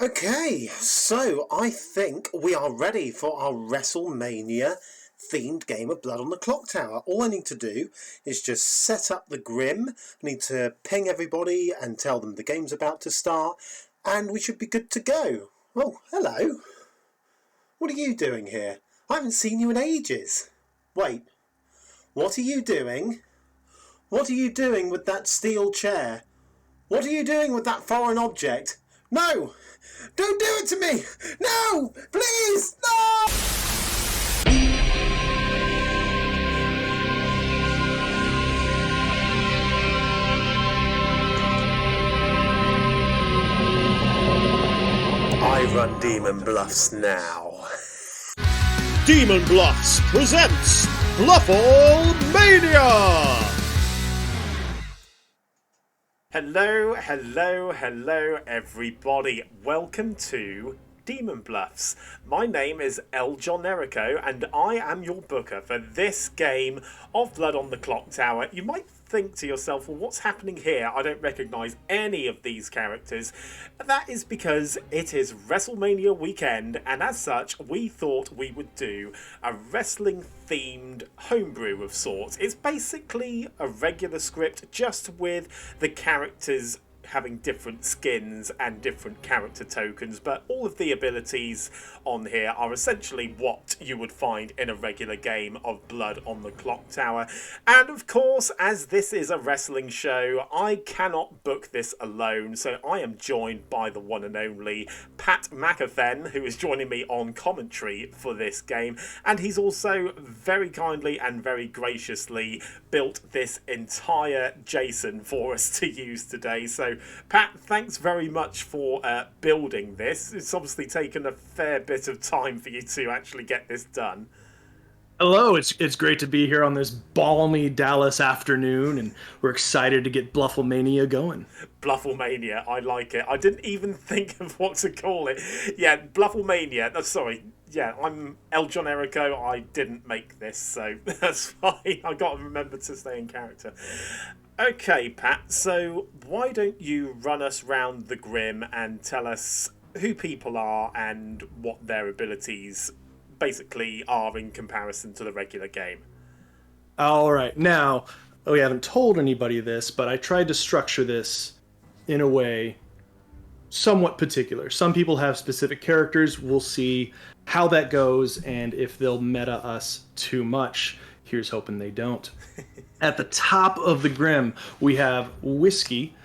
Okay, so I think we are ready for our Wrestlemania themed game of Blood on the Clocktower. All I need to do is just set up the Grim. I need to ping everybody and tell them the game's about to start, and we should be good to go. Oh, hello. What are you doing here? I haven't seen you in ages. Wait, what are you doing? What are you doing with that steel chair? What are you doing with that foreign object? No! Don't do it to me! No! Please! No! I run Demon Bluffs now. Demon Bluffs presents BluffleMania! Hello, everybody. Welcome to Demon Bluffs. My name is Johnerico, and I am your booker for this game of Blood on the Clocktower. You might think to yourself, well, what's happening here? I don't recognise any of these characters. That is because it is Wrestlemania Weekend, and as such, we thought we would do a wrestling-themed homebrew of sorts. It's basically a regular script, just with the characters having different skins and different character tokens, but all of the abilities on here are essentially what you would find in a regular game of Blood on the Clocktower. And of course, as this is a wrestling show, I cannot book this alone, so I am joined by the one and only Pat McAfee, who is joining me on commentary for this game, and he's also very kindly and very graciously built this entire Jason for us to use today. So Pat, thanks very much for building this. It's obviously taken a fair bit of time for you to actually get this done. Hello, it's great to be here on this balmy Dallas afternoon, and we're excited to get BluffleMania going. BluffleMania, I like it. I didn't even think of what to call it. Yeah, BluffleMania. Sorry. Yeah, I'm Johnerico. I didn't make this, so that's fine. I got to remember to stay in character. Okay, Pat, so why don't you run us round the Grim and tell us who people are and what their abilities basically are in comparison to the regular game. All right, now, we haven't told anybody this, but I tried to structure this in a way somewhat particular. Some people have specific characters. We'll see how that goes and if they'll meta us too much. Here's hoping they don't. At the top of the Grim, we have Whiskey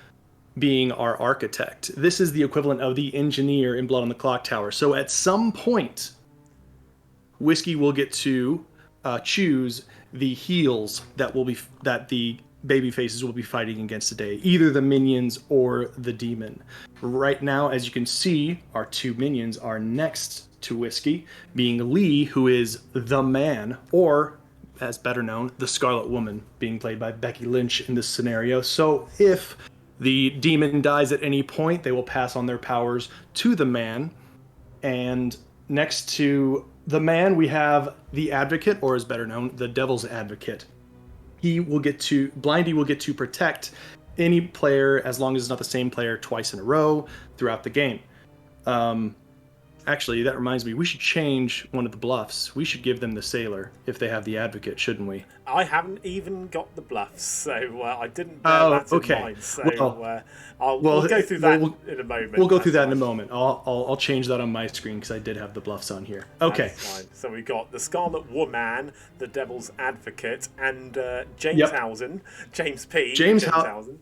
being our architect. This is the equivalent of the engineer in Blood on the Clocktower. So at some point, Whiskey will get to choose the heels that the baby faces will be fighting against today, either the minions or the demon. Right now, as you can see, our two minions are next to Whiskey, being Leigh, who is the man, or as better known, the Scarlet Woman, being played by Becky Lynch in this scenario. So if the demon dies at any point, they will pass on their powers to the man. And next to the man, we have the Advocate, or as better known, the Devil's Advocate. Blindy will get to protect any player as long as it's not the same player twice in a row throughout the game. Actually, that reminds me, we should change one of the bluffs. We should give them the Sailor if they have the Advocate, shouldn't we? I haven't even got the bluffs, so I didn't bear that in mind. So we'll go through that in a moment. We'll go through that in a moment. I'll change that on my screen because I did have the bluffs on here. Okay. That's fine. So we've got the Scarlet Woman, the Devil's Advocate, and Jameshausen. James P. Jameshausen.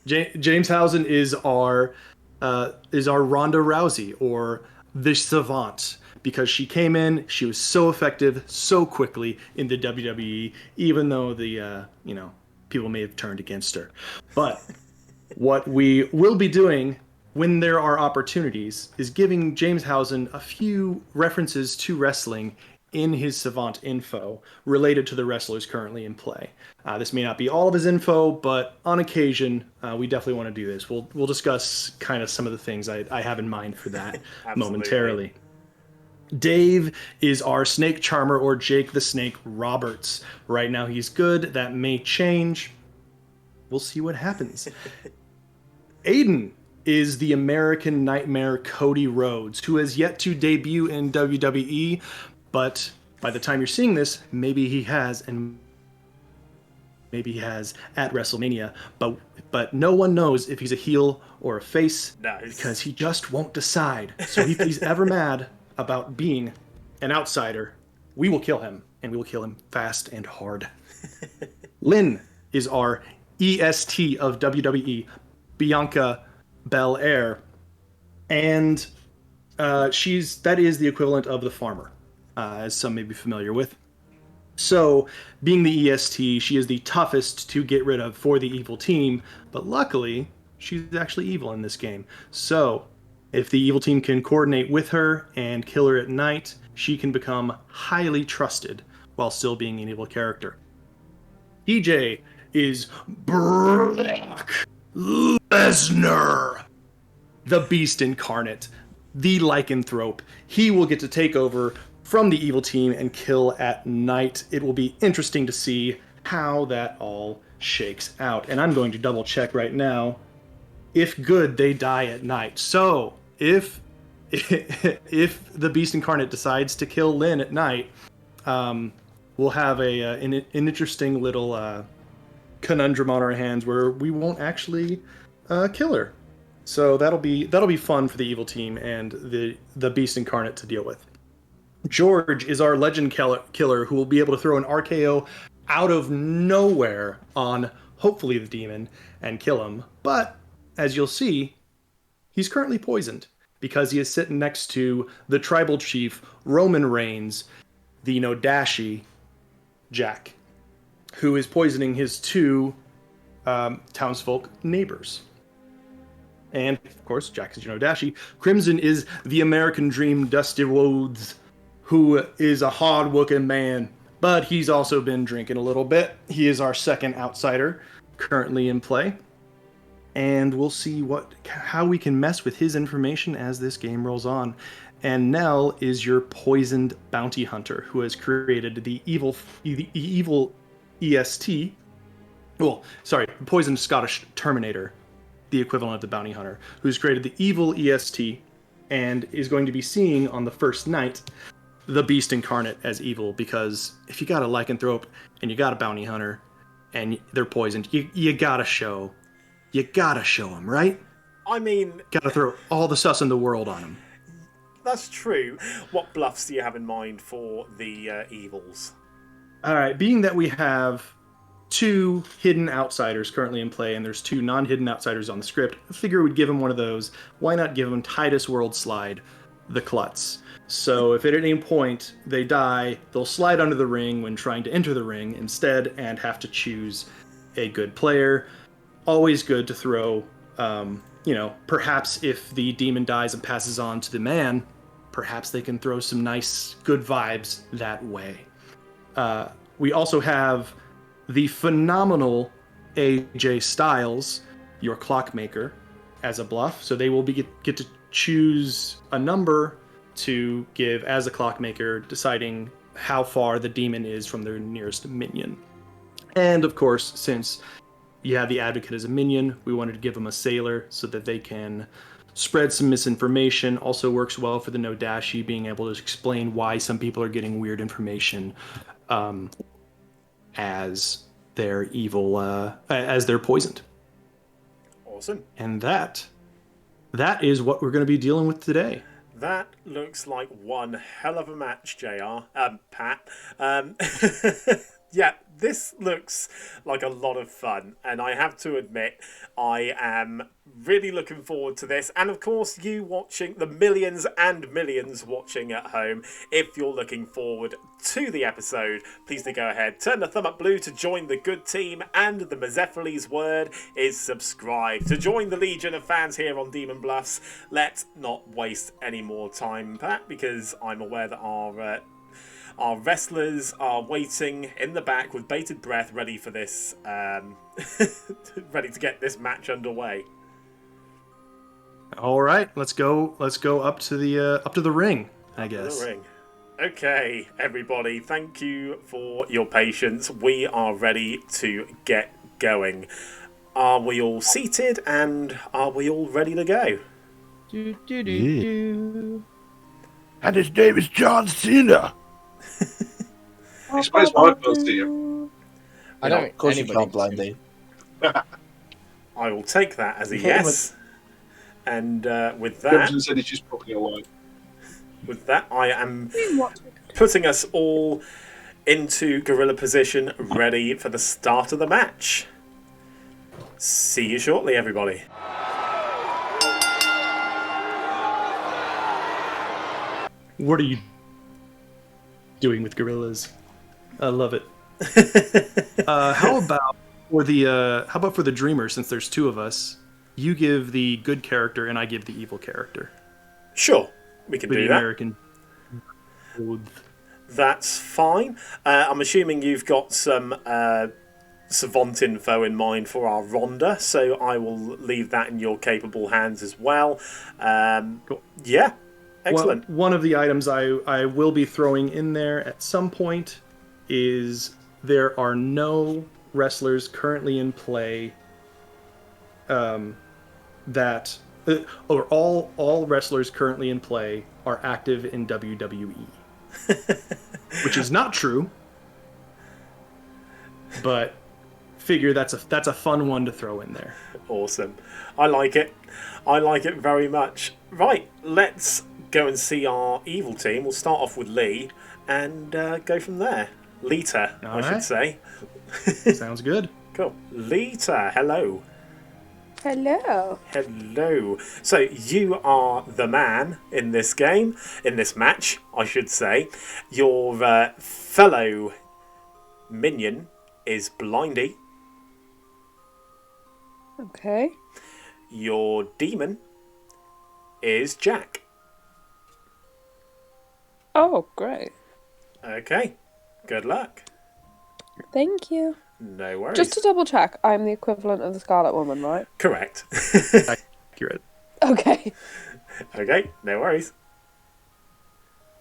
Jameshausen is our Ronda Rousey, or the Savant, because she came in, she was so effective so quickly in the WWE, even though the people may have turned against her. But what we will be doing when there are opportunities is giving Jameshausen a few references to wrestling in his Savant info related to the wrestlers currently in play. This may not be all of his info, but on occasion, we definitely want to do this. We'll discuss kind of some of the things I have in mind for that momentarily. Dave is our Snake Charmer, or Jake the Snake Roberts. Right now he's good. That may change. We'll see what happens. Aiden is the American Nightmare Cody Rhodes, who has yet to debut in WWE, but by the time you're seeing this, maybe he has, and maybe he has at WrestleMania, but no one knows if he's a heel or a face, because he just won't decide. So if he's ever mad about being an outsider, we will kill him, and we will kill him fast and hard. Lynn is our EST of WWE, Bianca Belair, and that is the equivalent of the farmer, as some may be familiar with. So, being the EST, she is the toughest to get rid of for the evil team, but luckily, she's actually evil in this game. So, if the evil team can coordinate with her and kill her at night, she can become highly trusted while still being an evil character. DJ is Brock Lesnar, the Beast Incarnate, the Lycanthrope. He will get to take over from the evil team and kill at night. It will be interesting to see how that all shakes out. And I'm going to double check right now. If good, they die at night. So if the Beast Incarnate decides to kill Lynn at night, we'll have an interesting little conundrum on our hands where we won't actually kill her. So that'll be fun for the evil team and the Beast Incarnate to deal with. George is our legend killer who will be able to throw an RKO out of nowhere on hopefully the demon and kill him. But as you'll see, he's currently poisoned because he is sitting next to the tribal chief Roman Reigns, the Nodashi Jack, who is poisoning his two townsfolk neighbors. And, of course, Jack is Nodashi. Crimson is the American Dream Dusty Rhodes, who is a hard-working man, but he's also been drinking a little bit. He is our second outsider currently in play. And we'll see how we can mess with his information as this game rolls on. And Nell is your poisoned bounty hunter, who has created the evil EST. Well, sorry, poisoned Scottish Terminator, the equivalent of the bounty hunter, who's created the evil EST and is going to be seeing on the first night the Beast Incarnate as evil, because if you got a lycanthrope and you got a bounty hunter and they're poisoned, you gotta show them, right? I mean, gotta throw all the sus in the world on them. That's true. What bluffs do you have in mind for the evils? All right, being that we have two hidden outsiders currently in play, and there's two non-hidden outsiders on the script, I figure we'd give him one of those. Why not give him Titus World Slide, the Klutz? So if at any point they die, they'll slide under the ring when trying to enter the ring instead and have to choose a good player. Always good to throw, perhaps if the demon dies and passes on to the man, perhaps they can throw some nice good vibes that way. We also have the phenomenal AJ Styles, your clockmaker, as a bluff. So they will get to choose a number to give as a clockmaker, deciding how far the demon is from their nearest minion. And of course, since you have the advocate as a minion, we wanted to give them a sailor so that they can spread some misinformation. Also works well for the Nodashi, being able to explain why some people are getting weird information as they're evil, as they're poisoned. Awesome. And that is what we're going to be dealing with today. That looks like one hell of a match, Pat. Yeah, this looks like a lot of fun, and I have to admit, I am really looking forward to this. And of course, you watching, the millions and millions watching at home, if you're looking forward to the episode, please do go ahead, turn the thumb up blue to join the good team, and the Mazephiles word is subscribe to join the legion of fans here on Demon Bluffs. Let's not waste any more time, Pat, because I'm aware that our wrestlers are waiting in the back with bated breath, ready for this, ready to get this match underway. All right, let's go up to the ring, I guess. The ring. Okay, everybody, thank you for your patience. We are ready to get going. Are we all seated and are we all ready to go? And his name is John Cena. I suppose I can't see you. I don't think Of course you anybody can't, Blindy. I will take that as a yes. And with that, Crimson said he's just probably away. with that, I am putting us all into gorilla position, ready for the start of the match. See you shortly, everybody. What are you doing with gorillas? I love it. How about for the dreamer? Since there's two of us, you give the good character and I give the evil character. Sure, we can For do the that. American. That's fine. I'm assuming you've got some savant info in mind for our Rhonda, so I will leave that in your capable hands as well. Cool. Yeah, excellent. One of the items I will be throwing in there at some point is there are no wrestlers currently in play that or all wrestlers currently in play are active in WWE. Which is not true, but figure that's a fun one to throw in there. Awesome. I like it. I like it very much. Right, let's go and see our evil team. We'll start off with Leigh and go from there. Lita, I should say. Sounds good. Cool. Lita, hello. Hello. Hello. So you are the man in this game, in this match, I should say. Your fellow minion is Blindy. Okay. Your demon is Jack. Oh, great. Okay. Good luck. Thank you. No worries. Just to double check, I'm the equivalent of the Scarlet Woman, right? Correct. Accurate. Okay. Okay, no worries.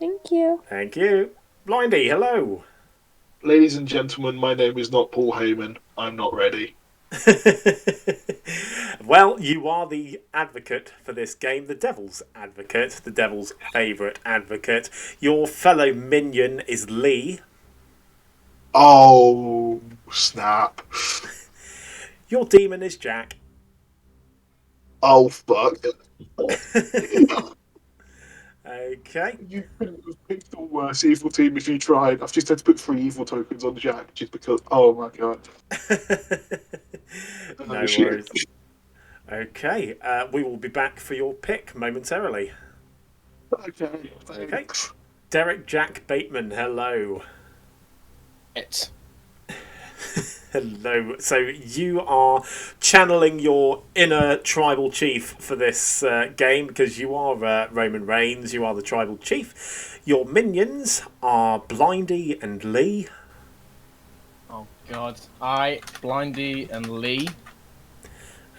Thank you. Thank you. Blindy, hello. Ladies and gentlemen, my name is not Paul Heyman. I'm not ready. Well, you are the advocate for this game, the devil's advocate, the devil's favourite advocate. Your fellow minion is Leigh. Oh, snap. Your demon is Jack. Oh, fuck. Okay. You couldn't have picked a worse evil team if you tried. I've just had to put 3 evil tokens on Jack just because. Oh my god. No shit. worries. Okay, we will be back for your pick momentarily. Okay. Okay. Derek Jack Bateman, hello. It. Hello. So you are channeling your inner tribal chief for this game because you are Roman Reigns. You are the tribal chief. Your minions are Blindy and Leigh. Oh god. Blindy, and Leigh.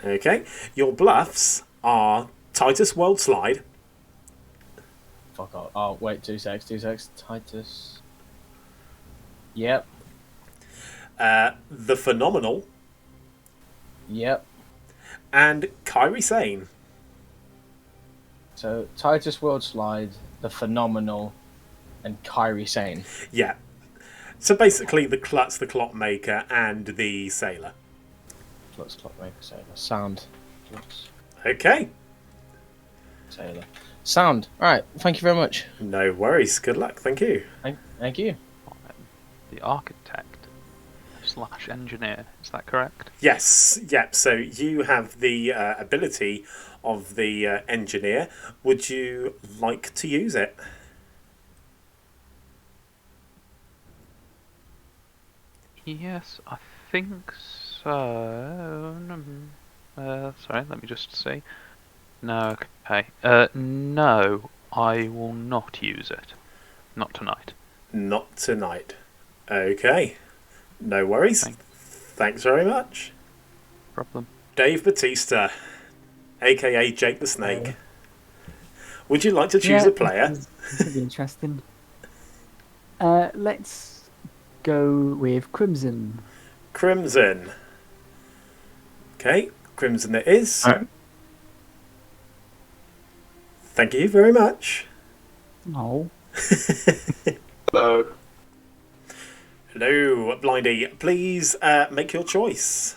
Okay. Your bluffs are Titus World Slide. Fuck off. Oh, wait, 2 secs. Titus. Yep. The Phenomenal, Yep. and Kairi Sane. So, Titus World Slide, The Phenomenal, and Kairi Sane. Yeah. So basically the Klutz, the Clockmaker, and the Sailor. Flux, Clockmaker, Sailor. Sound. Flux, Okay. Sailor. Sound. Alright, thank you very much. No worries. Good luck. Thank you. Thank you. The architect / engineer, is that correct? Yes. Yep. So you have the ability of the engineer. Would you like to use it? Yes, I think so. Sorry, let me just see. No, okay. No, I will not use it. Not tonight. Not tonight. Okay. No worries. Thanks very much. Problem. Dave Batista, aka Jake the Snake. Would you like to choose a player? This would be interesting. Let's go with Crimson. Crimson. Okay, Crimson it is. All right. Thank you very much. No. Hello. Hello, Blindy. Please make your choice.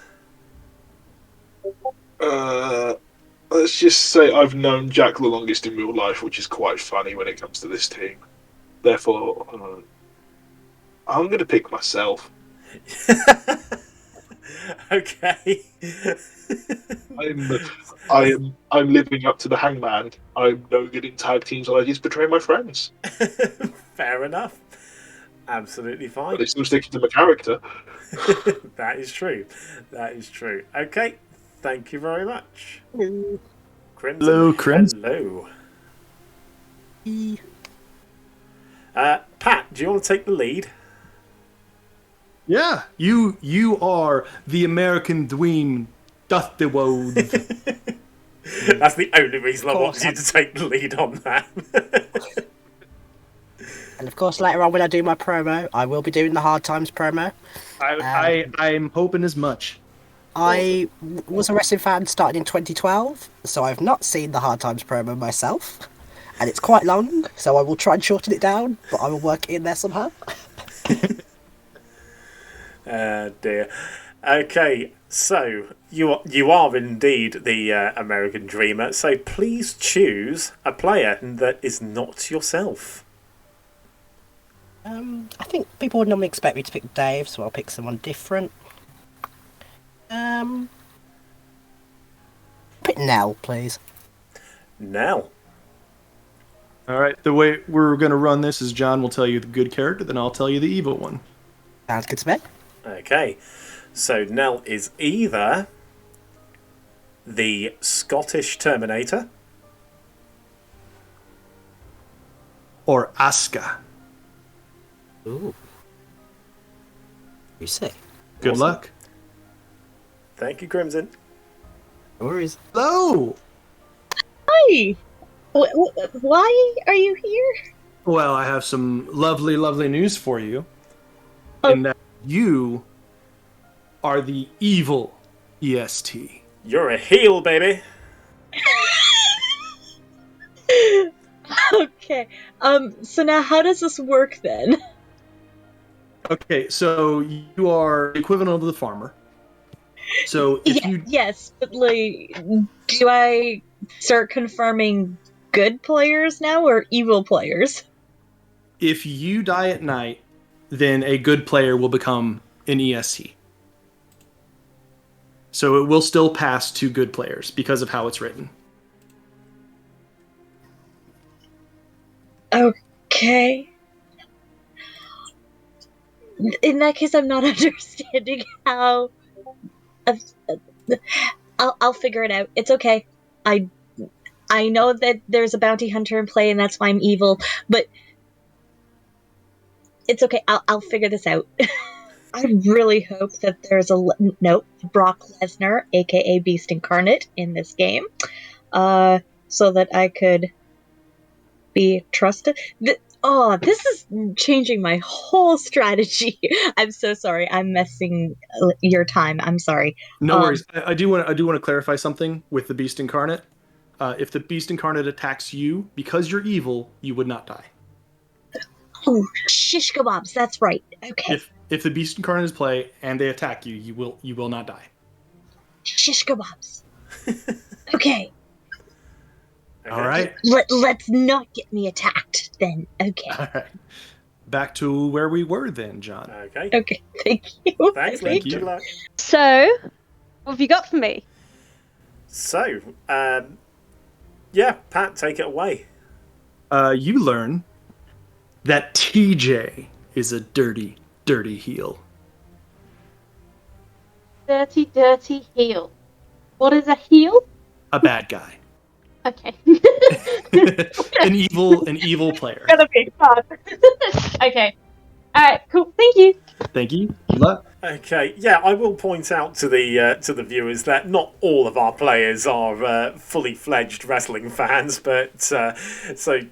Let's just say I've known Jack the longest in real life, which is quite funny when it comes to this team. Therefore, I'm going to pick myself. Okay. I'm living up to the hangman. I'm no good in tag teams, and I just betray my friends. Fair enough. Absolutely fine. But they still sticking to my character. That is true. That is true. Okay. Thank you very much. Crimson. Hello, Crimson. Hello. Pat, do you want to take the lead? Yeah, you are the American Dweem Dusty-Wode. That's the only reason I Of want course, you to take the lead on that. And of course, later on when I do my promo, I will be doing the Hard Times promo. I'm hoping as much. I was a wrestling fan starting in 2012, so I've not seen the Hard Times promo myself. And it's quite long, so I will try and shorten it down, but I will work it in there somehow. Dear. Okay, so you are indeed the American Dreamer, so please choose a player that is not yourself. I think people would normally expect me to pick Dave, so I'll pick someone different. Pick Nell, please. Nell. All right, the way we're going to run this is John will tell you the good character, then I'll tell you the evil one. Sounds good to me. Okay, so Nell is either the Scottish Terminator Or Asuka. Ooh. You see. Good Awesome. luck. Thank you, Crimson. No worries. Hello! Hi! Why are you here? Well, I have some lovely, lovely news for you. Oh. In that you are the evil EST. You're a heel, baby. Okay. So now how does this work then? Okay, so you are the equivalent of the farmer. So if you Yes, but like, do I start confirming good players now or evil players? if you die at night, then a good player will become an EST. So it will still pass to good players because of how it's written. Okay. In that case, I'm not understanding how. I'll figure it out. It's okay. I know that there's a bounty hunter in play, and that's why I'm evil. But it's okay. I'll figure this out. I really hope that there's Brock Lesnar, aka Beast Incarnate, in this game, so that I could be trusted. This is changing my whole strategy. I'm so sorry. I'm messing your time. I'm sorry. No worries. I do want to clarify something with the Beast Incarnate. If the Beast Incarnate attacks you, because you're evil, you would not die. Oh, shish kebabs. That's right. Okay. If the Beast Incarnate is play and they attack you, you will not die. Shish kebabs. Okay. All right. Let's not get me attacked then. Okay. All right. Back to where we were then, John. Okay. Okay. Thank you. Thanks, Thank Lynn. you. Good luck. So, what have you got for me? So, yeah, Pat, take it away. You learn that TJ is a dirty, dirty heel. Dirty, dirty heel. What is a heel? A bad guy. Okay. an evil player. Gonna be fun. Okay. Alright, cool. Thank you. Thank you. Good luck. Okay, yeah, I will point out to the viewers that not all of our players are fully fledged wrestling fans, but so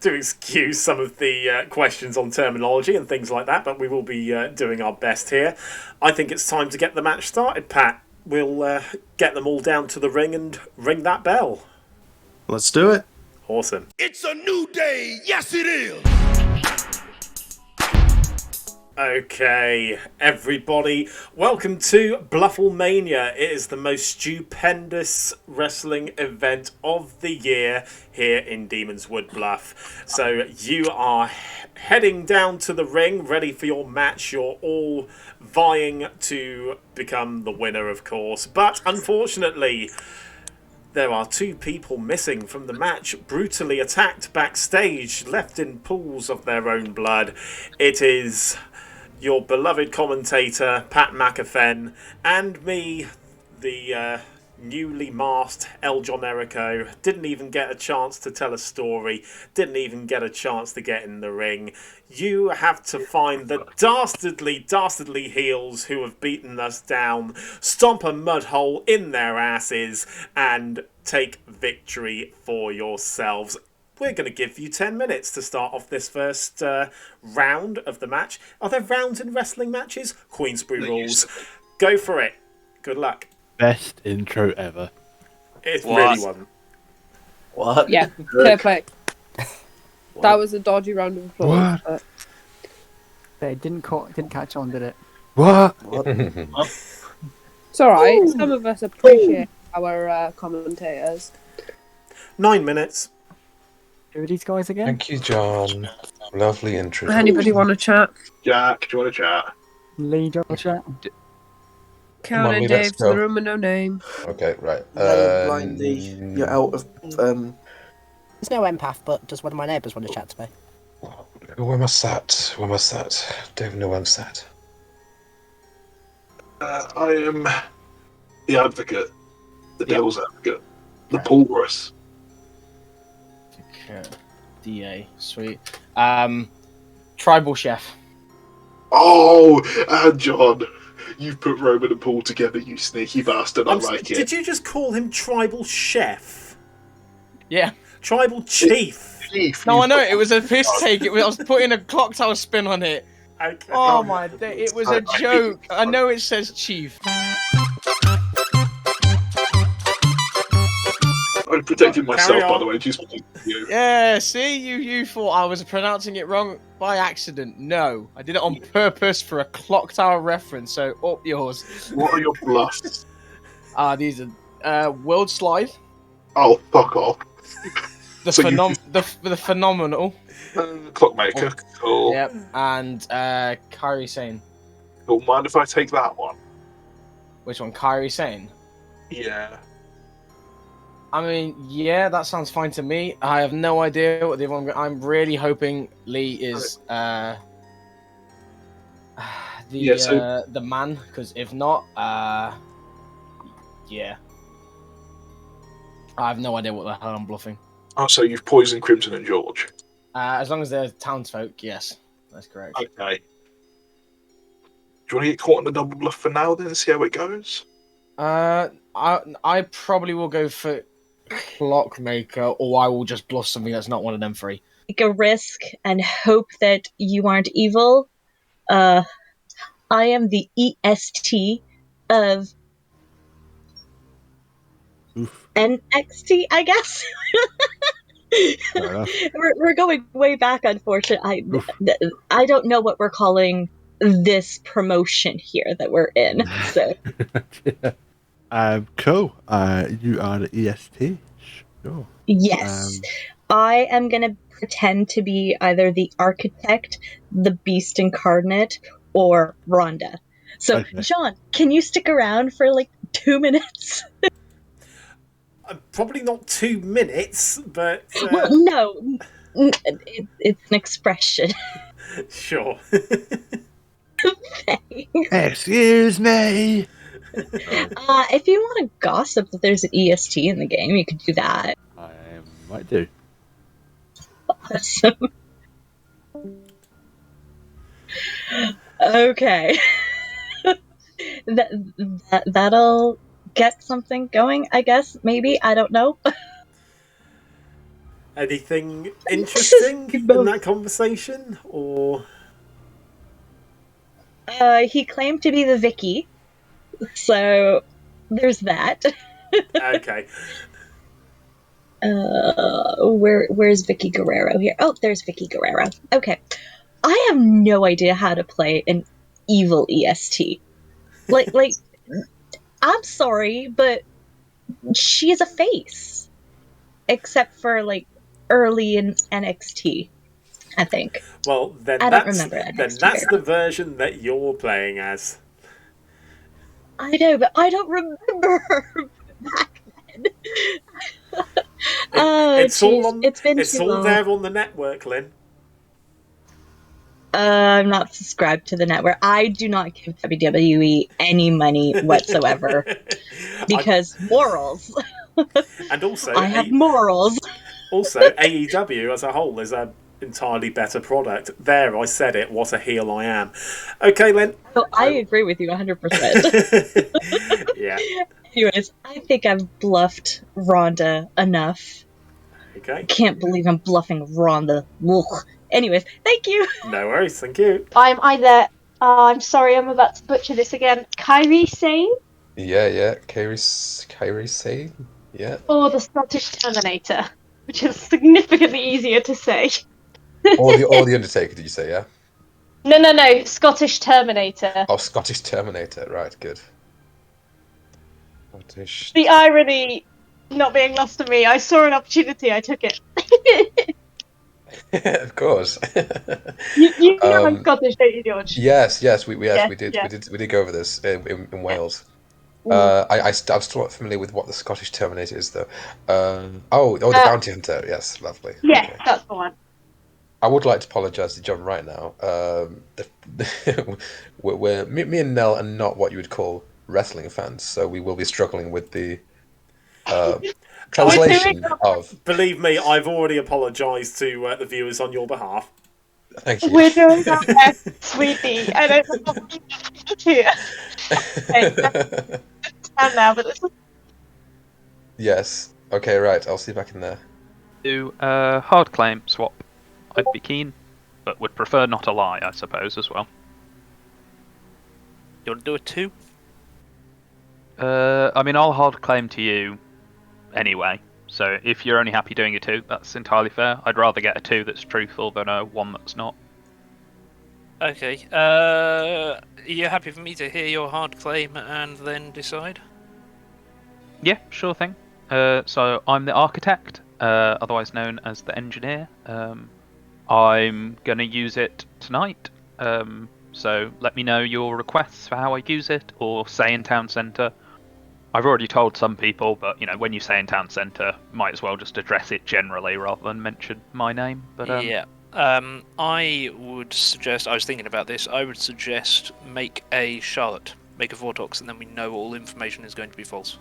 do excuse some of the questions on terminology and things like that. But we will be doing our best here. I think it's time to get the match started, Pat. we'll get them all down to the ring and ring that bell. Let's do it. Awesome. It's a new day. Yes, it is. Okay, everybody, welcome to BluffleMania. It is the most stupendous wrestling event of the year here in Demon's Wood Bluff. So you are heading down to the ring, ready for your match. You're all vying to become the winner, of course. But unfortunately, there are 2 people missing from the match, brutally attacked backstage, left in pools of their own blood. It is your beloved commentator, Pat McAfee, and me, the newly masked El Johnerico. Didn't even get a chance to tell a story, didn't even get a chance to get in the ring. You have to find the dastardly heels who have beaten us down, stomp a mud hole in their asses, and take victory for yourselves. We're going to give you 10 minutes to start off this first round of the match. Are there rounds in wrestling matches? Queensbury rules. Go for it. Good luck. Best intro ever. It really wasn't. What? Yeah, fair play. That was a dodgy round of applause. But... It didn't catch on, did it? What? It's alright. Some of us appreciate our commentators. 9 minutes. Who are these guys again? Thank you, John. Lovely intro. Anybody want to chat? Jack, do you want to chat? Leigh, do you want to chat? Count and Dave to the room with no name. Okay, right. Blindy, you're out of. There's no empath, but does one of my neighbours want to chat to me? Where am I sat? Where am I sat? Don't know where I'm sat. I am the advocate, the devil's advocate, the Paulrus. Okay. DA, sweet. Tribal chef. Oh, and John, you've put Roman and Paul together, you sneaky bastard. I like it. Did you just call him Tribal Chef? Yeah. Tribal Chief. No, I know it was a piss take. I was putting a Clocktower spin on it. Okay. Oh my day! It was a joke. I know it says chief. I'm protecting myself, by the way. Just you. Yeah, see, you thought I was pronouncing it wrong by accident. No, I did it on purpose for a Clocktower reference. So up yours. What are your bluffs? These are World Slide. Oh, fuck off. The phenomenal. Clockmaker. Cool. Yep, and Kyrie Sane. Don't mind if I take that one. Which one, Kyrie Sane? Yeah. I mean, yeah, that sounds fine to me. I have no idea what the other one. I'm really hoping Leigh is the man, because if not, yeah, I have no idea what the hell I'm bluffing. Oh, so you've poisoned Crimson and George. As long as they're townsfolk, yes, that's correct. Okay. Do you want to get caught on the double bluff for now, then, and see how it goes? I probably will go for Clockmaker, or I will just bluff something that's not one of them three. Take a risk and hope that you aren't evil. I am the EST of NXT, I guess. We're going way back, unfortunately. I don't know what we're calling this promotion here that we're in. So cool. You are the EST. Sure. Yes. I am gonna pretend to be either the architect, the beast incarnate, or Rhonda. So, okay. John, can you stick around for like 2 minutes? Probably not 2 minutes, but... Well, no. It's an expression. Sure. Excuse me. If you want to gossip that there's an EST in the game, you could do that. I might do. Awesome. Okay. That'll get something going, I guess. Maybe. I don't know. Anything interesting in that conversation? Or... He claimed to be the Vicky. So there's that. Okay. Where's Vicky Guerrero here? Oh, there's Vicky Guerrero. Okay. I have no idea how to play an evil EST. Like, I'm sorry, but she is a face. Except for, like, early in NXT, I think. Well, then I don't remember then NXT that's very the version that you're playing as. I know, but I don't remember her back then. It's all it's been it's too all long. there on the network, Lynn. I'm not subscribed to the network. I do not give WWE any money whatsoever because morals. And also, I have morals. Also, AEW as a whole is a entirely better product. There, I said it. What a heel I am. Okay, Lynn. So I agree with you 100%. Yeah. Anyways, I think I've bluffed Rhonda enough. Okay. Can't believe I'm bluffing Rhonda. Ugh. Anyways, thank you. No worries, thank you. I'm either, I'm sorry, I'm about to butcher this again, Kyrie Sane Yeah. Kairi Sane? Yeah. or the Scottish Terminator, which is significantly easier to say. Or the Undertaker, did you say, yeah? No, Scottish Terminator. Oh, Scottish Terminator, right, good. Scottish. The irony not being lost to me. I saw an opportunity, I took it. Of course. You know I'm Scottish, don't you, George? Yes, we did Yeah. we did go over this in Wales. Mm. I'm still not familiar with what the Scottish Terminator is though. The Bounty Hunter. Yes, lovely. Yeah, Okay. that's the one. I would like to apologise to John right now. Me and Nell are not what you would call wrestling fans, so we will be struggling with the translation of. Believe me, I've already apologised to the viewers on your behalf. Thank you. We're doing our best, sweetie. I don't know what we do here. And now, but Yes. Okay, right. I'll see you back in there. Do a hard claim swap. I'd be keen, but would prefer not a lie, I suppose, as well. You want to do a 2? I mean, I'll hard claim to you anyway. So if you're only happy doing a 2, that's entirely fair. I'd rather get a 2 that's truthful than a 1 that's not. Okay. Are you happy for me to hear your hard claim and then decide? Yeah, sure thing. So I'm the architect, otherwise known as the engineer. I'm going to use it tonight. So let me know your requests for how I use it, or say in town centre. I've already told some people, but when you say in town centre, might as well just address it generally rather than mention my name. But Yeah. I would suggest, I was thinking about this, I would suggest make a Charlotte, make a Vortox, and then we know all information is going to be false.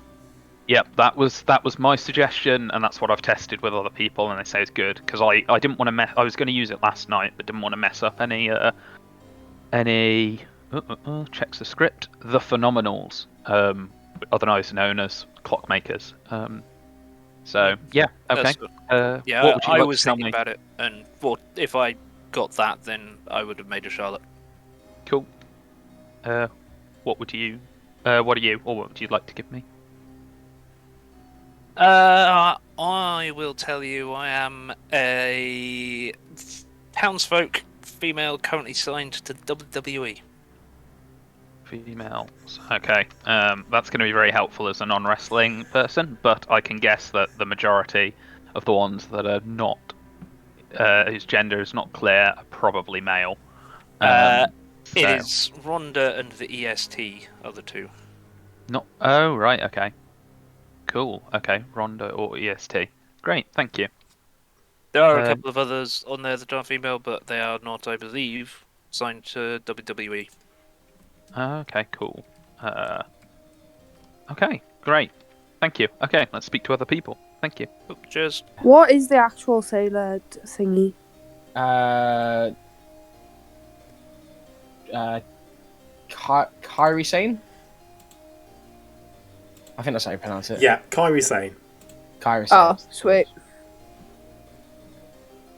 Yep, that was my suggestion, and that's what I've tested with other people, and they say it's good, because I didn't want to I was going to use it last night, but didn't want to mess up any checks the script, the Phenomenals, otherwise known as Clockmakers. So yeah, okay. Yeah, what would you I like was to tell thinking me? about it, and if I got that, then I would have made a Charlotte. Cool. What are you, or what would you like to give me? I will tell you, I am a townsfolk female currently signed to WWE. Females. Okay. That's going to be very helpful as a non-wrestling person, but I can guess that the majority of the ones that are not, whose gender is not clear, are probably male. It is Rhonda and the EST are the two. Not. Oh, right. Okay. Cool. Okay. Rhonda or EST. Great. Thank you. There are a couple of others on there that are female, but they are not, I believe, signed to WWE. Okay. Cool. Okay. Great. Thank you. Okay. Let's speak to other people. Thank you. Oh, cheers. What is the actual sailor thingy? Kyrie Sane? I think that's how you pronounce it. Yeah, Kyrie Sane. Kyrie Sane. Oh, sweet.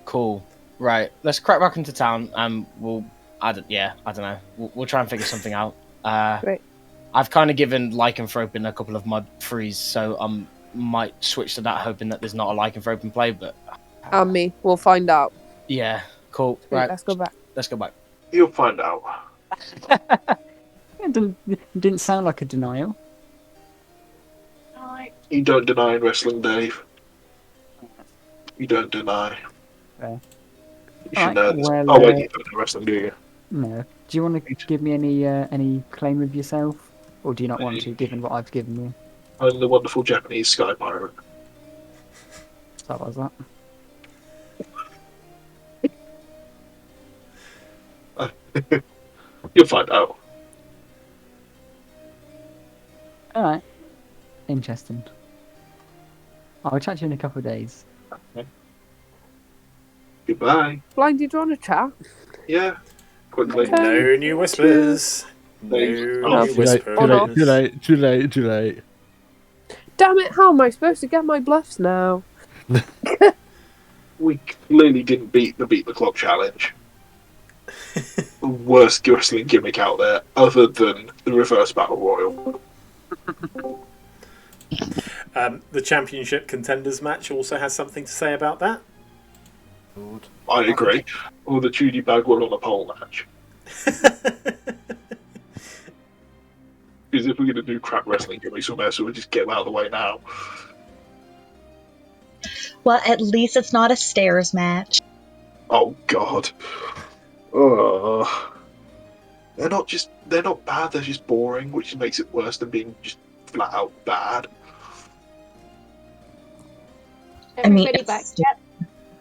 Cool. Right, let's crack back into town and I don't know. We'll try and figure something out. Great. I've kind of given lycanthroping a couple of mod frees, so I might switch to that, hoping that there's not a lycanthrope in play. But And me. We'll find out. yeah, cool. Wait, Right, let's go back. Let's go back. You'll find out. It didn't sound like a denial. You don't deny in wrestling, Dave. You don't deny. Fair. You should know this. Well, Oh wait, you don't know wrestling, do you? No. Do you want to give me any claim of yourself, or do you not want to, given what I've given you? I'm the wonderful Japanese sky pirate. So that was that. You'll find out. All right. Interesting. I'll chat to you in a couple of days. Okay. Goodbye. Blindy, do you want to chat? Yeah. Quickly. Okay. No new whispers. No new whispers. Too late. Damn it, how am I supposed to get my bluffs now? We clearly didn't beat the clock challenge. The worst wrestling gimmick out there, other than the reverse battle royal. The championship contenders match also has something to say about that. I agree. Or the Judy Bagwell on a pole match. Because if we're going to do crap wrestling gimmicks, we may as well just get them out of the way now. Well, at least it's not a stairs match. Oh God. They're not bad, they're just boring, which makes it worse than being just flat out bad. Everybody back yet?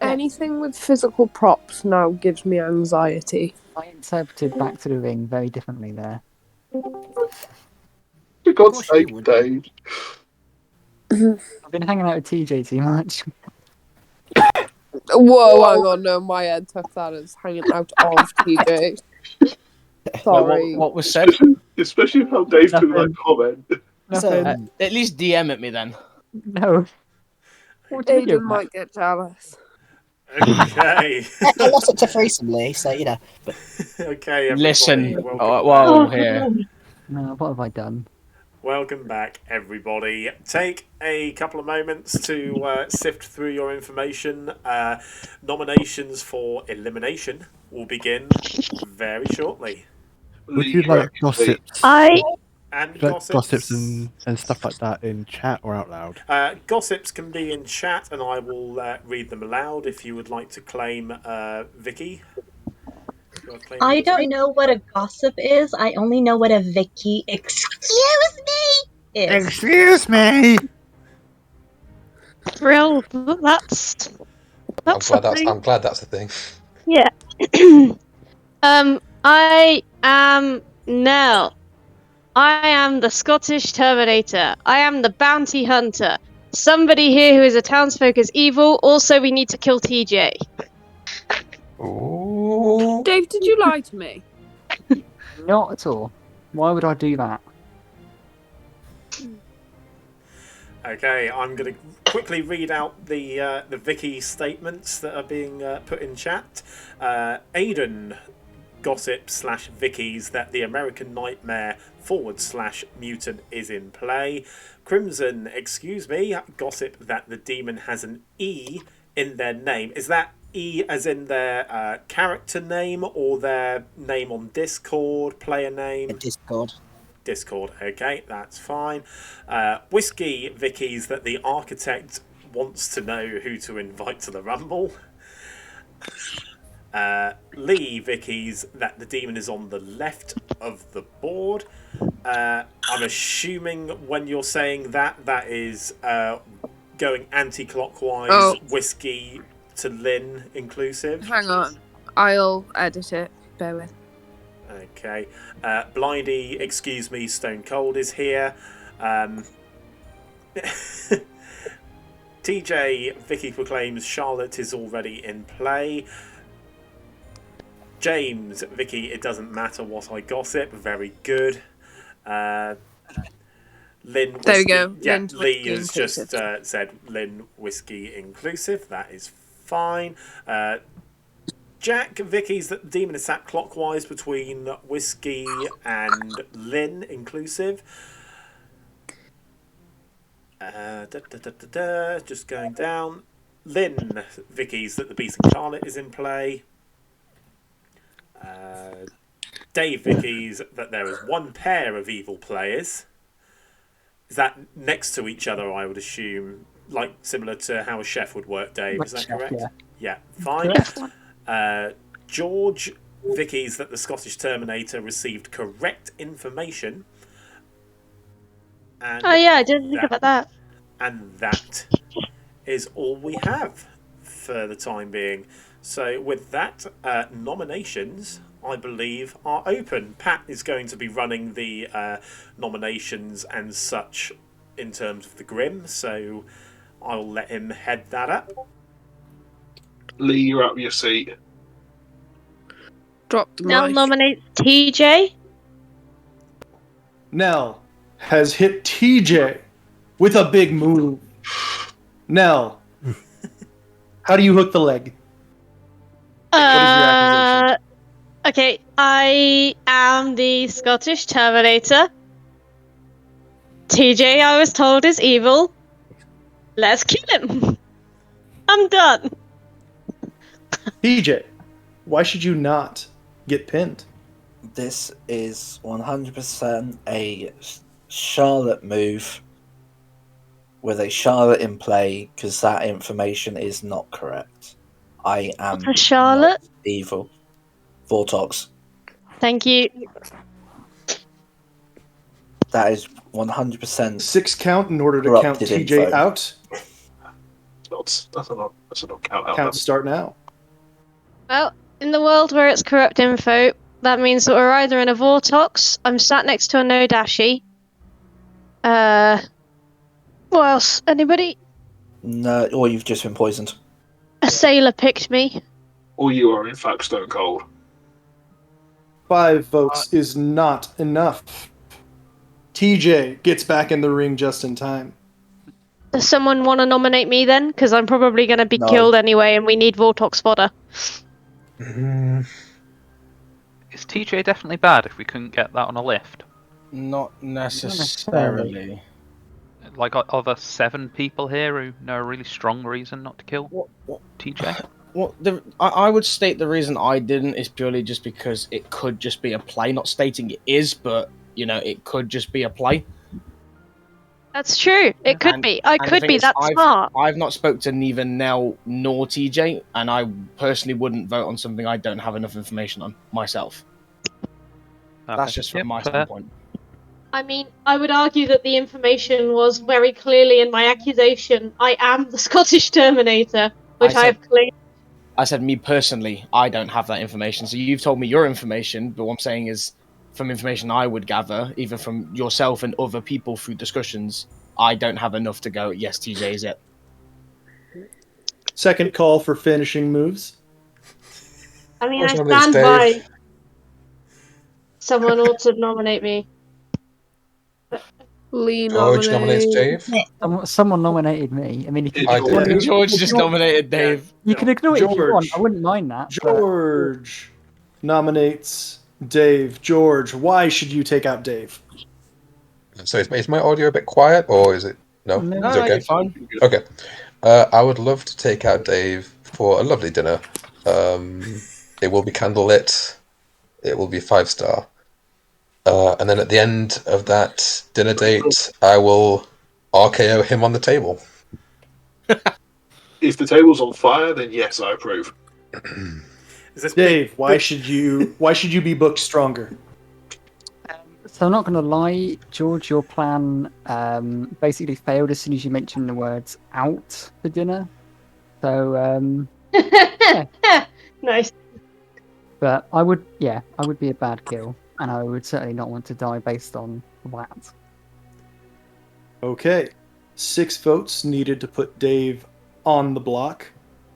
Anything with physical props now gives me anxiety. I interpreted Back to the Ring very differently there. For God's sake, Dave. I've been hanging out with TJ too much. Whoa, hang on, no, my head took that as hanging out of TJ. Sorry. What was said? Especially how Dave took that comment. At least DM at me then. No. Aiden might get jealous. Okay. I lost it to threesomely, so you know. But... Okay, everybody. Listen, Welcome back. here. No, what have I done? Welcome back, everybody. Take a couple of moments to sift through your information. Nominations for elimination will begin very shortly. Would you like gossips? And Would you like gossips and stuff like that in chat or out loud? Gossips can be in chat, and I will read them aloud if you would like to claim Vicky. I don't know what a gossip is. I only know what a Vicky, excuse me, is. Excuse me. Real, that's I'm glad that's the thing. Yeah. I am Nell. I am the Scottish Terminator. I am the bounty hunter. Somebody here who is a townsfolk is evil. Also, we need to kill TJ. Ooh. Dave, did you lie to me? Not at all. Why would I do that? Okay, I'm going to quickly read out the Vicky statements that are being put in chat. Aiden gossip / Vicky's that the American Nightmare / mutant is in play. Crimson, excuse me, gossip that the demon has an E in their name. Is that E as in their character name or their name on Discord, player name? Discord, okay, that's fine. Whiskey Vicky's that the architect wants to know who to invite to the Rumble. Leigh Vicky's that the demon is on the left of the board. I'm assuming when you're saying that is going anti-clockwise, Whiskey to Lynn inclusive. Hang on. I'll edit it. Bear with. Okay. Blindy, excuse me, Stone Cold is here. TJ, Vicky proclaims Charlotte is already in play. James, Vicky, it doesn't matter what I gossip. Very good. Lynn, Whiskey. There we go. Yeah, Lynn's Leigh Whiskey has just inclusive. said Lynn, Whiskey inclusive. That is fine. Jack, Vicky's that the demon is sat clockwise between Whiskey and Lynn inclusive. Just going down. Lynn, Vicky's that the beast incarnate is in play. Dave, Vicky's that there is one pair of evil players. Is that next to each other, I would assume? Like, similar to how a chef would work, Dave, is that Chef, correct? yeah. Yeah, fine. George, Vicky's that the Scottish Terminator received correct information. And Oh yeah, I didn't think about that. And that is all we have for the time being. So with that, nominations, I believe, are open. Pat is going to be running the nominations and such in terms of the Grim, so I'll let him head that up. Leigh, you're out of your seat. Drop the Nell mic. nominates TJ. Nell has hit TJ with a big move. Nell, how do you hook the leg? Okay, I am the Scottish Terminator. TJ, I was told, is evil. Let's kill him. I'm done. TJ, why should you not get pinned? This is 100% a Charlotte move with a Charlotte in play because that information is not correct. I am For Charlotte? not evil. Vortox. Thank you. That is 100%. 6 count in order to count corrupted TJ info. out. That's a not count out. Counts start now. Well, in the world where it's corrupt info, that means that we're either in a Vortox, I'm sat next to a no Dashi. What else? Anybody? No, or you've just been poisoned. A sailor picked me. Or you are in fact stone cold. 5 votes is not enough. TJ gets back in the ring just in time. Does someone want to nominate me then? Because I'm probably going to be No. killed anyway, and we need Vortox fodder. Is TJ definitely bad if we couldn't get that on a lift? Not necessarily. Like, are there 7 people here who know a really strong reason not to kill TJ? Well, I would state the reason I didn't is purely just because it could just be a play. Not stating it is, but, you know, it could just be a play. That's true. It could be. I And the could thing be is, that smart. I've not spoke to neither Nell nor TJ, and I personally wouldn't vote on something I don't have enough information on myself. That's just from my standpoint. I mean, I would argue that the information was very clearly in my accusation. I am the Scottish Terminator, which I have claimed. I said, me personally, I don't have that information. So you've told me your information, but what I'm saying is, from information I would gather, either from yourself and other people through discussions, I don't have enough to go, yes, TJ is it. Second call for finishing moves. I mean, Which I one is stand Dave? by. Someone ought to nominate me. Leigh George nominates Dave. Someone nominated me. I mean, if you I did. George just nominated Dave. You can ignore it if you want. George. I wouldn't mind that. but- George nominates Dave. George, why should you take out Dave? So is my audio a bit quiet, or is it? No, No, it's okay. you're fine. Okay. I would love to take out Dave for a lovely dinner. It will be candlelit. It will be 5-star. And then at the end of that dinner date, I will RKO him on the table. If the table's on fire, then yes, I approve. Dave, why should you be booked stronger? So I'm not going to lie, George, your plan basically failed as soon as you mentioned the words out for dinner. So, Nice. but I would be a bad kill, and I would certainly not want to die based on that. Okay. 6 votes needed to put Dave on the block.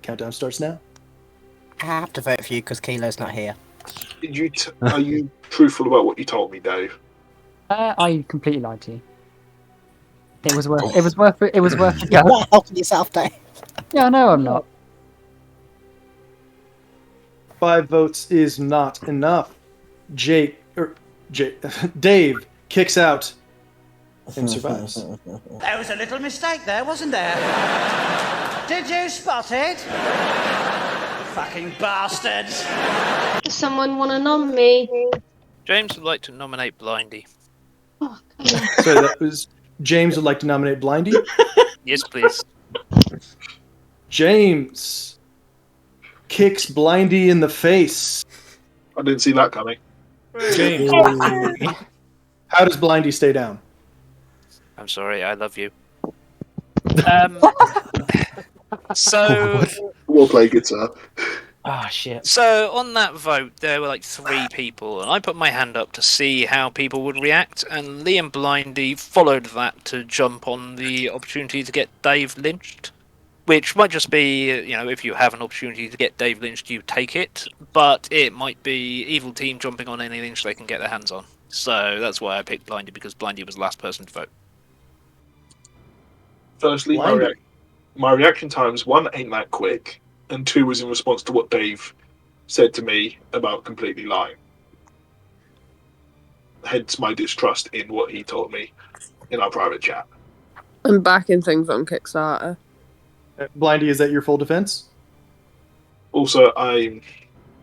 Countdown starts now. I have to vote for you because Kilo's not here. Are you truthful about what you told me, Dave? I completely lied to you. It was worth. It was worth it. It was worth. You're not helping yourself, Dave. Yeah, I know I'm not. 5 votes is not enough. Dave kicks out and survives. There was a little mistake there, wasn't there? Did you spot it? Fucking bastards. Does someone want to nom me? James would like to nominate Blindy. Oh, So that was James would like to nominate Blindy. Yes, please. James kicks Blindy in the face. I didn't see that coming. James, how does Blindy stay down? I'm sorry, I love you. So... We'll play guitar. Ah, shit. So, on that vote, there were like 3 people, and I put my hand up to see how people would react, and Leigh and Blindy followed that to jump on the opportunity to get Dave lynched. Which might just be, if you have an opportunity to get Dave lynched, you take it, but it might be evil team jumping on any lynch they can get their hands on. So, that's why I picked Blindy, because Blindy was the last person to vote. Firstly, my reaction times, 1, ain't that quick, and 2 was in response to what Dave said to me about completely lying. Hence my distrust in what he told me in our private chat. I'm backing things on Kickstarter. Blindy, is that your full defense? Also, I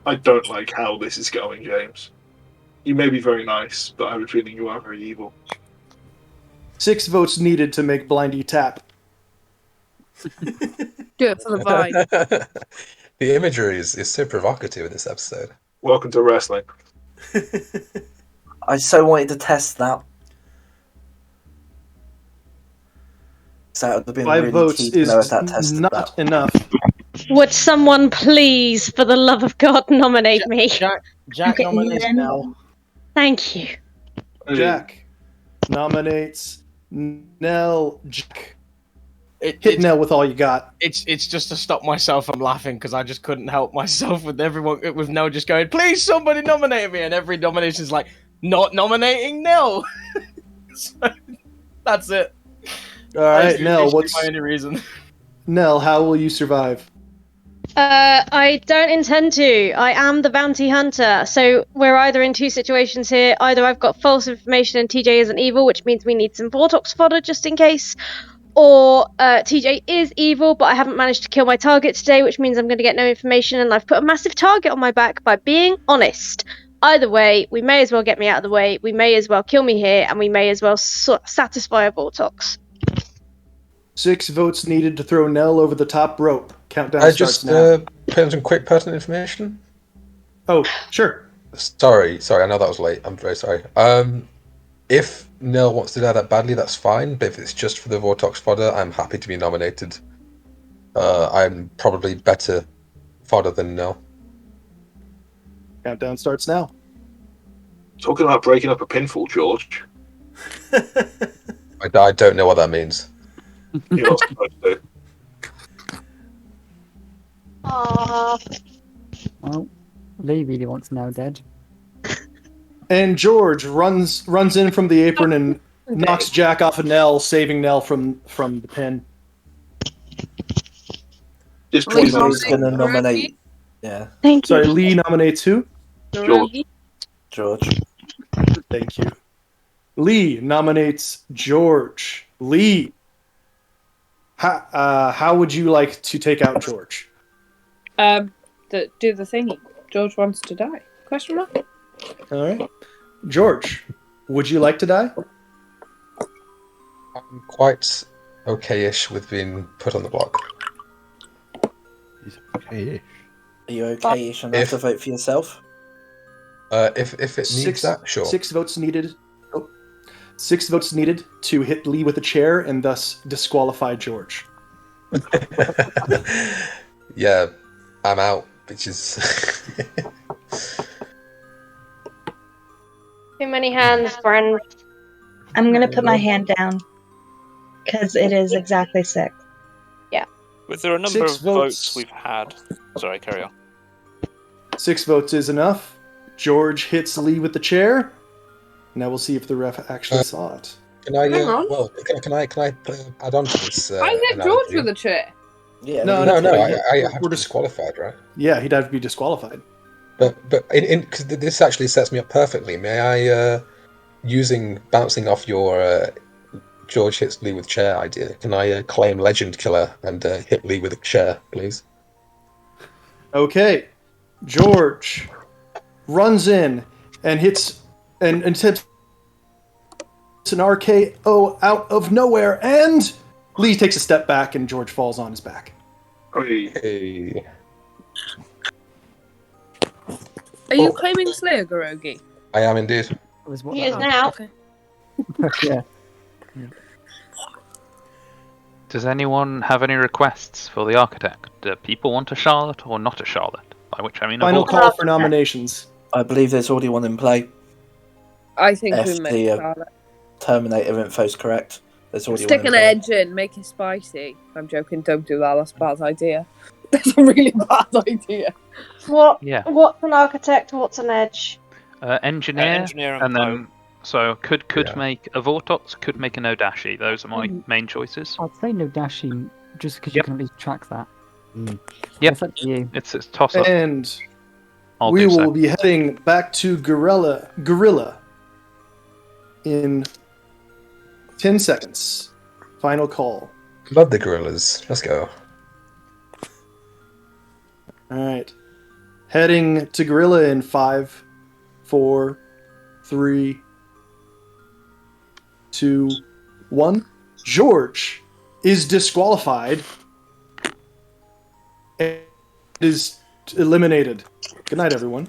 don't like how this is going, James. You may be very nice, but I have a feeling you are very evil. 6 votes needed to make Blindy tap. Do it for the vibe. The imagery is so provocative in this episode. Welcome to wrestling. I so wanted to test that. So that would have been 5 really votes key to is know if that tested not that. enough. Would someone please, for the love of God, nominate me? Jack Okay, nominates then- Nell. Thank you. Jack nominates Nell. Jack. Hit Nell with all you got. It's just to stop myself from laughing because I just couldn't help myself with Nell just going, please somebody nominate me, and every nomination is like, not nominating Nell. So, that's it. All right, Nell. What's my only reason? Nell, how will you survive? I don't intend to. I am the bounty hunter. So we're either in 2 situations here. Either I've got false information and TJ isn't evil, which means we need some Vortox fodder just in case. Or TJ is evil, but I haven't managed to kill my target today, which means I'm going to get no information, and I've put a massive target on my back by being honest. Either way, we may as well get me out of the way, we may as well kill me here, and we may as well satisfy a Vortox. 6 votes needed to throw Nell over the top rope. Countdown starts now. Put in some quick pertinent information. Oh, sure. Sorry, I know that was late. I'm very sorry. If Nell wants to die that badly, that's fine. But if it's just for the Vortox fodder, I'm happy to be nominated. I'm probably better fodder than Nell. Countdown starts now. Talking about breaking up a pinfall, George. I don't know what that means. You're not supposed to. Well, Leigh really wants Nell dead. And George runs in from the apron and knocks Jack off of Nell, saving Nell from the pin. Just Lee's going to nominate. Yeah. Thank you. Sorry, Leigh nominates who? George. Thank you. Leigh nominates George. Leigh, how would you like to take out George? Do the thingy. George wants to die. Question mark? All right. George, would you like to die? I'm quite okay-ish with being put on the block. He's okay-ish. Are you okay-ish enough to vote for yourself? If it needs that, sure. 6 votes needed. 6 votes needed to hit Leigh with a chair and thus disqualify George. Yeah, I'm out, bitches. Too many hands, friend. I'm gonna put my hand down because it is exactly 6. Yeah. With there are a number 6 of votes. votes we've had. Sorry, carry on. 6 votes is enough. George hits Leigh with the chair. Now we'll see if the ref actually saw it. Can I? Hang on. Well, can I add on to this? I hit analogy? George with a chair. Yeah. No, I have we're to be disqualified, right? Yeah, he'd have to be disqualified. But cause this actually sets me up perfectly. May I, using bouncing off your George hits Leigh with chair idea, can I claim Legend Killer and hit Leigh with a chair, please? Okay, George runs in and hits and attempts an RKO out of nowhere, and Leigh takes a step back and George falls on his back. Hey. Are you claiming Slayer, Garogi? I am indeed. He is now. Okay. Yeah. Does anyone have any requests for the architect? Do people want a Charlotte or not a Charlotte? By which I mean Final a call for nominations. I believe there's already one in play. I think If we make the Charlotte. Terminator info's correct, there's already Stick one in an play. edge in, make it spicy. I'm joking, don't do that, that's a bad idea. That's a really bad idea. What's an architect? What's an edge? Engineer, engineer and then so could make a Vortox, could make an Odashi. Those are my main choices. I'd say no dashing, just because you can at least track that. Yep. It's up to you. It's toss up. And I'll we do will so. be heading back to Gorilla in 10 seconds. Final call. Love the gorillas. Let's go. All right. Heading to Gorilla in 5, 4, 3, 2, 1. George is disqualified and is eliminated. Good night, everyone.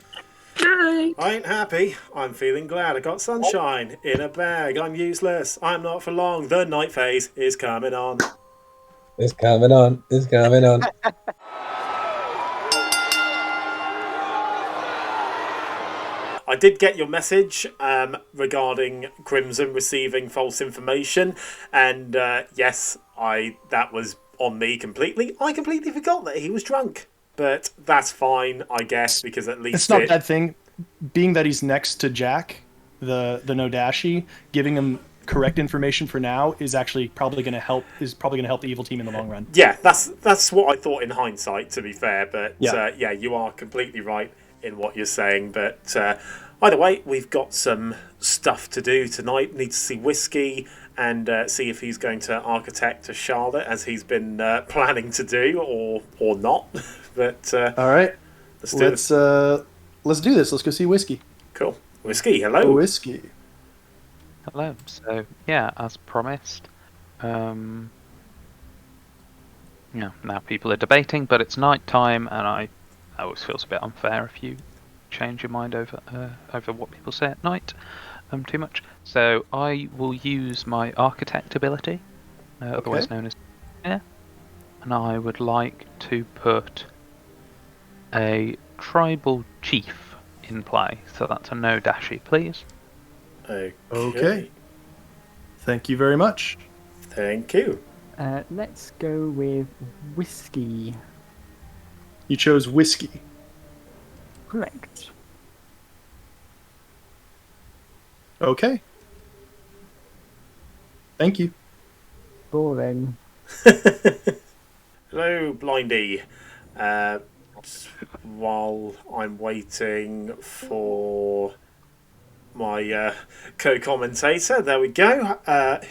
Night. I ain't happy. I'm feeling glad. I got sunshine in a bag. I'm useless. I'm not for long. The night phase is coming on. It's coming on. It's coming on. I did get your message regarding Crimson receiving false information, and yes, that was on me completely. I completely forgot that he was drunk, but that's fine, I guess, because at least It's not a bad thing, being that he's next to Jack, the Nodashi, giving him correct information for now is actually probably going to help. Is probably going to help the evil team in the long run. Yeah, that's what I thought in hindsight, to be fair. But Yeah. yeah, you are completely right in what you're saying. But either way, we've got some stuff to do tonight. Need to see Whiskey and see if he's going to architect a Charlotte as he's been planning to do, or not. But All right, let's do this. Let's do this. Let's go see Whiskey. Cool. Whiskey, hello. Whiskey. Hello. So yeah, as promised. Yeah, now people are debating, but it's night time, and I always feels a bit unfair if you change your mind over what people say at night too much. So I will use my architect ability, otherwise known as and I would like to put a tribal chief in play. So that's a no dashi, please. Okay. Thank you very much. Thank you. Let's go with Whiskey. You chose Whiskey. Correct. Okay. Thank you. Boring. Hello, Blindy. While I'm waiting for my co-commentator, there we go.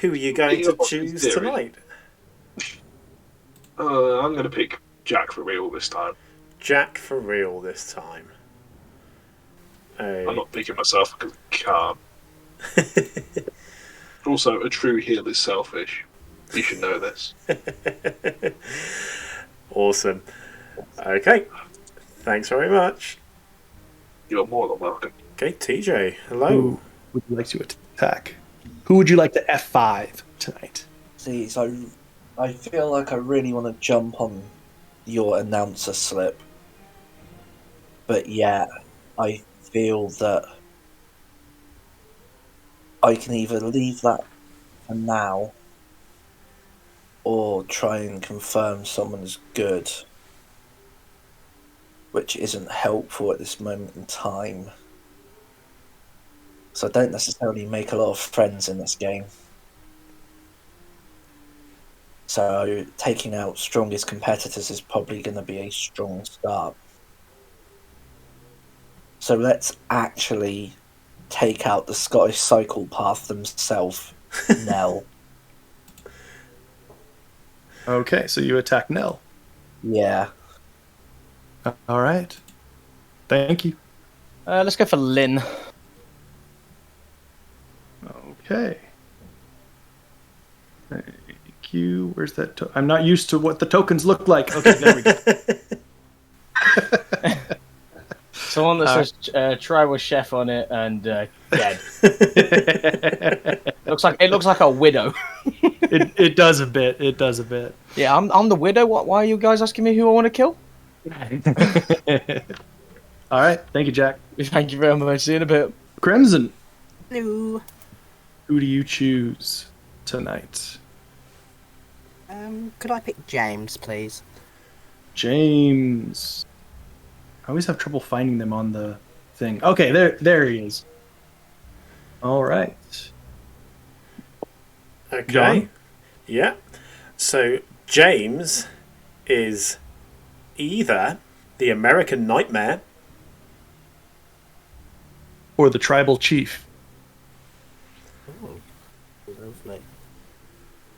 Who are you going to choose tonight? I'm going to pick Jack for real this time. Jack for real this time. I'm not picking myself because I can't. Also, a true heel is selfish. You should know this. Awesome. Okay. Thanks very much. You're more than welcome. Okay, TJ, hello. Who would you like to attack? Who would you like to F5 tonight? See, so I feel like I really want to jump on your announcer slip. But yeah, I feel that I can either leave that for now or try and confirm someone's good, which isn't helpful at this moment in time. So I don't necessarily make a lot of friends in this game. So taking out strongest competitors is probably going to be a strong start. So let's actually take out the Scottish psychopath themselves, Nell. Okay, so you attack Nell. Yeah. All right. Thank you. Let's go for Lynn. Okay. Thank you. Where's that? I'm not used to what the tokens look like. Okay, there we go. So one that says tribal chef on it and dead. Looks like a widow. It does a bit. It does a bit. Yeah, I'm the widow. Why are you guys asking me who I want to kill? All right. Thank you, Jack. Thank you very much. See you in a bit. Crimson. Hello. Who do you choose tonight? Could I pick James, please? James. I always have trouble finding them on the thing. Okay, there he is. All right. Okay. John? Yeah. So James is either the American Nightmare Or the tribal chief. Lovely.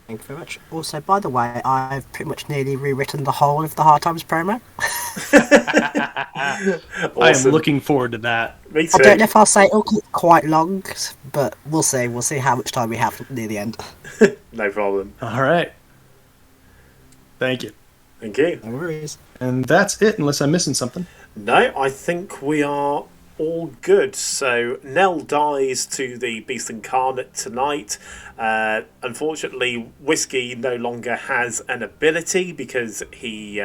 Thank you very much. Also, by the way, I've pretty much nearly rewritten the whole of the Hard Times promo. I am looking forward to that. Me too. I don't know if I'll say it'll be quite long, but we'll see. We'll see how much time we have near the end. No problem. All right. Thank you. Thank you. No worries. And that's it, unless I'm missing something. No, I think we are all good. So Nell dies to the Beast Incarnate tonight. Unfortunately, Whiskey no longer has an ability because he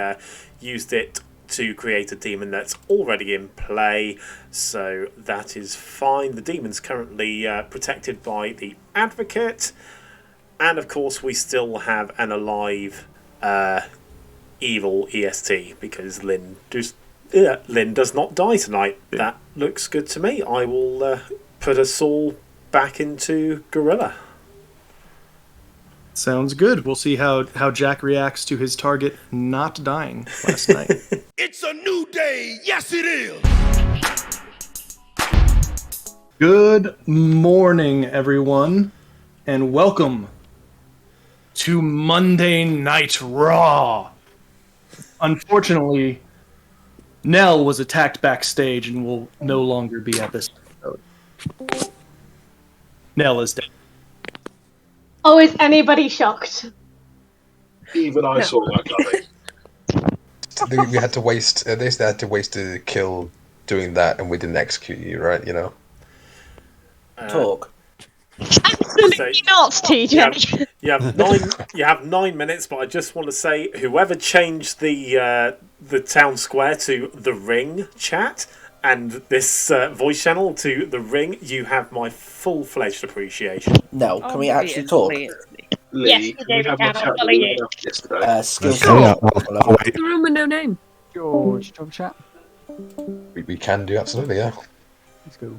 used it to create a demon that's already in play. So that is fine. The demon's currently protected by the Advocate. And of course, we still have an alive evil EST because Lynn does not die tonight. That looks good to me. I will put us all back into Gorilla. Sounds good. We'll see how Jack reacts to his target not dying last night. It's a new day. Yes, it is. Good morning, everyone, and welcome to Monday Night Raw. Unfortunately, Nell was attacked backstage and will no longer be at this episode. Nell is dead. Oh, is anybody shocked? Even I saw that coming. We had to waste. They had to waste a kill doing that, and we didn't execute you, right? You know. Talk. Absolutely not, TJ. You have 9 minutes, but I just want to say, whoever changed the town square to the Ring chat and this voice channel to the Ring, you have my full-fledged appreciation. No, can we actually talk? Lee, Yes, we have my chat that we went off yesterday. Skills. The room with no name. George, job chat. We can do, absolutely, yeah. Let's go.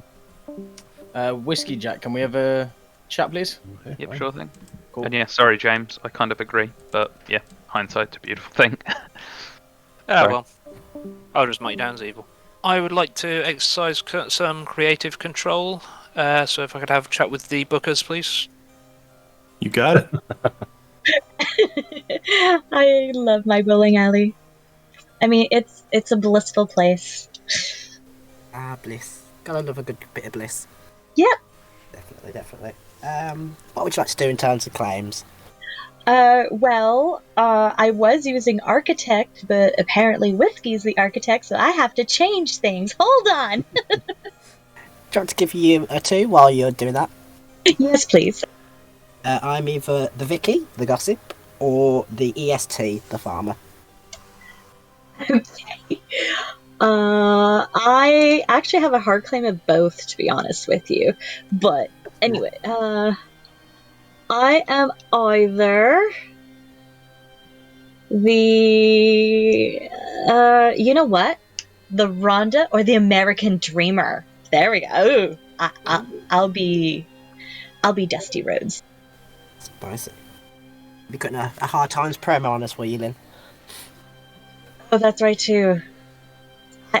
Whiskey Jack, can we have a chat, please? Yep, sure thing. Cool. And yeah, sorry, James. I kind of agree, but yeah, hindsight's a beautiful thing. Ah, well. I'll just mark you down as evil. I would like to exercise some creative control, so if I could have a chat with the bookers, please. You got it. I love my bowling alley. I mean, it's a blissful place. Ah, bliss. Gotta love a good bit of bliss. Yep. Definitely. What would you like to do in terms of claims? Well, I was using architect, but apparently Whiskey's the architect, so I have to change things. Hold on. Do you want to give you a 2 while you're doing that? Yes, please. I'm either the Vicky, the gossip, or the EST, the farmer. Okay. I actually have a hard claim of both, to be honest with you. But anyway, I am either the you know what? The Rhonda or the American Dreamer. There we go. I'll be Dusty Rhodes. Spicy. You're putting a Hard Times promo on us, will you, Lynn? Oh, that's right too.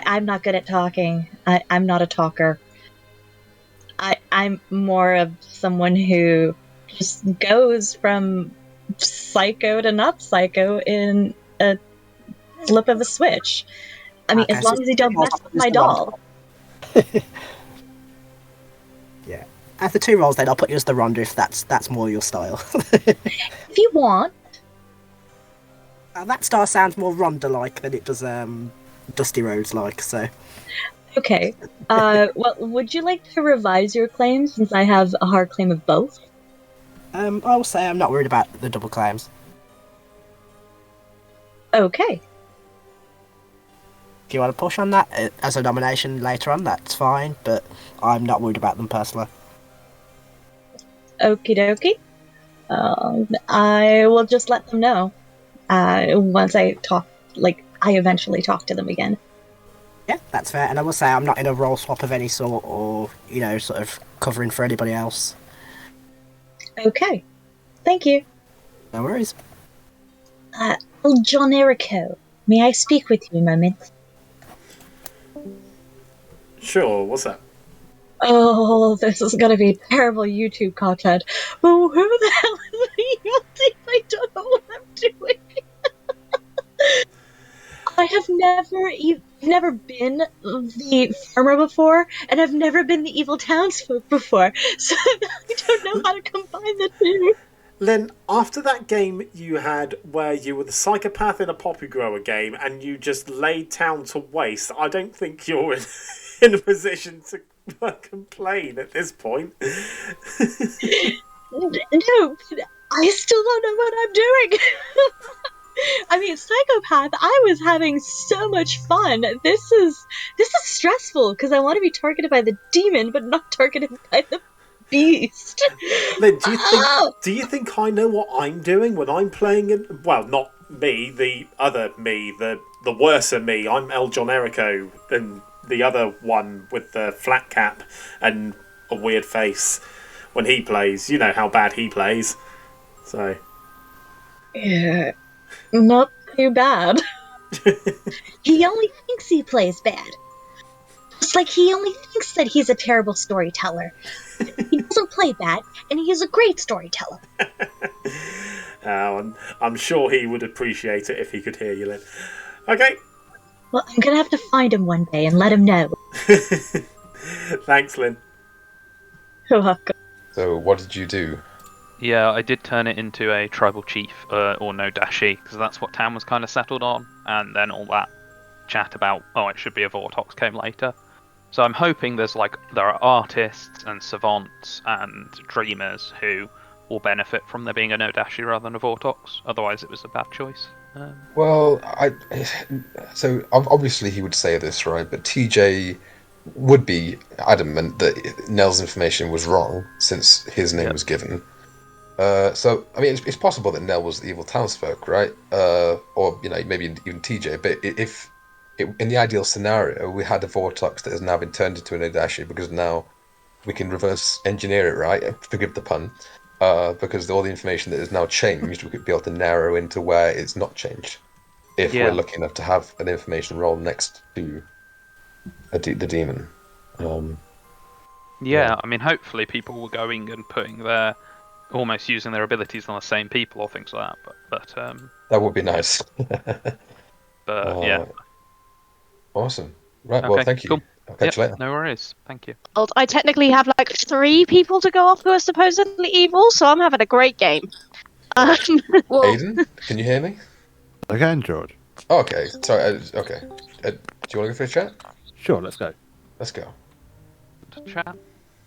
I'm not good at talking. I'm not a talker. I'm more of someone who just goes from psycho to not psycho in a flip of a switch. I mean, as long as you don't mess with my doll. Yeah. After 2 rolls, then I'll put you as the Ronda if that's more your style. If you want. That star sounds more Ronda-like than it does Dusty Rhodes-like, so... Okay. Well, would you like to revise your claim since I have a hard claim of both? I will say I'm not worried about the double claims. Okay. If you want to push on that as a nomination later on, that's fine, but I'm not worried about them personally. Okie dokie. I will just let them know. Once I eventually talk to them again. Yeah, that's fair, and I will say I'm not in a role swap of any sort or, sort of covering for anybody else. Okay. Thank you. No worries. Johnerico, may I speak with you a moment? Sure, what's that? Oh, this is gonna be terrible YouTube content. Oh, who the hell is the evil team? I don't know what I'm doing. I have never been the farmer before, and I've never been the evil townsfolk before, so I don't know how to combine the two. Lynn, after that game you had where you were the psychopath in a poppy grower game and you just laid town to waste, I don't think you're in a position to complain at this point. No, but I still don't know what I'm doing. I mean, psychopath, I was having so much fun. This is stressful because I want to be targeted by the demon, but not targeted by the beast. Lynn, do you think I know what I'm doing when I'm playing it? Well, not me, the other me, the worser me. I'm El Johnerico, and the other one with the flat cap and a weird face when he plays. You know how bad he plays. So. Yeah. Not too bad. He only thinks he plays bad. It's like he only thinks that he's a terrible storyteller. He doesn't play bad, and he is a great storyteller. I'm sure he would appreciate it if he could hear you, Lynn. Okay. Well, I'm gonna have to find him one day and let him know. Thanks, Lynn. You're welcome. So, what did you do? Yeah, I did turn it into a tribal chief, or no dashi, because that's what town was kind of settled on, and then all that chat about, it should be a Vortox came later. So I'm hoping there are artists and savants and dreamers who will benefit from there being a no dashi rather than a Vortox, otherwise it was a bad choice. Well, so obviously he would say this, right, but TJ would be adamant that Nell's information was wrong, since his name was given. So, I mean, it's possible that Nell was the evil townsfolk, right? Or, maybe even TJ. But if in the ideal scenario, we had a Vortox that has now been turned into an Adachi, because now we can reverse engineer it, right? Forgive the pun. Because all the information that is now changed, we could be able to narrow into where it's not changed. If we're lucky enough to have an information roll next to the demon. I mean, hopefully people were going and putting their... almost using their abilities on the same people or things like that, but that would be nice. But yeah. Awesome. Right, okay, well, thank you. Cool. I'll catch you later. No worries. Thank you. I technically have 3 people to go off who are supposedly evil, so I'm having a great game. Aiden, can you hear me? Again, George. Oh, okay. Sorry. Okay. Do you want to go for a chat? Sure, let's go. Let's go. Chat.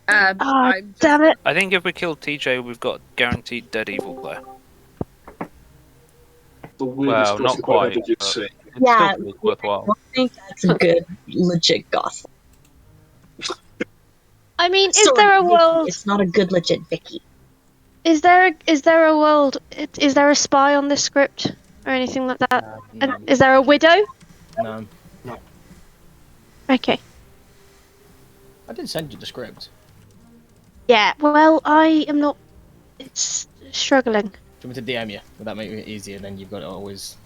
Damn it. I think if we kill TJ, we've got guaranteed dead evil player. The weirdest Well, not gossip quite. I've ever but seen. It's still pretty worthwhile. I think that's a good, legit gossip. I mean, is there a world? It's not a good, legit Vicky. Is there a world? Is there a spy on this script or anything like that? No. Is there a widow? No. Okay. I did send you the script. Yeah. Well, I am not. It's struggling. Do you want me to DM you? Would that make it easier? Then you've got it always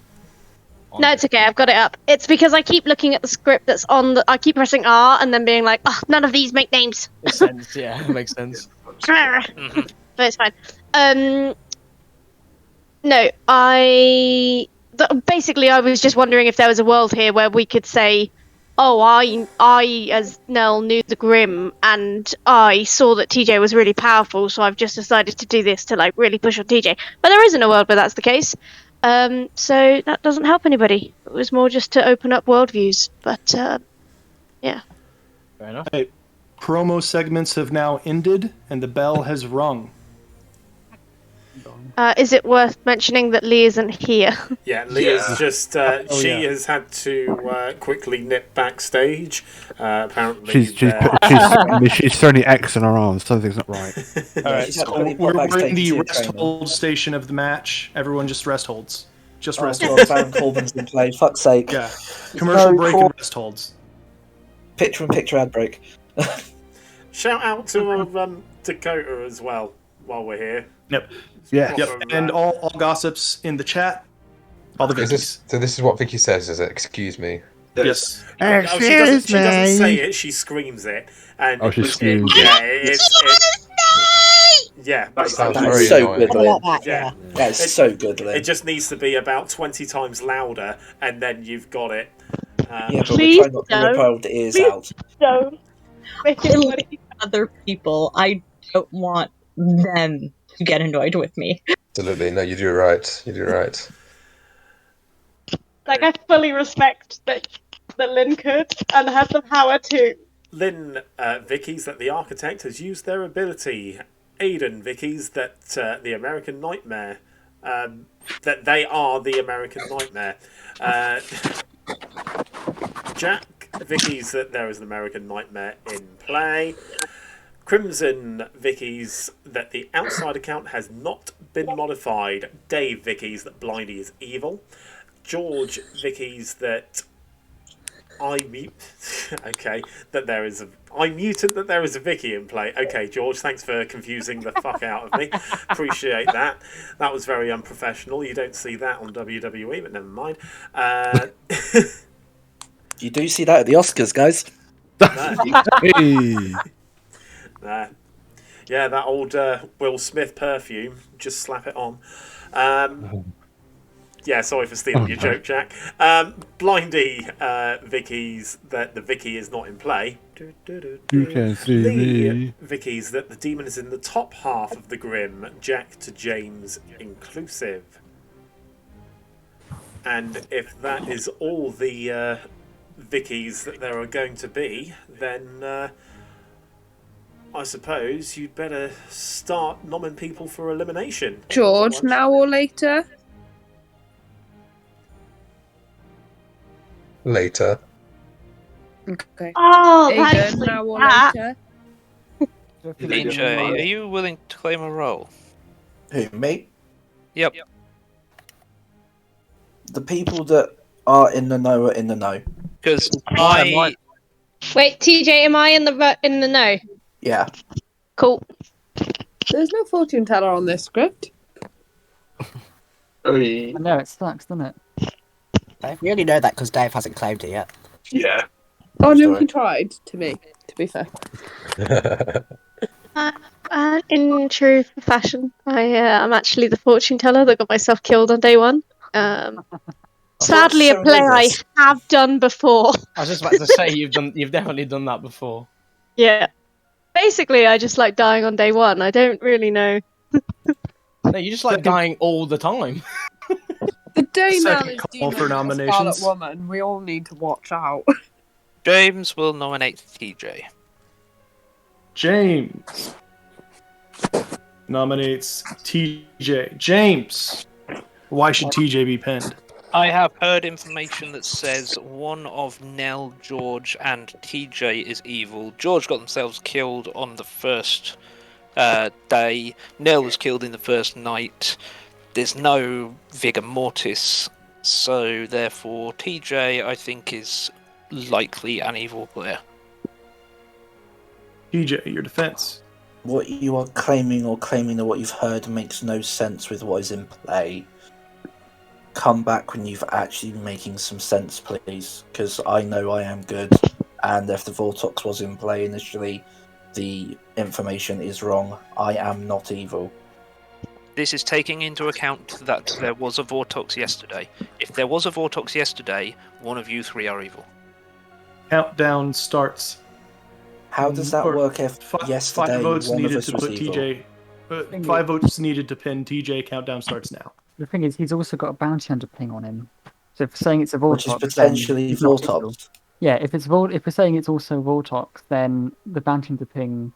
No, it's okay. I've got it up. It's because I keep looking at the script that's on the. I keep pressing R and then being like, oh, none of these make names. Makes sense. Yeah, makes sense. But it's fine. No, basically I was just wondering if there was a world here where we could say, oh, I as Nell knew the Grim and I saw that TJ was really powerful, so I've just decided to do this to like really push on TJ. But there isn't a world where that's the case. So that doesn't help anybody. It was more just to open up worldviews. But yeah. Fair enough. Hey, promo segments have now ended and the bell has rung. Is it worth mentioning that Leigh isn't here? Yeah, Leigh is just has had to quickly nip backstage. Apparently, she's throwing the X on her arm. Something's not right. All right, so we're in the rest hold station of the match. Everyone just rest holds. Just rest holds. Baron Corbin's in play. Fuck's sake. Yeah. Commercial break and rest holds. Picture-in-picture ad break. Shout out to Dakota as well while we're here. Yep. Yeah. Yep. And all gossips in the chat. All the Vickies. So this is what Vicky says, is it? Excuse me. Yes. She doesn't say it, she screams it. And she screams it. Yeah, That sounds That's very so annoying. good, Lynn. That's so good, Lynn. It just needs to be about 20 times louder, and then you've got it. Yeah, but we're trying not to rip our old ears out. Don't. Like other people, I don't want them to get annoyed with me. Absolutely. No, you do right. You do right. Like, I fully respect that Lynn could and has the power to. Lynn Vickies that the architect has used their ability. Aiden Vickies that the American Nightmare. That they are the American Nightmare. Jack Vickies that there is an American Nightmare in play. Crimson Vickies that the outside account has not been modified. Dave Vickies that Blindy is evil. George Vickies that I mutant that there is a Vicky in play. Okay, George, thanks for confusing the fuck out of me. Appreciate that. That was very unprofessional. You don't see that on WWE, but never mind. You do see that at the Oscars, guys. Nah. Yeah, that old Will Smith perfume. Just slap it on. Yeah, sorry for stealing your joke, Jack. Blindy Vickies that the Vicky is not in play. You can see me. Vickies that the demon is in the top half of the Grim, Jack to James inclusive. And if that is all the Vickies that there are going to be, then I suppose you'd better start nomming people for elimination. George, now or later? Later. Okay. Oh, Aiden, now or later? DJ, are you willing to claim a role? Who, me? Yep. The people that are in the know are in the know. Because Wait, TJ, am I in the know? Yeah. Cool. There's no fortune teller on this script. I know, it sucks, doesn't it? We only know that because Dave hasn't claimed it yet. Yeah. Oh no, he tried to me, to be fair. In true fashion, I'm actually the fortune teller that got myself killed on day one. Sadly, a play I have done before. I was just about to say you've definitely done that before. Yeah. Basically, I just like dying on day one. I don't really know. No, you just like dying all the time. The day Second Nell is call for demon nominations. Scarlet Woman, we all need to watch out. James will nominate TJ. James nominates TJ. James, why should TJ be pinned? I have heard information that says one of Nell, George, and TJ is evil. George got themselves killed on the first day. Nell was killed in the first night. There's no vigor mortis, so therefore TJ, I think, is likely an evil player. TJ, your defense. What you are claiming or claiming that what you've heard makes no sense with what is in play. come back when you've actually making some sense, please, because I know I am good, and if the Vortex was in play initially, the information is wrong. I am not evil. This is taking into account that there was a Vortex yesterday. If there was a Vortex yesterday, one of you three are evil. Countdown starts. How does that work if yesterday 5 votes one of needed us to was put evil? TJ. 5 votes needed to pin TJ. Countdown starts now. The thing is, he's also got a bounty hunter ping on him. So if we're saying it's a Which Vortox, is potentially then he's not Vortox. evil. Yeah, if we're saying it's also Vortox, then the bounty hunter ping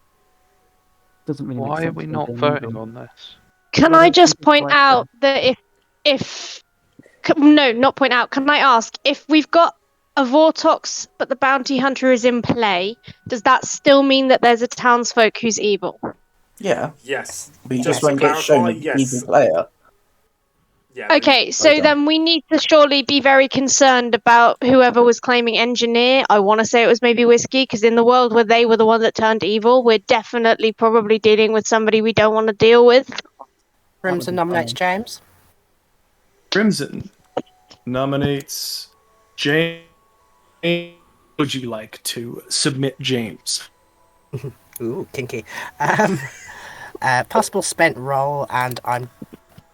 doesn't really make Why sense. are we for not being voting evil. on this? Can I just point out that no, not point out. Can I ask if we've got a Vortox but the bounty hunter is in play? Does that still mean that there's a townsfolk who's evil? Yeah. Yes. We Just just to won't get shown clarify, an yes. evil player. Yeah. Okay, so then we need to surely be very concerned about whoever was claiming engineer. I want to say it was maybe Whiskey, because in the world where they were the one that turned evil, we're definitely probably dealing with somebody we don't want to deal with. Crimson nominates James. Crimson nominates James. Would you like to submit James? Ooh, kinky. Possible spent roll, and I'm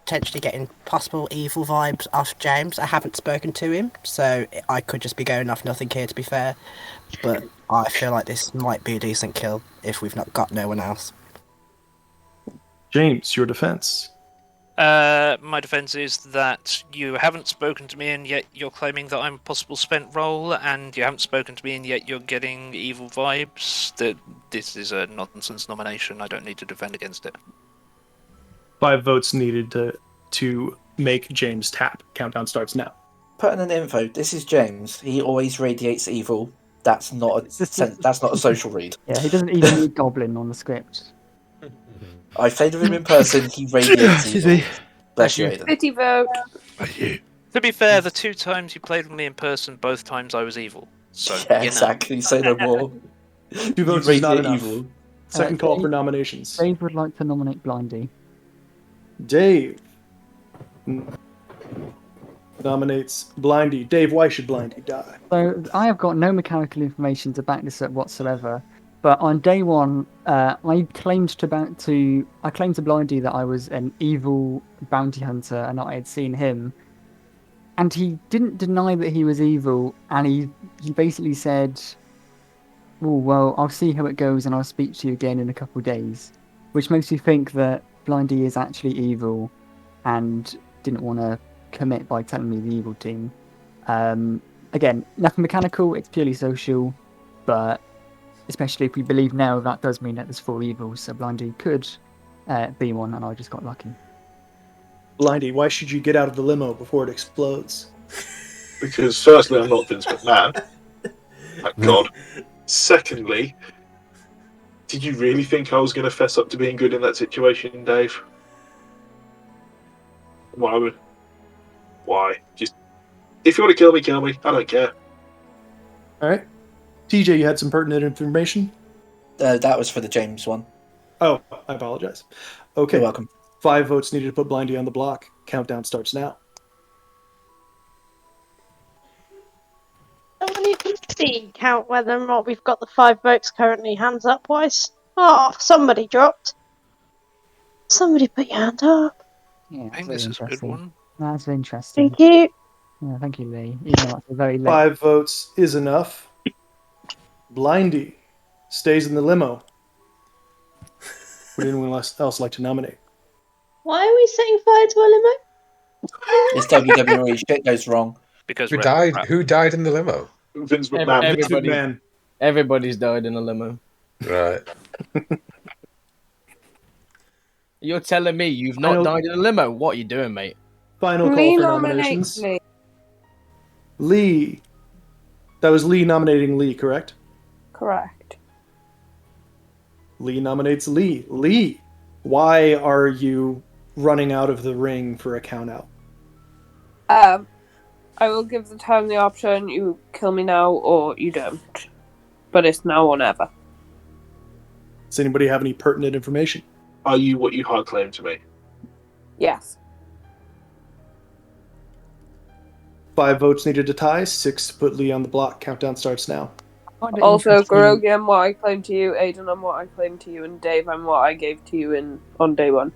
potentially getting possible evil vibes off James. I haven't spoken to him, so I could just be going off nothing here, to be fair. But I feel like this might be a decent kill if we've not got no one else. James, your defense. My defense is that you haven't spoken to me and yet you're claiming that I'm a possible spent role, and you haven't spoken to me and yet you're getting evil vibes. That this is a nonsense nomination. I don't need to defend against it. 5 votes needed to make James tap. Countdown starts now. Put in an info. This is James. He always radiates evil. That's not a social read. Yeah, he doesn't even need Goblin on the script. I played with him in person. He radiates evil. Bless you, Aiden. Pity vote. To be fair, the 2 times you played with me in person, both times I was evil. So Yeah, exactly. Say no more. 2 votes is not enough. Evil. Second call Dave- for nominations. Dave would like to nominate Blindy. Dave nominates Blindy. Dave, why should Blindy die? So I have got no mechanical information to back this up whatsoever. But on day one, I claimed to Blindy that I was an evil bounty hunter and that I had seen him. And he didn't deny that he was evil, and he basically said, "Oh well, I'll see how it goes, and I'll speak to you again in a couple of days," which makes me think that Blindy is actually evil, and didn't want to commit by telling me the evil team. Again, nothing mechanical; it's purely social, but especially if we believe now, that does mean that there's 4 evils, so Blindy could be one, and I just got lucky. Blindy, why should you get out of the limo before it explodes? Because firstly, I'm not Vince McMahon. Thank God. Secondly, did you really think I was going to fess up to being good in that situation, Dave? Why? Just if you want to kill me. I don't care. All right. TJ, you had some pertinent information? That was for the James one. Oh, I apologize. Okay. You're welcome. 5 votes needed to put Blindy on the block. Countdown starts now. Somebody can see count whether or not we've got the 5 votes currently. Hands up, boys. Oh, somebody dropped. Somebody put your hand up. Yeah, I think this is a good one. That's interesting. Thank you. Yeah, thank you, Leigh. Even though that's a very late. 5 votes is enough. Blindy stays in the limo. Would anyone else like to nominate? Why are we setting fire to a limo? It's WWE. Shit goes wrong. Because Who died in the limo? Vince McMahon. Everybody's died in a limo. Right. You're telling me you've not died in a limo? What are you doing, mate? Final call Leigh for nominates nominations. Leigh. Leigh. That was Leigh nominating Leigh, correct? Correct. Leigh nominates Leigh. Leigh, why are you running out of the ring for a count out? I will give the town the option: you kill me now or you don't. But it's now or never. Does anybody have any pertinent information? Are you what you hard claim to me? Yes. 5 votes needed to tie, 6 to put Leigh on the block. Countdown starts now. Also, Garogi, I'm what I claimed to you, Aiden, I'm what I claimed to you, and Dave, I'm what I gave to you on day one.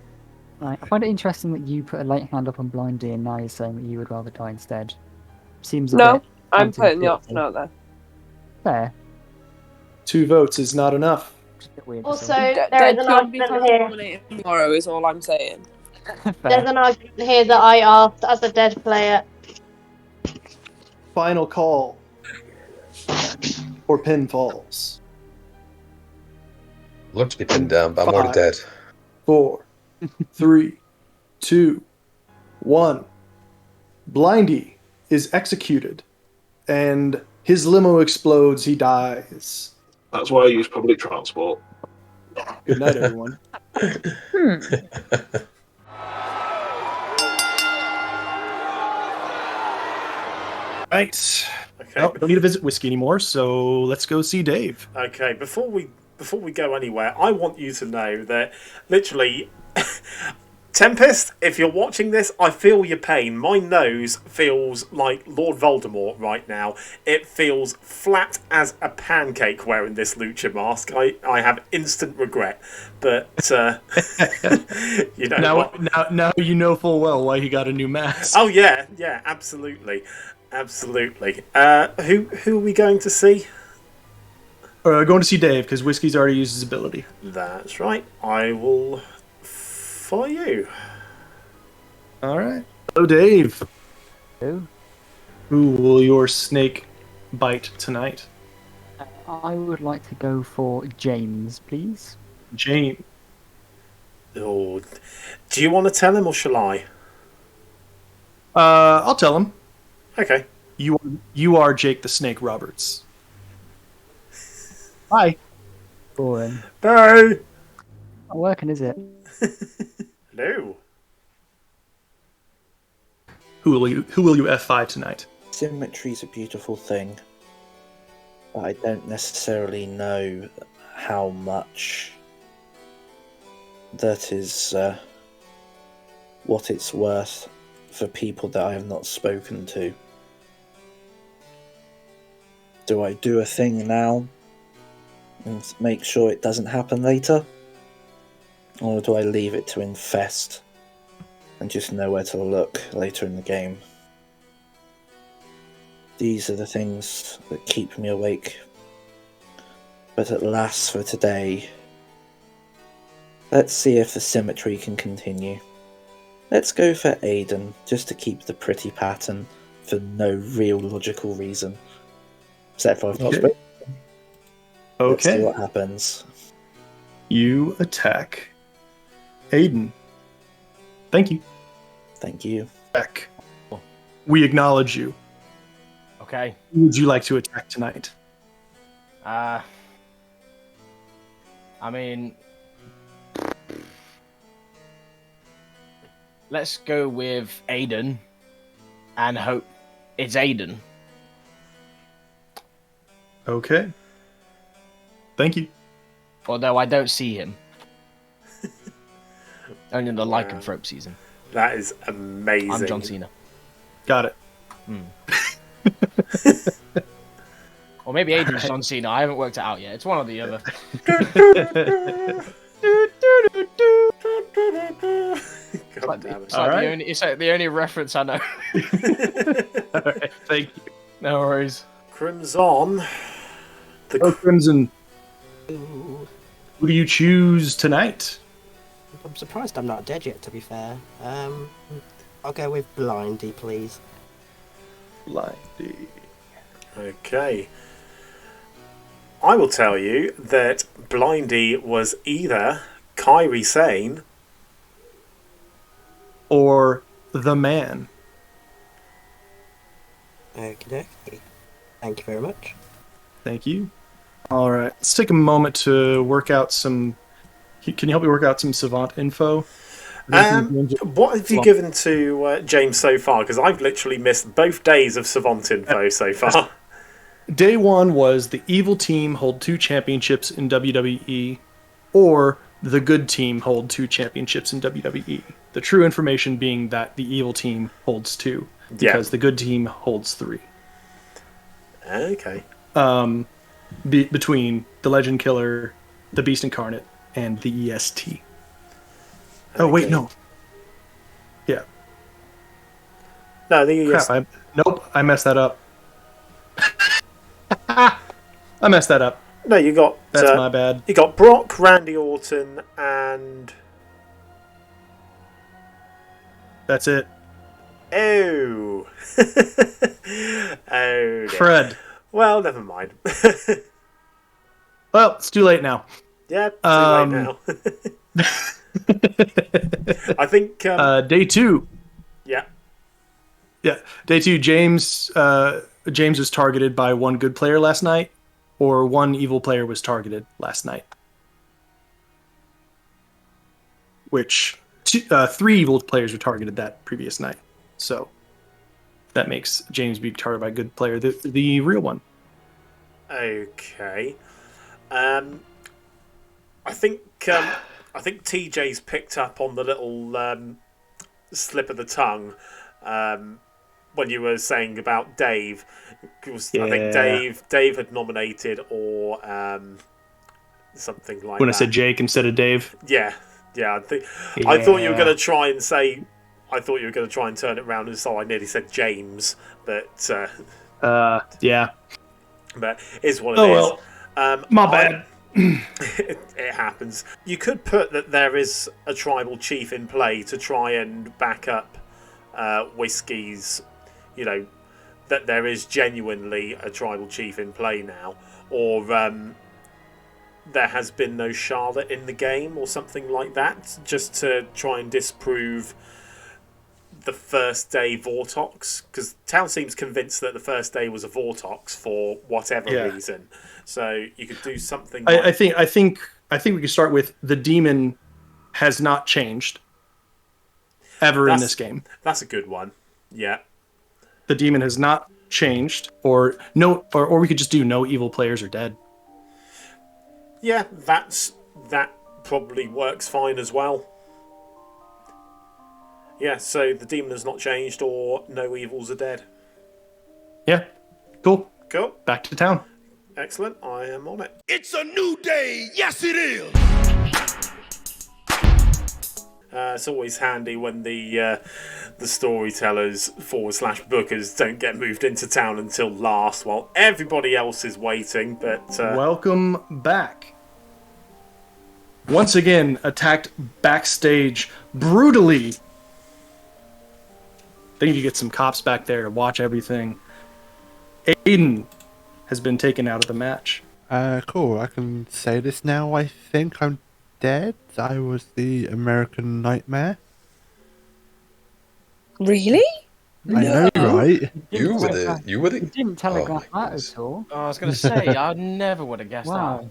Right, I find it interesting that you put a late hand up on Blindy and now you're saying that you would rather die instead. Seems a No, bit I'm putting the counterintuitive. option out there. Fair. 2 votes is not enough. Also, Dead there is an John be argument here. nominated tomorrow is all I'm saying. There's an argument here that I asked as a dead player. Final call. Or pinfalls. I'd love to be pinned down, but I'm already 5, dead. 4, 3, 2, 1. Blindy is executed, and his limo explodes. He dies. That's why I use public transport. Good night, everyone. Right. Okay. Well, don't need to visit Whiskey anymore, so let's go see Dave. Okay, before we go anywhere, I want you to know that literally, Tempest, if you're watching this, I feel your pain. My nose feels like Lord Voldemort right now. It feels flat as a pancake wearing this lucha mask. I have instant regret, but you know now you know full well why he got a new mask. Oh yeah, absolutely. Absolutely. Who are we going to see? Going to see Dave, because Whiskey's already used his ability. That's right. I will follow you. Alright. Hello, Dave. Hello. Who will your snake bite tonight? I would like to go for James, please. James. Oh, do you want to tell him or shall I? I'll tell him. Okay. You are Jake the Snake Roberts. Bye. Boring. Bye. Not working, is it? No. Who will you F5 tonight? Symmetry's a beautiful thing, but I don't necessarily know how much that is what it's worth for people that I have not spoken to. Do I do a thing now and make sure it doesn't happen later? Or do I leave it to infest and just know where to look later in the game? These are the things that keep me awake. But at last for today, let's see if the symmetry can continue. Let's go for Aiden, just to keep the pretty pattern for no real logical reason. Except for I've not spoken. Let's see what happens. You attack Aiden. Thank you. Thank you. Beck. We acknowledge you. Okay. Who would you like to attack tonight? I mean, let's go with Aiden and hope it's Aiden. Okay. Thank you. Although I don't see him. Only in the lycanthrope season. That is amazing. I'm John Cena. Got it. Or maybe Aiden's John Cena. I haven't worked it out yet. It's one or the other. It's like the only reference I know. Alright, thank you. No worries. Crimson. Crimson. Who do you choose tonight? I'm surprised I'm not dead yet, to be fair. I'll go with Blindy, please. Blindy. Okay. I will tell you that Blindy was either Kairi Sane or the man. Okay. Thank you very much. Thank you. All right, let's take a moment to work out some. Can you help me work out some Savant info? What have you given to James so far? Because I've literally missed both days of Savant info so far. Day 1 was the evil team hold 2 championships in WWE, or the good team hold 2 championships in WWE. The true information being that the evil team holds 2, because the good team holds 3. Okay. Between the Legend Killer, the Beast Incarnate, and the EST. Oh wait, no. Yeah. No, the EST. Crap, I messed that up. I messed that up. No, you got. That's my bad. You got Brock, Randy Orton, and. That's it. Oh. Oh. Dear. Fred. Well, never mind. Well, it's too late now. Yeah, too late now. I think. Day 2. Yeah. Yeah. Day 2, James was targeted by 1 good player last night, or 1 evil player was targeted last night. Which 3 evil players were targeted that previous night. So that makes James be targeted by a good player, the real one. Okay. I think TJ's picked up on the little slip of the tongue when you were saying about Dave. I think Dave had nominated or something like that. When I said Jake instead of Dave. Yeah. I thought you were going to try and say. I thought you were going to try and turn it around, and so I nearly said James, but yeah. But it's what it is. Well, my bad. It happens. You could put that there is a tribal chief in play to try and back up Whiskey's, that there is genuinely a tribal chief in play now, or there has been no Charlotte in the game or something like that, just to try and disprove the first day Vortox, because town seems convinced that the first day was a Vortox for whatever reason. So you could do something. I think we could start with the demon has not changed ever in this game. That's a good one. Yeah. The demon has not changed, or we could just do no evil players are dead. Yeah, that probably works fine as well. Yeah, so the demon has not changed, or no evils are dead. Yeah, cool. Cool. Back to town. Excellent, I am on it. It's a new day. Yes, it is. It's always handy when the storytellers / bookers don't get moved into town until last, while everybody else is waiting. But welcome back. Once again, attacked backstage brutally. They need to get some cops back there to watch everything. Aiden has been taken out of the match. Cool. I can say this now. I think I'm dead. I was the American Nightmare. Really? I know, right? You were the. You didn't telegraph that at all. I was going to say, I never would have guessed that.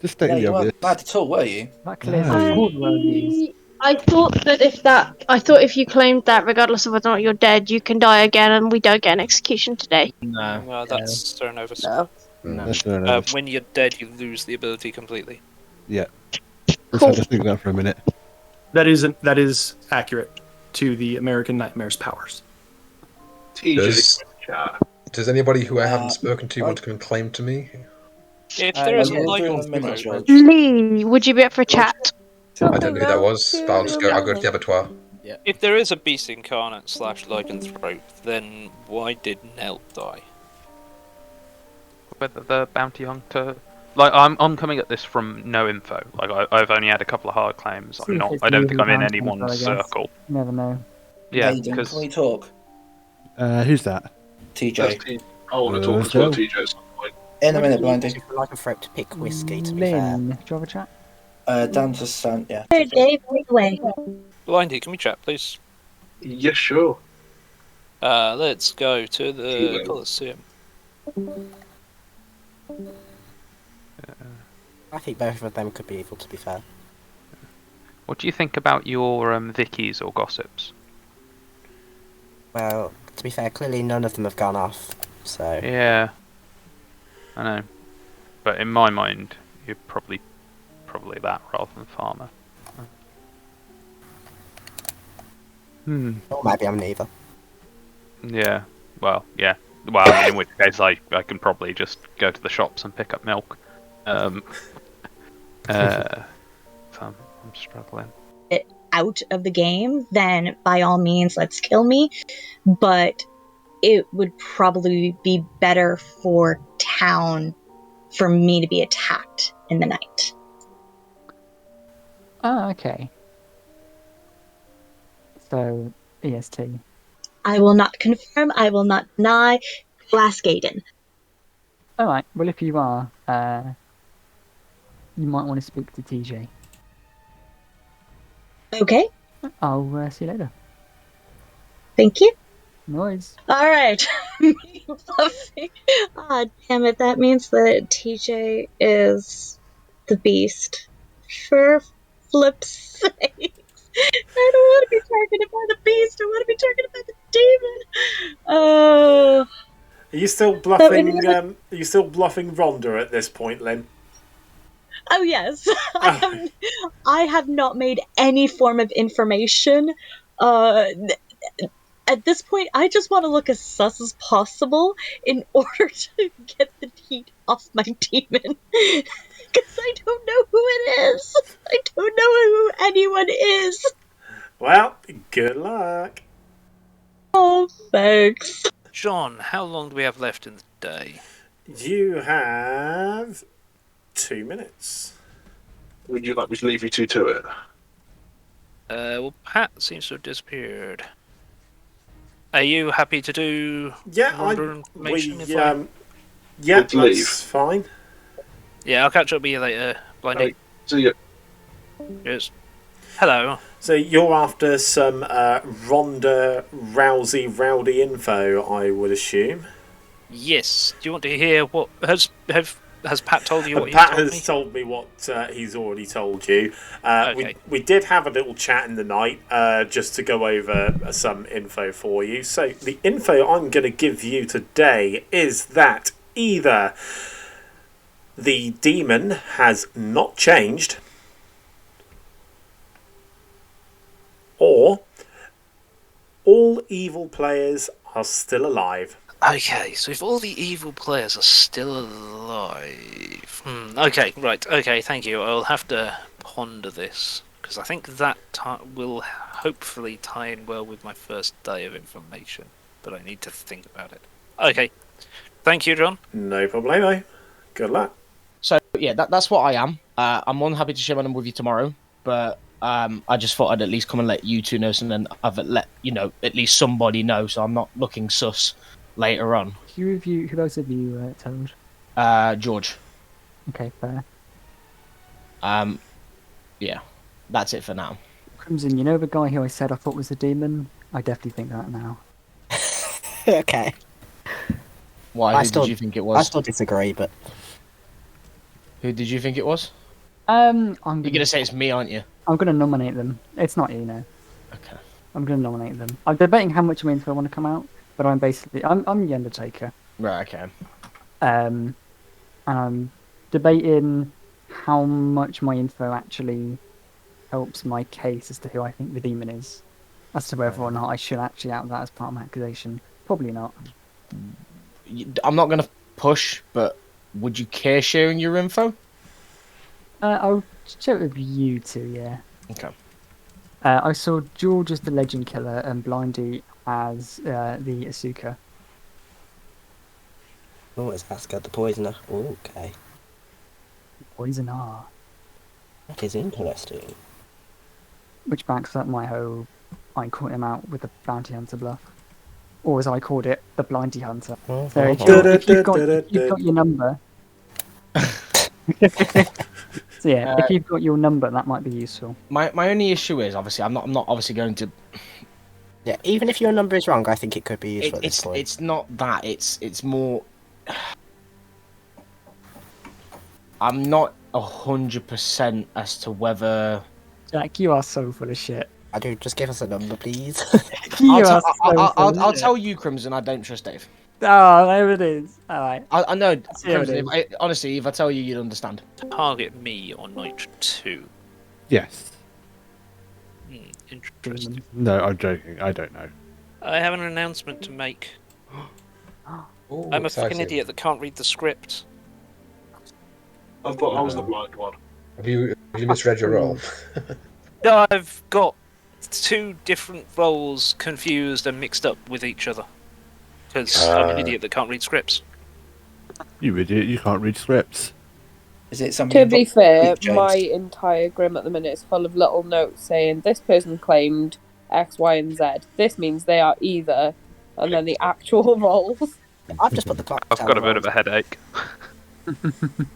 Just stating the you obvious. weren't bad at all, were you? That clears up all the roadies. I thought if you claimed that, regardless of whether or not you're dead, you can die again, and we don't get an execution today. No, that's turnover. No. When you're dead, you lose the ability completely. Yeah. Just had to think that for a minute. That is accurate to the American Nightmare's powers. Does anybody who I haven't spoken to want to come and claim to me? If there is a lichen throat, Leigh, would you be up for a chat? I don't know who that was, but I'll go to the abattoir. if there is a beast incarnate / lichen throat, then why did Nell die? Whether the bounty hunter, like I'm coming at this from no info. Like I've only had a couple of hard claims. I don't think I'm in anyone's circle. You never know. Yeah, Aiden, because can we talk? Who's that? I TJ. want to talk as well, TJ, at some point. In a minute, Blindy. Like a throat to pick whiskey, to be fair. Lynn, do you have a chat? Down to stand, yeah. Hey, Dave, lead the way. Blindy, can we chat, please? Yes, sure. Let's go to the Coliseum. I think both of them could be evil, to be fair. what do you think about your Vickies or gossips? Well, to be fair, clearly none of them have gone off, so... Yeah, I know, but in my mind, you're probably probably that rather than farmer. Or maybe I'm neither. Yeah. Well, yeah. Well, I mean, in which case I can probably just go to the shops and pick up milk. So I'm struggling. It out of the game, then by all means, let's kill me. But it would probably be better for town for me to be attacked in the night. Oh, okay. So, EST. I will not confirm, I will not deny. Glass Gaiden. Alright, well, if you are, you might want to speak to TJ. Okay. I'll see you later. Thank you. Noise. Alright. Ah, damn it, that means that TJ is the beast. For flip's sake. I don't want to be targeted by the beast, I want to be targeted by the demon. Oh. Are you still bluffing? Are you still bluffing Rhonda at this point, Lynn? Oh yes, I have not made any form of information. At this point, I just want to look as sus as possible in order to get the heat off my demon. Because I don't know who it is. I don't know who anyone is. Well, good luck. Oh, thanks. John, how long do we have left in the day? You have 2 minutes. Would you like me to leave you two to it? Well, Pat seems to have disappeared. Are you happy to do information? Yeah, that's fine. Yeah, I'll catch up with you later, Blindy. Right, see ya. Cheers. Hello. So you're after some Ronda Rousey rowdy info, I would assume. Yes. Do you want to hear what has Pat told you? What Pat he's has told me what he's already told you. We did have a little chat in the night just to go over some info for you. So the info I'm going to give you today is that either the demon has not changed, or all evil players are still alive. Okay, so if all the evil players are still alive... Okay, right, okay, thank you. I'll have to ponder this, because I think that will hopefully tie in well with my first day of information, but I need to think about it. Okay, thank you, John. No problemo. Good luck. So, yeah, that's what I am. I'm more than happy to share my number with you tomorrow, but I just thought I'd at least come and let you two know, and then I've let, at least somebody know, so I'm not looking sus later on. Who else have you told? George. Okay, fair. Yeah, that's it for now. Crimson, you know the guy who I said I thought was a demon? I definitely think that now. Okay. Why? Who did you think it was? I still disagree, but... Who did you think it was? You're going to say it's me, aren't you? I'm going to nominate them. It's not you, no. Okay. I'm going to nominate them. I'm debating how much info I want to come out, but I'm the Undertaker. Right, okay. And I'm debating how much my info actually helps my case as to who I think the demon is. As to whether or not I should actually out that as part of my accusation. Probably not. I'm not going to push, but would you care sharing your info? I'll share it with you two, yeah. Okay. I saw George as the legend killer and Blindy as the Asuka. Oh, it's Asuka the poisoner. Oh, okay. Poisoner. That is interesting. Which backs up my whole I caught him out with the bounty hunter bluff. Or as I called it, the blindy hunter. So if you've got your number... So yeah, if you've got your number, that might be useful. My only issue is, obviously, I'm not obviously going to... Yeah, even if your number is wrong, I think it could be useful at this point. It's not that, it's more... I'm not 100% as to whether... Jack, you are so full of shit. I do, just give us a number, please. I'll tell you, Crimson, I don't trust Dave. Oh, there it is. All right. I know. Here it Crimson, is. honestly, if I tell you, you'd understand. Target me on night 2. Yes. Interesting. No, I'm joking. I don't know. I have an announcement to make. Ooh, I'm a fucking exciting. idiot that can't read the script. I thought I was the blind one. Have you misread your role? I've got 2 different roles confused and mixed up with each other. Because I'm an idiot that can't read scripts. You idiot! You can't read scripts. Is it something? To be fair, James? my entire grim at the minute is full of little notes saying this person claimed X, Y, and Z. This means they are either, and then the actual roles. I've just put the clock. I've got a bit of a headache.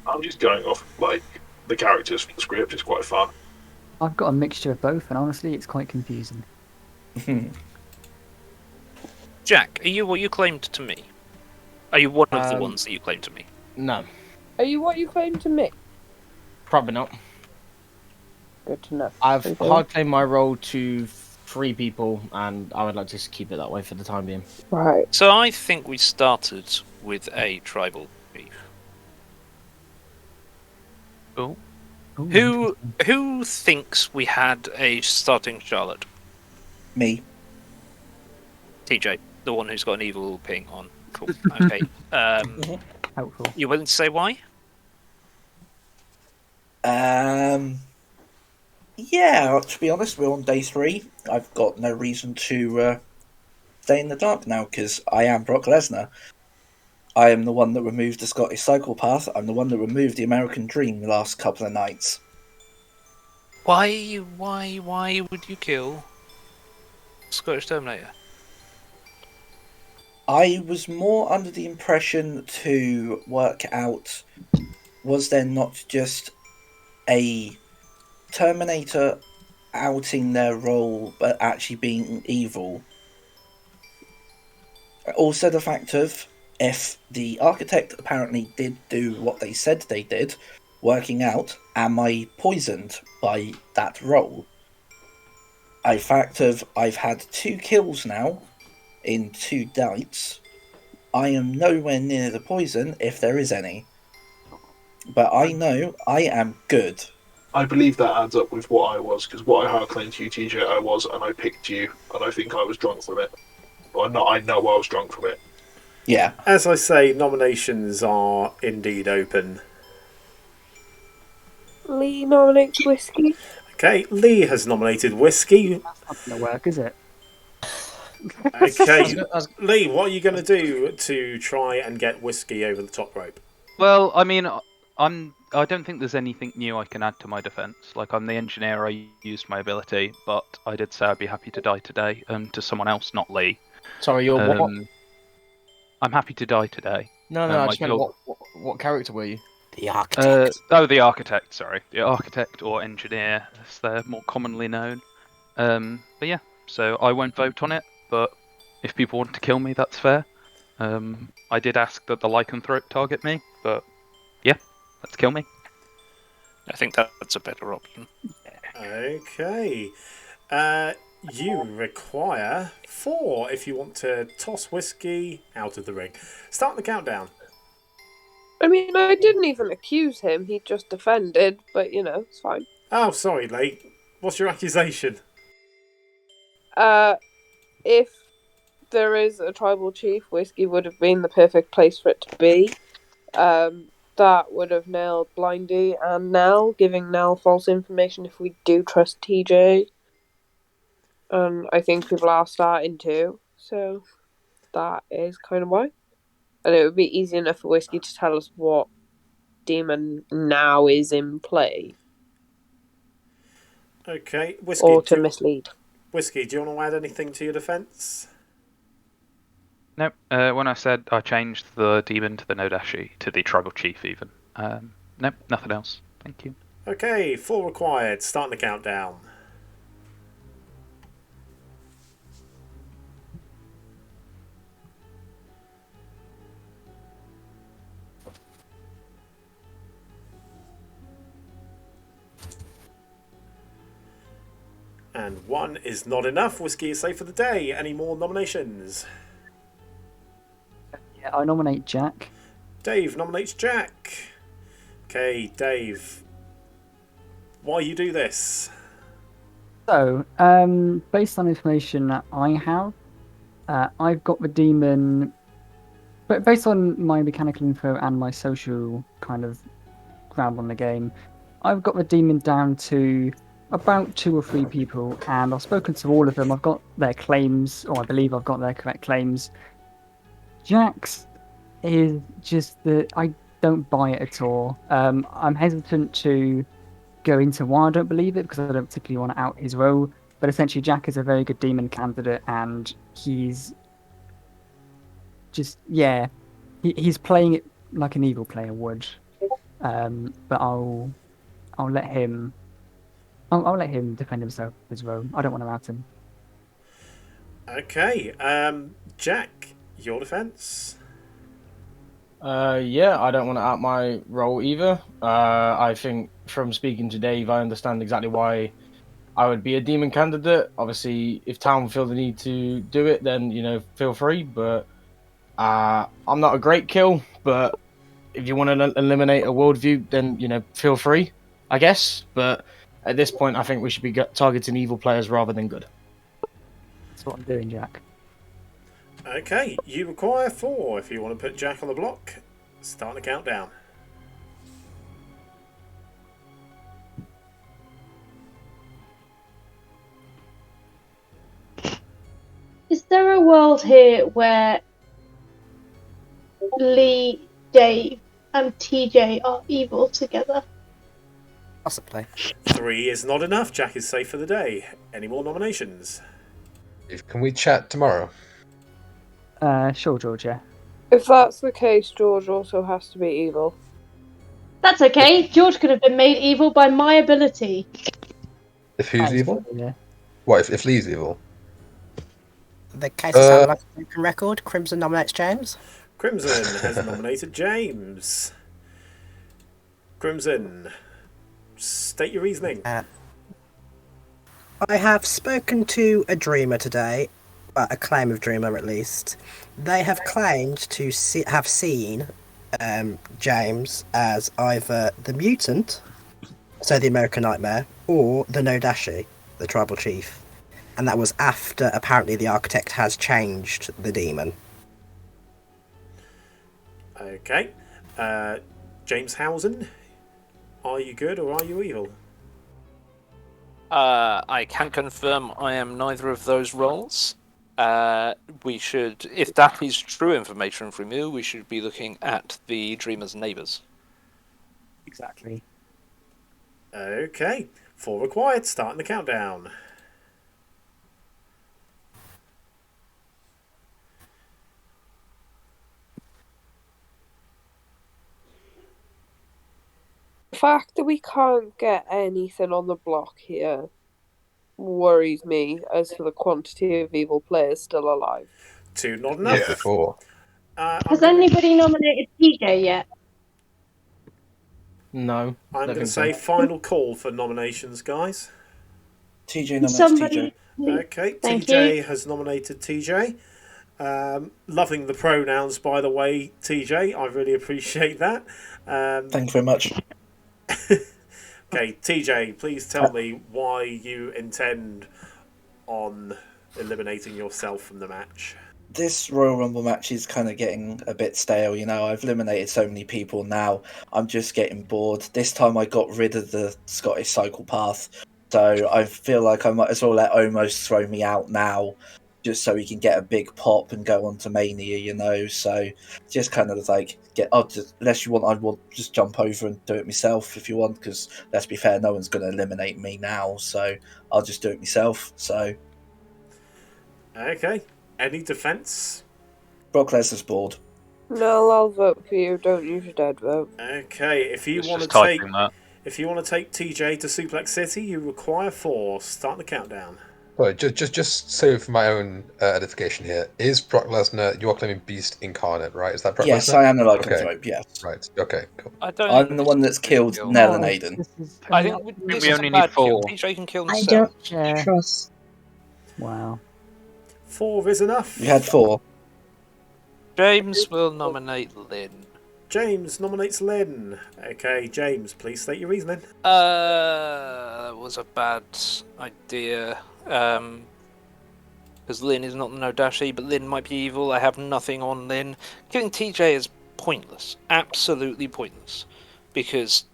I'm just going off like the characters from the script. It's quite fun. I've got a mixture of both, and honestly, it's quite confusing. Jack, are you what you claimed to me? Are you one of the ones that you claimed to me? No. Are you what you claim to me? Probably not. Good to know. I've Okay. hard claimed my role to 3 people, and I would like to just keep it that way for the time being. Right. So I think we started with a tribal chief. Oh. Who thinks we had a starting Charlotte? Me. TJ, the one who's got an evil ping on. Cool. Okay. Helpful. You willing to say why? Yeah, to be honest, we're on day 3. I've got no reason to stay in the dark now, because I am Brock Lesnar. I am the one that removed the Scottish Psychopath. I'm the one that removed the American Dream the last couple of nights. Why would you kill Scottish Terminator? I was more under the impression to work out, was there not just a Terminator outing their role but actually being evil? Also the fact of, if the architect apparently did do what they said they did, working out, am I poisoned by that role? A fact of, I've had 2 kills now in 2 nights. I am nowhere near the poison, if there is any. But I know I am good. I believe that adds up with what I was, because what I hard claimed to you, TJ, I was, and I picked you, and I think I was drunk from it. Well, I know I was drunk from it. Yeah. As I say, nominations are indeed open. Leigh nominates whiskey. Okay, Leigh has nominated whiskey. That's not going to work, is it? Okay, Leigh, what are you going to do to try and get whiskey over the top rope? Well, I mean, I don't think there's anything new I can add to my defense. Like, I'm the engineer, I used my ability, but I did say I'd be happy to die today, to someone else, not Leigh. Sorry, you're what? I'm happy to die today. No, I just meant what character were you? The architect. The architect, sorry. The architect or engineer, as they're more commonly known. But yeah, so I won't vote on it, but if people want to kill me, that's fair. I did ask that the lycanthrope target me, but yeah, let's kill me. I think that's a better option. Okay. You require 4 if you want to toss whiskey out of the ring. Start the countdown. I mean, I didn't even accuse him. He just defended, but you know, it's fine. Oh, sorry, Leigh. What's your accusation? If there is a tribal chief, whiskey would have been the perfect place for it to be. That would have nailed Blindy and Nell, giving Nell false information if we do trust TJ. I think people are starting to, so that is kind of why. And it would be easy enough for whiskey to tell us what demon now is in play. Okay, whiskey. Or to mislead. Whiskey, do you want to add anything to your defence? Nope. When I said I changed the demon to the Nodashi, to the tribal chief even. Nope, nothing else. Thank you. Okay, 4 required. Starting the countdown. And 1 is not enough. Whiskey is safe for the day. Any more nominations? I nominate Jack. Dave nominates Jack. Okay, Dave. Why you do this? So, based on information that I have, I've got the demon. But based on my mechanical info and my social kind of ground on the game, I've got the demon down to about 2 or 3 people, and I've spoken to all of them. I've got their claims, or I believe I've got their correct claims. Jack's is just that I don't buy it at all. I'm hesitant to go into why I don't believe it, because I don't particularly want to out his role. But essentially, Jack is a very good demon candidate, and he's just, yeah, he's playing it like an evil player would. But I'll let him. I'll let him defend himself as well. I don't want to out him. Okay, Jack, your defense. Yeah, I don't want to out my role either. I think from speaking to Dave, I understand exactly why I would be a demon candidate. Obviously, if town feel the need to do it, then feel free. But I'm not a great kill. But if you want to eliminate a worldview, then feel free, I guess. But at this point, I think we should be targeting evil players rather than good. That's what I'm doing, Jack. Okay, you require 4 if you want to put Jack on the block. Start the countdown. Is there a world here where Leigh, Dave, and TJ are evil together? Possibly. 3 is not enough. Jack is safe for the day. Any more nominations? Can we chat tomorrow? Sure, George, yeah. If that's the case, George also has to be evil. That's okay. George could have been made evil by my ability. If who's evil? Yeah. What, if Leigh's evil? The case is sounding like a broken record. Crimson nominates James. Crimson has nominated James. Crimson, state your reasoning. I have spoken to a dreamer today, a claim of dreamer at least. They have claimed to have seen James as either the mutant, so the American Nightmare, or the Nodashi, the tribal chief. And that was after apparently the architect has changed the demon. Okay. James Housen, are you good or are you evil? I can confirm I am neither of those roles. We should, if that is true information from you, we should be looking at the dreamer's neighbours. Exactly. Okay. 4 required. Starting the countdown. The fact that we can't get anything on the block here worries me as to the quantity of evil players still alive. 2 not enough. Yeah, 4. Has anybody nominated TJ yet? No. I'm going to say final call for nominations, guys. TJ nominates Somebody... TJ. Okay, Thank TJ you. has nominated TJ. Loving the pronouns, by the way, TJ. I really appreciate that. Thank you very much. Okay, TJ, please tell me why you intend on eliminating yourself from the match. This Royal Rumble match is kind of getting a bit stale, I've eliminated so many people now. I'm just getting bored. This time I got rid of the Scottish psychopath, so I feel like I might as well let Omos throw me out now, just so he can get a big pop and go on to Mania, so just kind of like unless you want, I will just jump over and do it myself if you want, because let's be fair, no one's going to eliminate me now, so I'll just do it myself, so. Okay. Any defence? Brock Lesnar's bored. No, I'll vote for you. Don't use your dead vote. Okay, if you want to take TJ to Suplex City, you require 4. Start the countdown. Sorry, just so for my own edification here, is Brock Lesnar, you're claiming Beast Incarnate, right? Is that Brock Lesnar? Yes, I am the lycanthrope, yes. Right, okay, cool. I'm the one that's killed Nell and Aiden. I think we only need 4. TJ can kill himself. I don't trust. Wow. 4 is enough. You had 4. James will nominate Lynn. James nominates Lynn. Okay, James, please state your reasoning. That was a bad idea. Because Lynn is not the Nodashi, but Lynn might be evil. I have nothing on Lynn. Killing TJ is pointless. Absolutely pointless. Because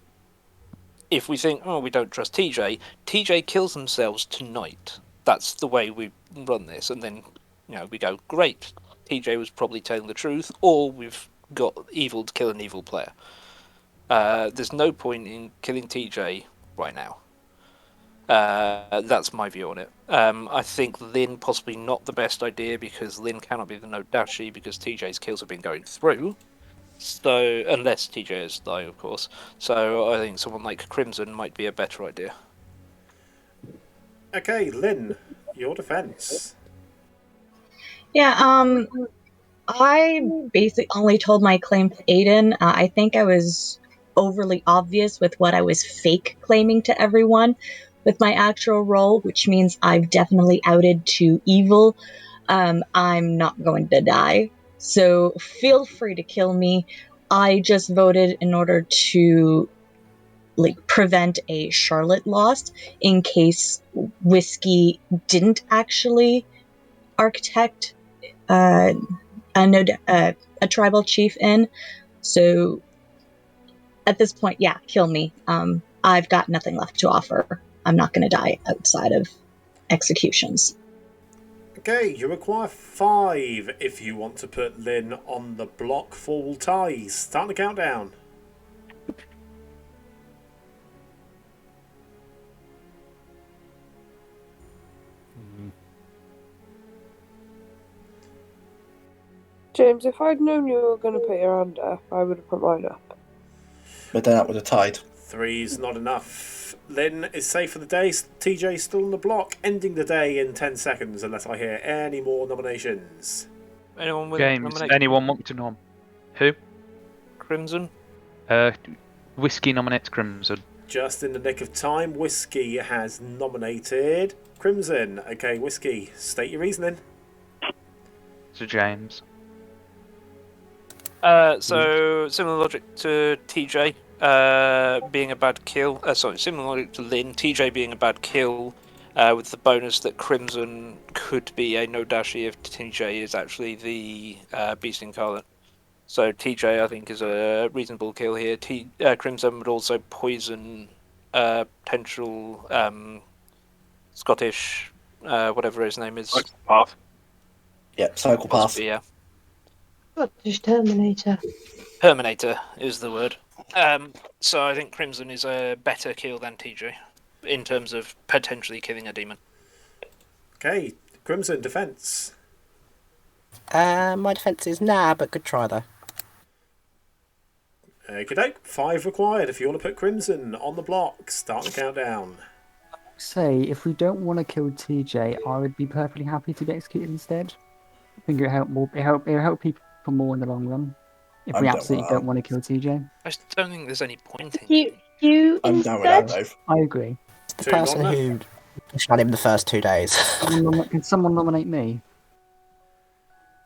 if we think, oh, we don't trust TJ, TJ kills themselves tonight. That's the way we run this. And then, we go, great. TJ was probably telling the truth, or we've got evil to kill an evil player. There's no point in killing TJ right now. That's my view on it. I think Lynn possibly not the best idea because Lynn cannot be the Nodashi because TJ's kills have been going through. So unless TJ is dying, of course. So I think someone like Crimson might be a better idea. Okay, Lynn, your defense. Yeah, I basically only told my claim to Aiden. I think I was overly obvious with what I was fake claiming to everyone with my actual role, which means I've definitely outed to evil. I'm not going to die, so feel free to kill me. I just voted in order to prevent a Charlotte loss in case Whiskey didn't actually architect a tribal chief in. So at this point, yeah, kill me. I've got nothing left to offer. I'm not going to die outside of executions. Okay, you require 5 if you want to put Lynn on the block for ties. Start the countdown. James, if I'd known you were going to put your hand up, I would have put mine up. But then that would have tied. 3's not enough. Lynn is safe for the day. TJ's still on the block, ending the day in 10 seconds unless I hear any more nominations. Anyone with James, anyone want to nom? Who? Crimson? Whiskey nominates Crimson. Just in the nick of time, Whiskey has nominated Crimson. Okay, Whiskey, state your reasoning. So James. So similar logic to TJ being a bad kill. Similar logic to Lynn. TJ being a bad kill, with the bonus that Crimson could be a Nodashi if TJ is actually the Beast Incarnate. So TJ, I think, is a reasonable kill here. Crimson would also poison potential Scottish, whatever his name is. Path. Yep, psychopath. Yeah. Scottish Terminator. Terminator is the word. So I think Crimson is a better kill than TJ in terms of potentially killing a demon. Okay, Crimson defense. My defense is nah, but good try though. Okay, 5 required if you want to put Crimson on the block. Start the countdown. Say, if we don't want to kill TJ, I would be perfectly happy to get executed instead. I think it'll help more. It'll help people more in the long run. If we absolutely don't want to kill TJ. I just don't think there's any point in You I'm down with that, Dave. I agree. The person who shot him the first 2 days. Can someone nominate me?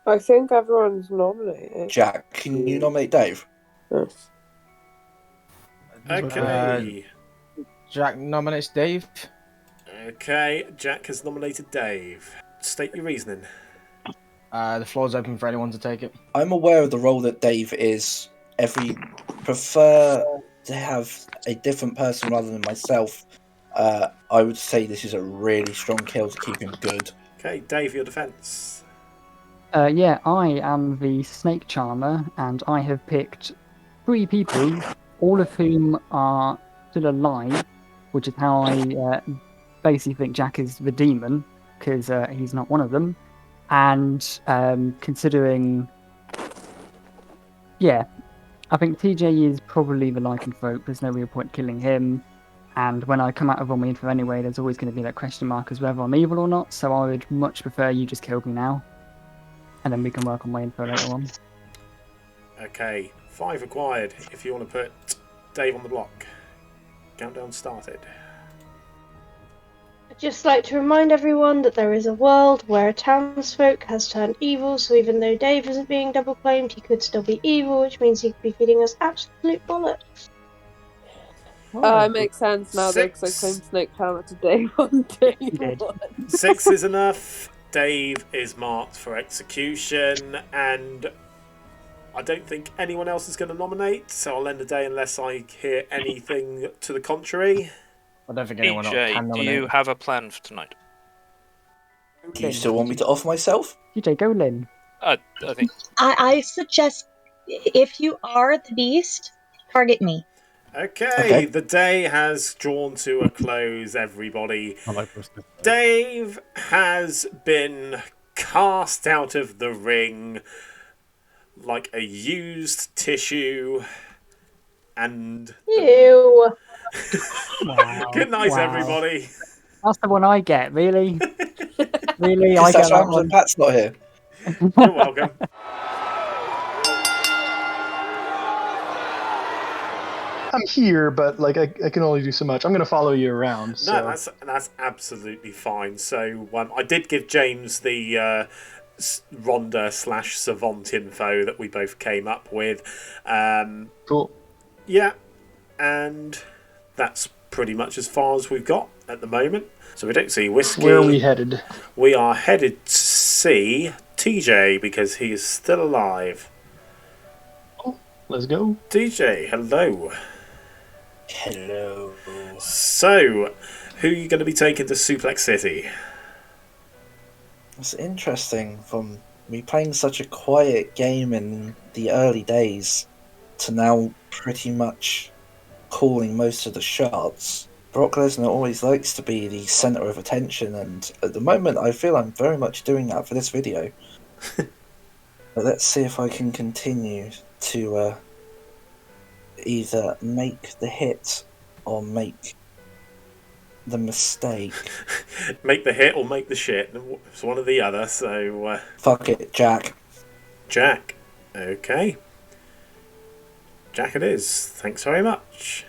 I think everyone's nominated. Jack, can you nominate Dave? Yes. Okay. Jack nominates Dave. Okay, Jack has nominated Dave. State your reasoning. The floor's open for anyone to take it. I'm aware of the role that Dave is. Prefer to have a different person rather than myself. I would say this is a really strong kill to keep him good. Okay, Dave, your defense. Yeah, I am the Snake Charmer, and I have picked 3 people, all of whom are still alive, which is how I basically think Jack is the demon, because he's not one of them. And considering, yeah, I think TJ is probably the lycanthrope. There's no real point killing him. And when I come out of all my info anyway, there's always going to be that question mark as whether I'm evil or not. So I would much prefer you just kill me now. And then we can work on my info later on. Okay, 5 required if you want to put Dave on the block. Countdown started. I'd just like to remind everyone that there is a world where a townsfolk has turned evil, so even though Dave isn't being double claimed, he could still be evil, which means he could be feeding us absolute bollocks. It makes sense now though, because I claimed Snake Power to day one. 6 is enough. Dave is marked for execution, and I don't think anyone else is going to nominate, so I'll end the day unless I hear anything to the contrary. I don't think anyone else EJ, can do nominate. you have a plan for tonight? Do you still want me to offer myself? EJ, go Lynn. I think. I suggest if you are the beast, target me. Okay, the day has drawn to a close, everybody. Dave has been cast out of the ring like a used tissue, and... Ew. Good night, Wow. everybody. That's the one I get, really? Really? Because I get that's that what happens when one? Pat's not here. You're welcome. I'm here, but like I can only do so much. I'm going to follow you around. So. No, that's absolutely fine. So I did give James the Rhonda/Savant info that we both came up with. Cool. Yeah, and that's pretty much as far as we've got at the moment. So we don't see Whiskey. Where are we headed? We are headed to see TJ because he is still alive. Let's go. TJ, hello. Hello. So, who are you going to be taking to Suplex City? It's interesting from me playing such a quiet game in the early days to now pretty much calling most of the shots. Brock Lesnar always likes to be the center of attention, and at the moment I feel I'm very much doing that for this video. But let's see if I can continue to either make the hit or make the mistake. Make the hit or make the shit. It's one or the other, so... Fuck it, Jack. Jack. Okay. Jack it is. Thanks very much.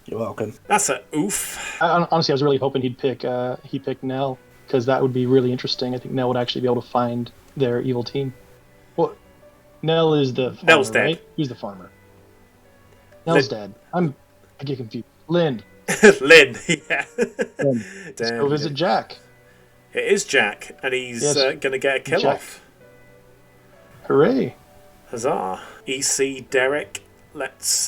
You're welcome. That's a oof. Honestly, I was really hoping he'd pick Nell, because that would be really interesting. I think Nell would actually be able to find their evil team. Well, Nell is the farmer, Nell's dead. right? Who's the farmer? Nell's dead. I get confused. Lynn. Lynn, yeah. Lynn. Let's go visit Jack. It is Jack, and he's going to get a kill Jack. off. Hooray. Huzzah. EC Derek, let's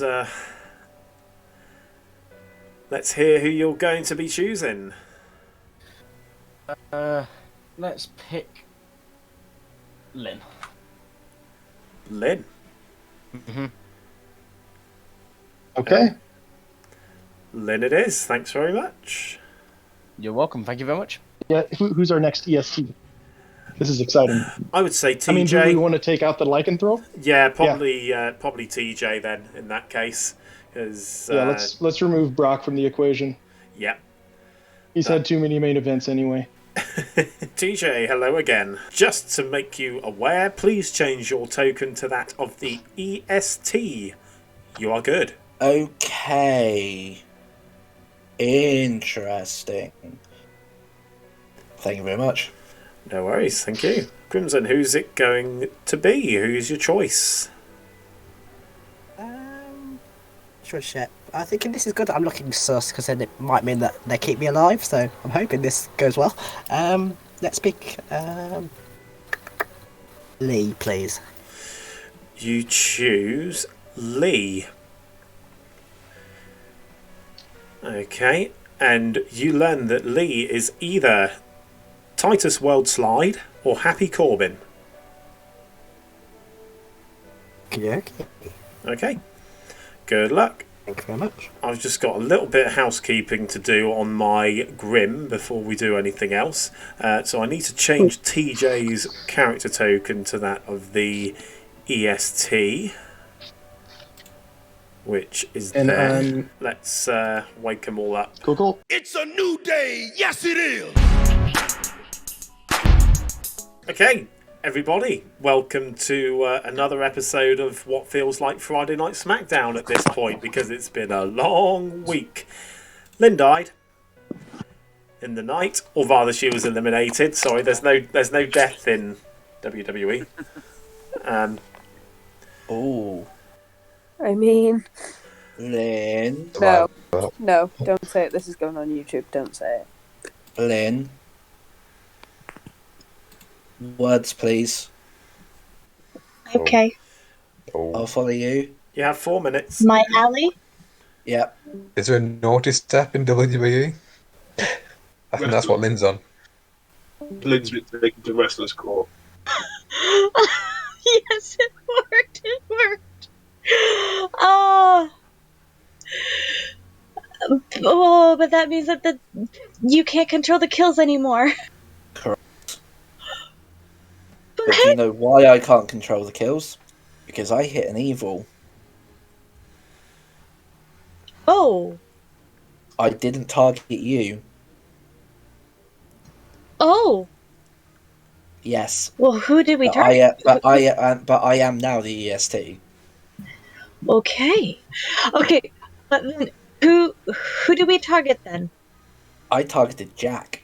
hear who you're going to be choosing. Let's pick Lynn. Lynn. Mm-hmm. Okay. Lynn it is. Thanks very much. You're welcome. Thank you very much. Yeah, who's our next EST? This is exciting. I would say TJ. I mean, do we want to take out the lycanthrope? Yeah, probably TJ then in that case. Cause, yeah, let's remove Brock from the equation. Yeah. He's had too many main events anyway. TJ, hello again. Just to make you aware, please change your token to that of the EST. You are good. Okay. Interesting. Thank you very much. No worries, thank you. Crimson, who's it going to be? Who's your choice? Sure shit. I think this is good. I'm looking sus because then it might mean that they keep me alive. So I'm hoping this goes well. Let's pick Leigh, please. You choose Leigh. Okay, and you learn that Leigh is either Titus World Slide or Happy Corbin. Okay. Okay. Good luck. Thank you very much. I've just got a little bit of housekeeping to do on my Grim before we do anything else. So I need to change TJ's character token to that of the EST, which is there. Let's wake them all up. Cool. It's a new day. Yes, it is. Okay, everybody, welcome to another episode of what feels like Friday Night SmackDown at this point, because it's been a long week. Lynn died. in the night, or rather, she was eliminated. Sorry, there's no death in WWE. Oh. I mean, Lynn. no, no, don't say it. This is going on YouTube. Don't say it. Lynn. Words, please. Okay. I'll follow you. You have 4 minutes. My alley? Yep. Is there a naughty step in WWE? I think that's what Lynn's on. Lynn's been taken to Wrestlers Court. Yes, it worked. It worked. Oh. Oh, but that means that you can't control the kills anymore. Correct. But do you know why I can't control the kills? Because I hit an evil. Oh. I didn't target you. Oh. Yes. Well, who did we But target? but I am now the EST. Okay. Okay. But then who did we target then? I targeted Jack.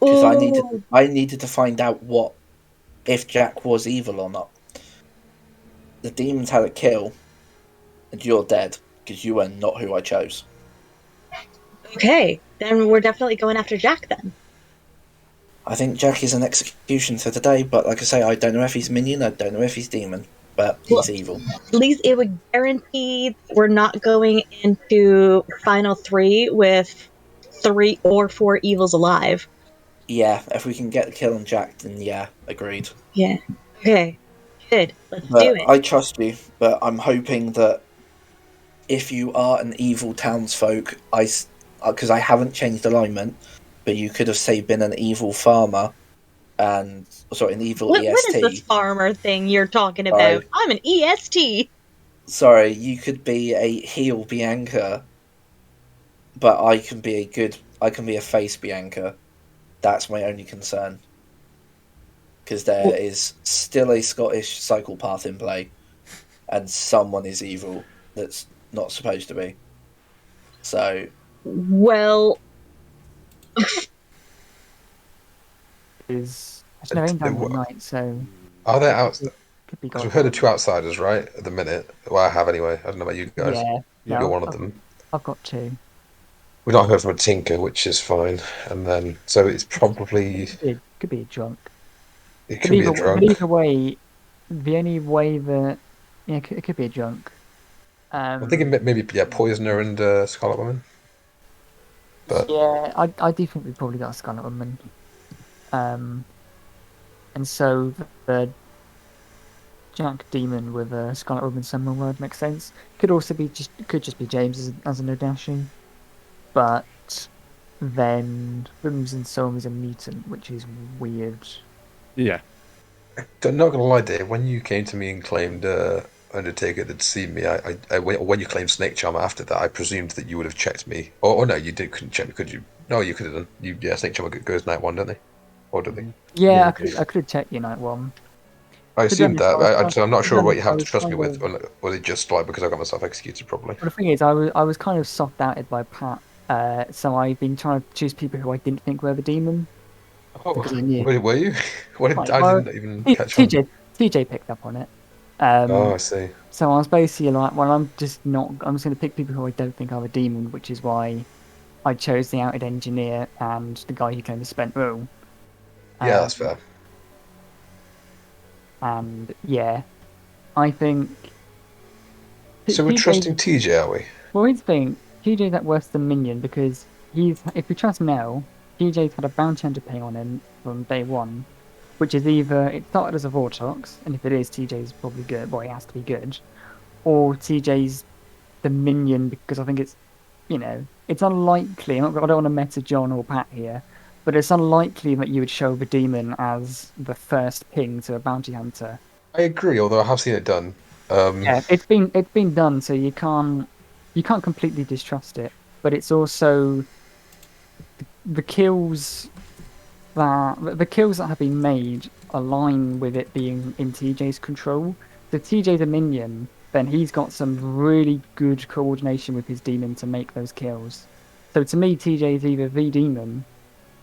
Because I needed to find out if Jack was evil or not. The demons had a kill, and you're dead because you are not who I chose. Okay, then we're definitely going after Jack then. I think Jack is an execution for today, but like I say, I don't know if he's minion, I don't know if he's demon, but he's evil. At least it would guarantee we're not going into final 3 with 3 or 4 evils alive. Yeah, if we can get the kill on Jack, then yeah, agreed. Yeah. Okay. Good. Let's But do it. I trust you, but I'm hoping that if you are an evil townsfolk, because I haven't changed alignment, but you could have, say, been an evil farmer, an evil EST. What is this farmer thing you're talking about? I'm an EST. Sorry, you could be a heel Bianca, but I can be a face Bianca. That's my only concern. Because there is still a Scottish psychopath in play, and someone is evil that's not supposed to be. So. Well. It's never done one night, so. Are there outside? Could be Because we've heard of 2 outsiders, right? At the minute. Well, I have anyway. I don't know about you guys. Yeah. You're one of them. I've got 2. We've not heard from a tinker, which is fine. And then, so it's probably. It could be a drunk. It could be a drunk. But either way, the only way that. Yeah, it could be a drunk. I'm thinking maybe, Poisoner and Scarlet Woman. But yeah, I do think we probably got a Scarlet Woman. And so the Jack Demon with a Scarlet Woman summon word makes sense. Could also be just be James as an Odashi. But then Crimson Soul is a mutant, which is weird. Yeah. I'm not gonna lie, Dave. When you came to me and claimed Undertaker had seen me, when you claimed Snake Charmer after that, I presumed that you would have checked me. Or no, couldn't check me, could you? No, you could have done. Snake Charmer goes night 1, don't they? Or do they? Yeah, I could have checked you night 1. I assumed that. I'm not sure what you have to was trust me kind with. Or was it just like because I got myself executed properly? Well, the thing is, I was kind of soft outed by Pat, so I've been trying to choose people who I didn't think were the demon. Because I knew. Were you? I didn't even catch on. TJ picked up on it. I see. So I was basically like, well, I'm just going to pick people who I don't think are a demon, which is why I chose the outed engineer and the guy who claimed the spent rule. Yeah, that's fair. And yeah, I think. So we're trusting TJ, are we? Well, here's the thing: TJ's at worse than Minion because if we trust Nell, TJ's had a bounty hunter ping on him from day 1, which is either it started as a Vortox, and if it is, TJ's probably good. Well, he has to be good, or TJ's the Minion because I think it's, it's unlikely. I don't want to meta John or Pat here. But it's unlikely that you would show the demon as the first ping to a bounty hunter. I agree, although I have seen it done. Yeah, it's been done, so you can't completely distrust it. But it's also the kills that have been made align with it being in TJ's control. So if TJ's a minion, then he's got some really good coordination with his demon to make those kills. So to me, TJ is either the demon,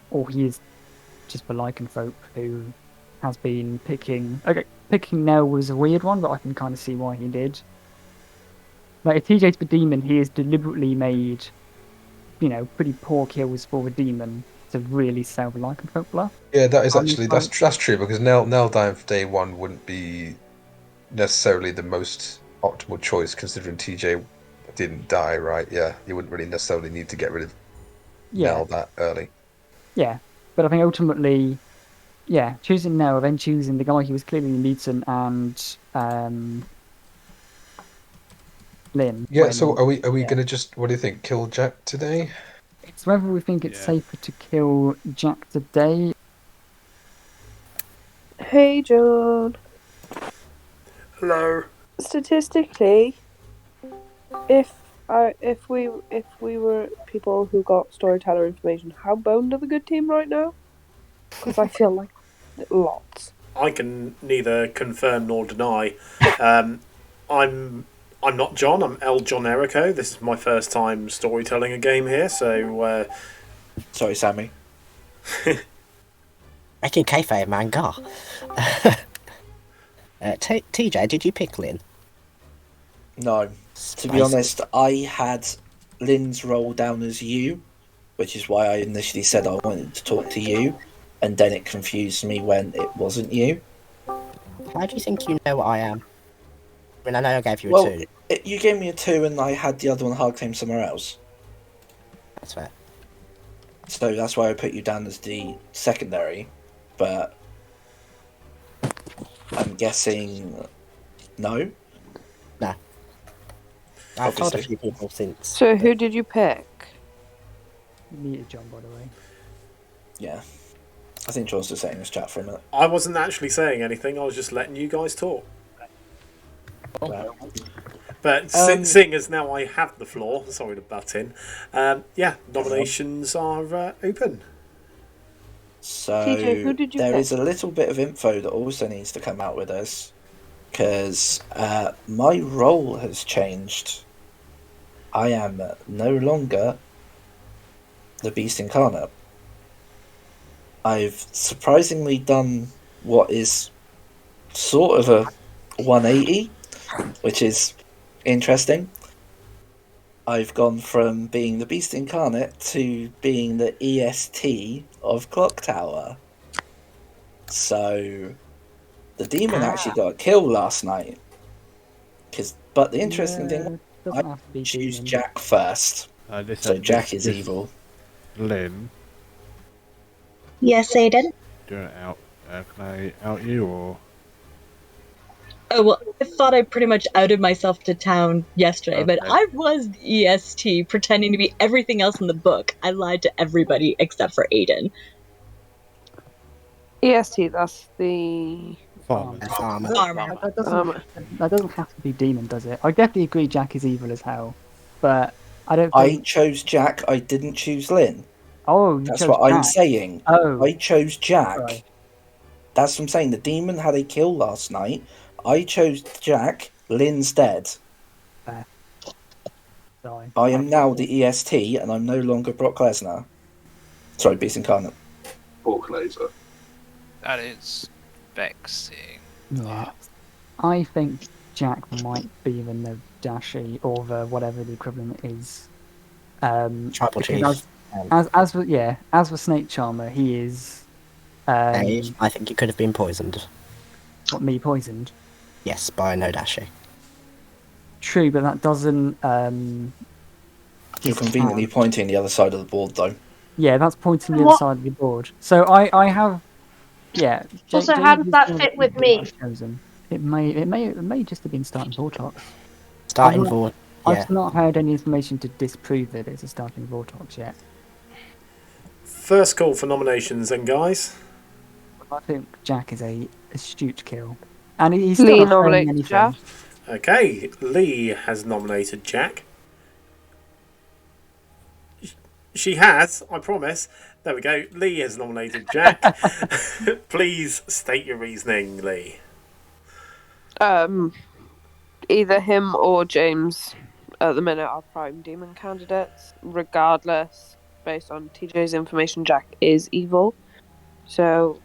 or he is just the lycanthrope who has been picking. Okay, picking Nell was a weird one, but I can kind of see why he did. Like if TJ's the demon, he has deliberately made, pretty poor kills for the demon to really sell the lycanthrope bluff. Yeah, that is actually that's true because Nell dying for day one wouldn't be necessarily the most optimal choice considering TJ didn't die, right? Yeah, you wouldn't really necessarily need to get rid of Nell that early. Yeah, but I think ultimately, choosing Nell, then choosing the guy who was clearly mutant and Lynn. Yeah, so are we gonna just, what do you think, kill Jack today? It's whether we think it's safer to kill Jack today. Hey, John. Hello. Statistically, if we were people who got storyteller information, how boned are the good team right now? Because I feel like lots. I can neither confirm nor deny. I'm not John. I'm Johnerico. This is my first time storytelling a game here. So, sorry, Sammy. Making kayfabe, man, God. TJ, did you pick Lynn? No. To be honest, I had Lynn's role down as you, which is why I initially said I wanted to talk to you, and then it confused me when it wasn't you. How do you think you know what I am? I mean, I know I gave you a 2. You gave me a 2 and I had the other one hard claim somewhere else. That's fair. So that's why I put you down as the secondary, but I'm guessing no? Nah. I've told a few people since. So who did you pick? Me, John, by the way. Yeah. I think John's just saying this chat for a minute. I wasn't actually saying anything. I was just letting you guys talk. But seeing as now I have the floor, sorry to butt in, nominations are open. So TJ, who did you there pick? is a little bit of info that also needs to come out with us, because my role has changed. I am no longer the Beast Incarnate. I've surprisingly done what is sort of a 180, which is interesting. I've gone from being the Beast Incarnate to being the EST of Clocktower. So the demon actually got a kill last night. But the interesting thing, I choose Jack first. So Jack is evil. Lynn, Yes, Aiden? do you want to out? Can I out you or? Oh, well, I thought I pretty much outed myself to town yesterday, but Okay. I was EST pretending to be everything else in the book. I lied to everybody except for Aiden. EST, that's the... Farmer. Farmer. That doesn't have to be demon, does it? I definitely agree Jack is evil as hell, but I don't I think... chose Jack, I didn't choose Lynn. Oh, you That's chose what I'm Jack. saying. Oh. I chose Jack. Sorry. That's what I'm saying. The demon had a kill last night. I chose Jack. Lynn's dead. Sorry. I am now the EST, and I'm no longer Brock Lesnar. Sorry, Beast Incarnate. Brock Lesnar. That is vexing. Yeah. I think Jack might be the Nodashi, or the whatever the equivalent is. Tribal because Chief. As for Snake Charmer, he is. I think it could have been poisoned. What, me poisoned? Yes, by Nodashi. True, but that doesn't. You're conveniently pointing the other side of the board, though. Yeah, that's pointing the other side of the board. So I have. Yeah. Also, how does that fit with me? Chosen. It may just have been starting Vortex. Starting Vortex. Yeah. I've not heard any information to disprove that it's a starting Vortex yet. First call for nominations, then, guys. I think Jack is a astute kill, and he's Leigh still not saying nominated anything. Jack. Okay, Leigh has nominated Jack. She has, I promise. There we go. Leigh has nominated Jack. Please state your reasoning, Leigh. Either him or James at the minute are prime demon candidates. Regardless, based on TJ's information, Jack is evil. So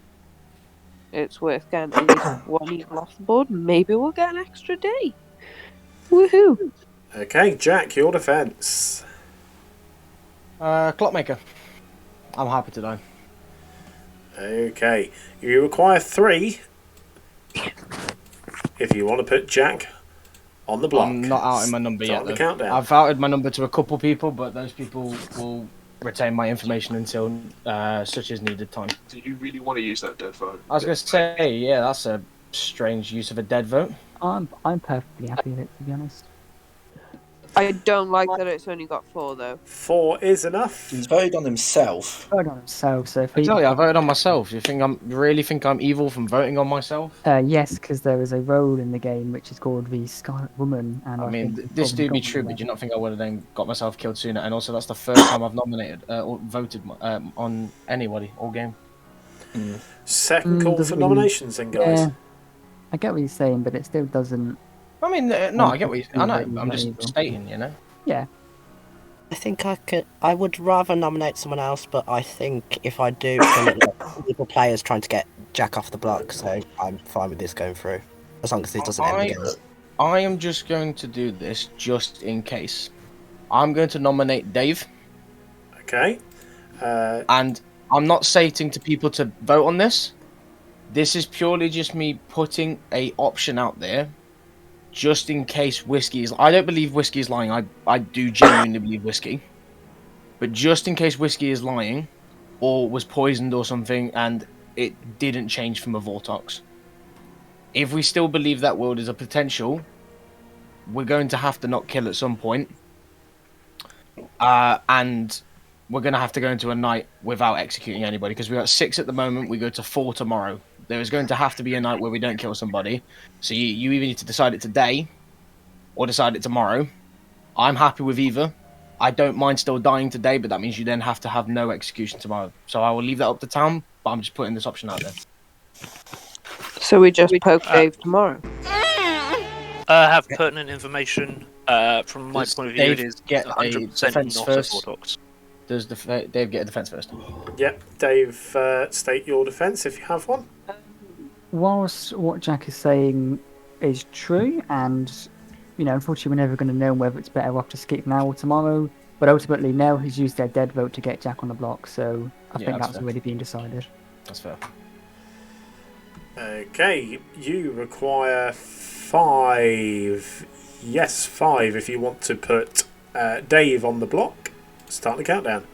it's worth getting at least one evil off the board. Maybe we'll get an extra day. Woohoo! Okay, Jack, your defense. Clockmaker. I'm happy to die. Okay, you require 3 if you want to put Jack on the block. I'm not outing my number Start yet. the Though. countdown. I've outed my number to a couple people, but those people will retain my information until such as needed time. Do you really want to use that dead vote? I was going to say, yeah, that's a strange use of a dead vote. I'm perfectly happy with it, to be honest. I don't like that it's only got 4 though. 4 is enough. He's voted on himself. Voted on himself, so if I tell you, I voted on myself. You really think I'm evil from voting on myself? Yes, because there is a role in the game which is called the Scarlet Woman, and I mean, think this probably do be got true, me but do you not think I would have then got myself killed sooner? And also, that's the first time I've nominated or voted on anybody all game. Second call for doesn't nominations, then, guys. Yeah, I get what you're saying, but it still doesn't. I mean, no, I get what you're. I know. I'm just stating, you know. Yeah. I think I would rather nominate someone else, but I think if I do, it's going to look like people players trying to get Jack off the block, so I'm fine with this going through, as long as it doesn't end again. I am just going to do this just in case. I'm going to nominate Dave. Okay. And I'm not stating to people to vote on this. This is purely just me putting a option out there, just in case Whiskey is. I don't believe Whiskey is lying. I do genuinely believe Whiskey, but just in case Whiskey is lying, or was poisoned or something, and it didn't change from a Vortox. If we still believe that world is a potential, we're going to have to not kill at some point, and we're going to have to go into a night without executing anybody, because we're at 6 at the moment. We go to 4 tomorrow. There is going to have to be a night where we don't kill somebody. So you either need to decide it today or decide it tomorrow. I'm happy with either. I don't mind still dying today, but that means you then have to have no execution tomorrow. So I will leave that up to town, but I'm just putting this option out there. So we just poke Dave tomorrow. I have pertinent information. From my Does point of view, it Dave is get a 100% defense not first? a Vortox. Does Dave get a defense first? Yep, Dave, state your defense if you have one. Whilst what Jack is saying is true, and unfortunately, we're never going to know whether it's better off to skip now or tomorrow. But ultimately, Nell has used their dead vote to get Jack on the block, so I think that's fair. already been decided. That's fair. Okay, you require 5. Yes, 5 if you want to put Dave on the block. Start the countdown.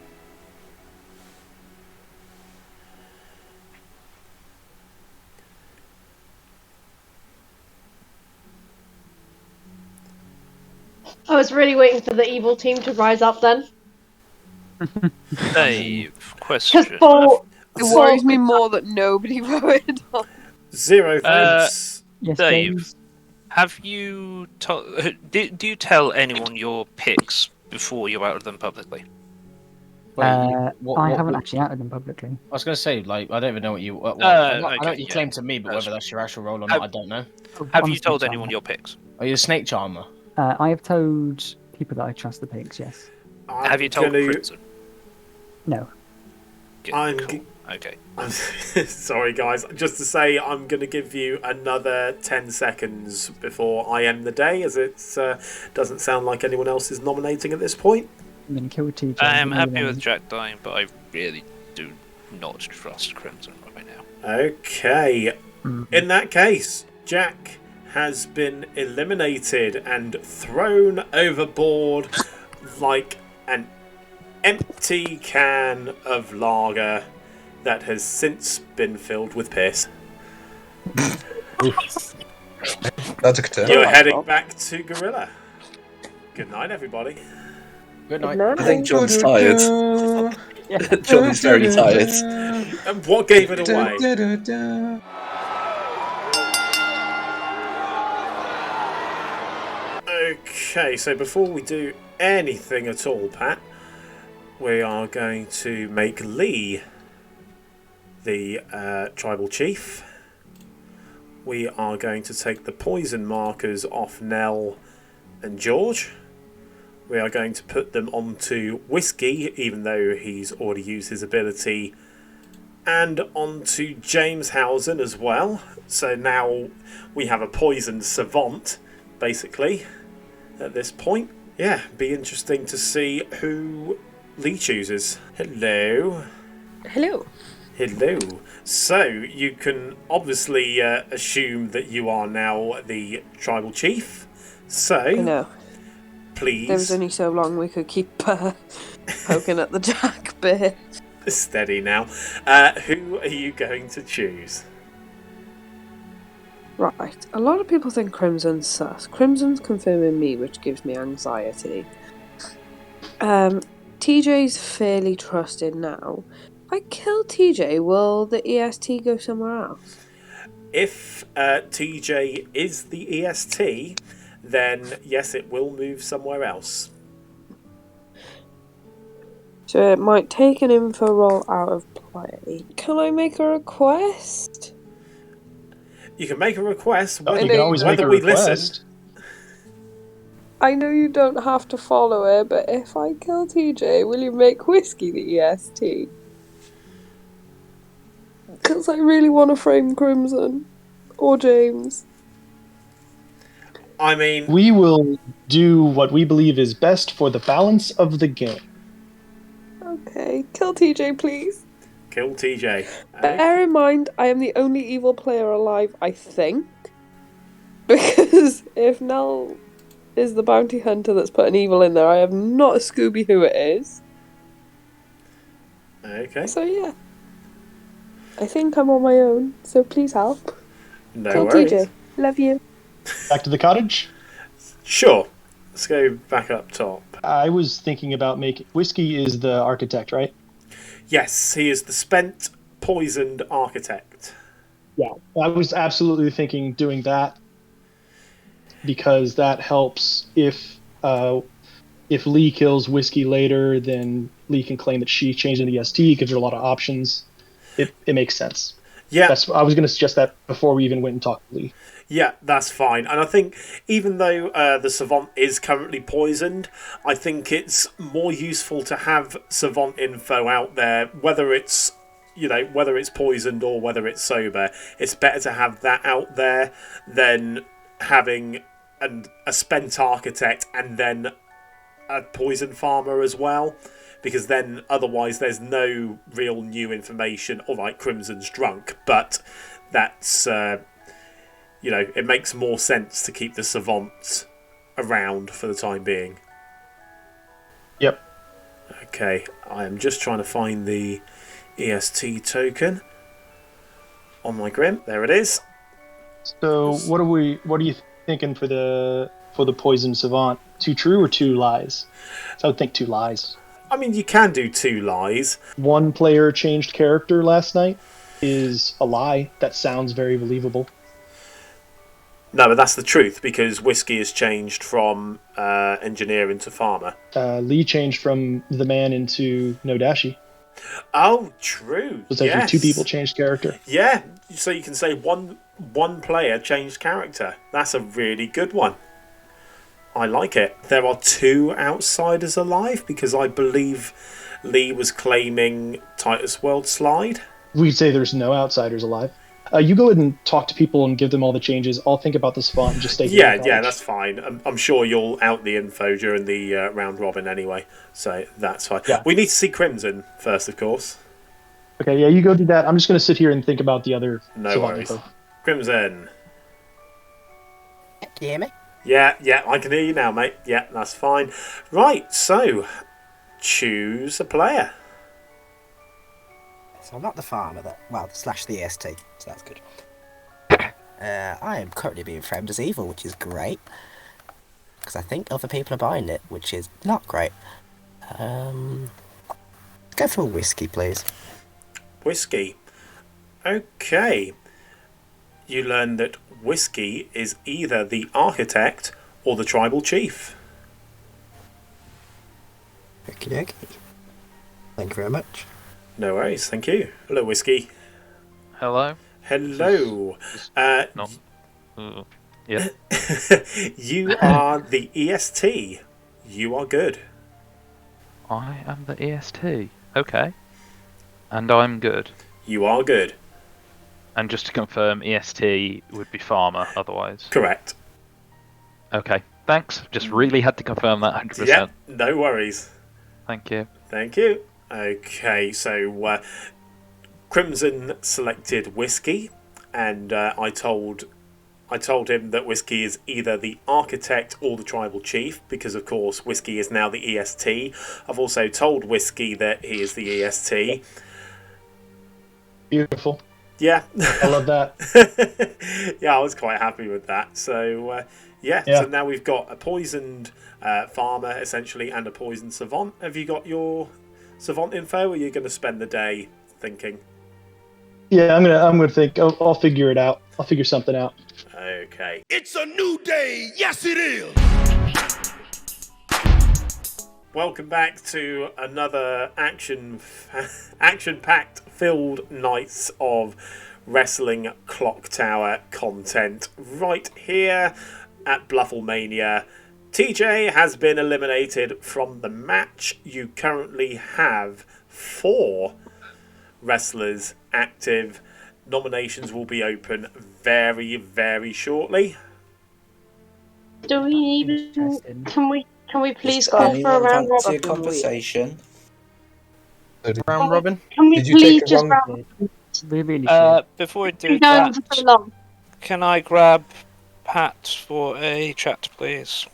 I was really waiting for the evil team to rise up then. Dave, question. It worries me more that nobody voted on. 0 votes. Yes, Dave, have you do you tell anyone your picks before you outed them publicly? I haven't actually outed them publicly. I was going to say, I don't even know what you. I know what you claim to me, but whether that's your actual role or not, I don't know. Have you told anyone your picks? Are you a snake charmer? I have told people that I trust the pigs, yes. Have you told Crimson? No. Okay. Sorry, guys. Just to say, I'm going to give you another 10 seconds before I end the day, as it doesn't sound like anyone else is nominating at this point. I'm going to kill TJ. I am happy with Jack dying, but I really do not trust Crimson right now. Okay. In that case, Jack has been eliminated and thrown overboard like an empty can of lager that has since been filled with piss. That's a good turn. You're heading back to Gorilla. Good night, everybody. Good night. I think John's tired. John is very tired. And what gave it away? Okay, so before we do anything at all, Pat, we are going to make Leigh the tribal chief. We are going to take the poison markers off Nell and George. We are going to put them onto Whiskey, even though he's already used his ability, and onto James Housen as well. So now we have a poisoned savant, basically, at this point. Yeah, be interesting to see who Leigh chooses. Hello. Hello. Hello. So, you can obviously assume that you are now the tribal chief. So, I know. Please. There was only so long we could keep poking at the Jack bit. Steady now. Who are you going to choose? Right. A lot of people think Crimson's sus. Crimson's confirming me, which gives me anxiety. TJ's fairly trusted now. If I kill TJ, will the EST go somewhere else? If TJ is the EST, then yes, it will move somewhere else. So it might take an info roll out of play. Can I make a request? You can make a request. You can always make a request. I know you don't have to follow it, but if I kill TJ, will you make Whiskey the EST? Because I really want to frame Crimson. Or James. I mean... We will do what we believe is best for the balance of the game. Okay, kill TJ, please. Kill TJ. Bear in mind, I am the only evil player alive, I think. Because if Nell is the bounty hunter that's put an evil in there, I have not a Scooby who it is. Okay. So yeah. I think I'm on my own, so please help. No Kill worries. TJ. Love you. Back to the cottage? Sure. Let's go back up top. I was thinking about making... Whiskey is the architect, right? Yes, he is the spent, poisoned architect. Yeah, I was absolutely thinking doing that because that helps if Leigh kills Whiskey later, then Leigh can claim that she changed into the ST, gives her a lot of options. It makes sense. Yeah. I was going to suggest that before we even went and talked to Leigh. Yeah, that's fine. And I think even though the Savant is currently poisoned, I think it's more useful to have Savant info out there, whether it's poisoned or whether it's sober. It's better to have that out there than having a spent architect and then a poison farmer as well. Because then otherwise there's no real new information. Alright, Crimson's drunk, but that's... it makes more sense to keep the Savant around for the time being. Yep. Okay, I am just trying to find the EST token on my Grim. There it is. So what are you thinking for the poison Savant? 2 true or 2 lies? So I would think 2 lies. I mean, you can do 2 lies. 1 player changed character last night is a lie. That sounds very believable. No, but that's the truth, because Whiskey has changed from engineer into farmer. Leigh changed from the man into Nodashi. Oh, true. So yes. 2 people changed character. Yeah, so you can say one player changed character. That's a really good one. I like it. There are 2 outsiders alive, because I believe Leigh was claiming Titus World Slide. We'd say there's no outsiders alive. You go ahead and talk to people and give them all the changes. I'll think about the Savant and just stay here. Yeah, that's fine. I'm sure you'll out the info during the round robin anyway, so that's fine. Yeah. We need to see Crimson first, of course. Okay, yeah, you go do that. I'm just going to sit here and think about the other No Savant worries. info. Crimson. Can you hear me? Yeah, I can hear you now, mate. Yeah, that's fine. Right, so choose a player. So I'm not the farmer, slash the EST, so that's good. I am currently being framed as evil, which is great. Because I think other people are buying it, which is not great. Go for Whiskey, please. Whiskey. Okay. You learn that Whiskey is either the architect or the tribal chief. Okie dokie. Thank you very much. No worries, thank you. Hello, Whiskey. Hello. Hello. Yeah. You are the EST. You are good. I am the EST. Okay. And I'm good. You are good. And just to confirm, EST would be farmer otherwise. Correct. Okay. Thanks. Just really had to confirm that 100%. Yeah, no worries. Thank you. Thank you. Okay, so Crimson selected Whiskey, and I told him that Whiskey is either the architect or the tribal chief, because of course Whiskey is now the EST. I've also told Whiskey that he is the EST. Beautiful. Yeah. I love that. Yeah, I was quite happy with that. So, Yeah. So now we've got a poisoned farmer, essentially, and a poisoned savant. Have you got your savant info, or are you going to spend the day thinking? Yeah, I'm gonna think. I'll figure it out. I'll figure something out. Okay. It's a new day. Yes, it is. Welcome back to another action-packed filled nights of wrestling Clocktower content right here at BluffleMania. TJ has been eliminated from the match. You currently have 4 wrestlers active. Nominations will be open very, very shortly. Do we even? Can we please Does call for a anyone round fancy a robin? conversation? Round robin? Can we Did you please take a just round- round? We really should. Before we It's do been going that, on for so long. can I grab Pat for a chat, please?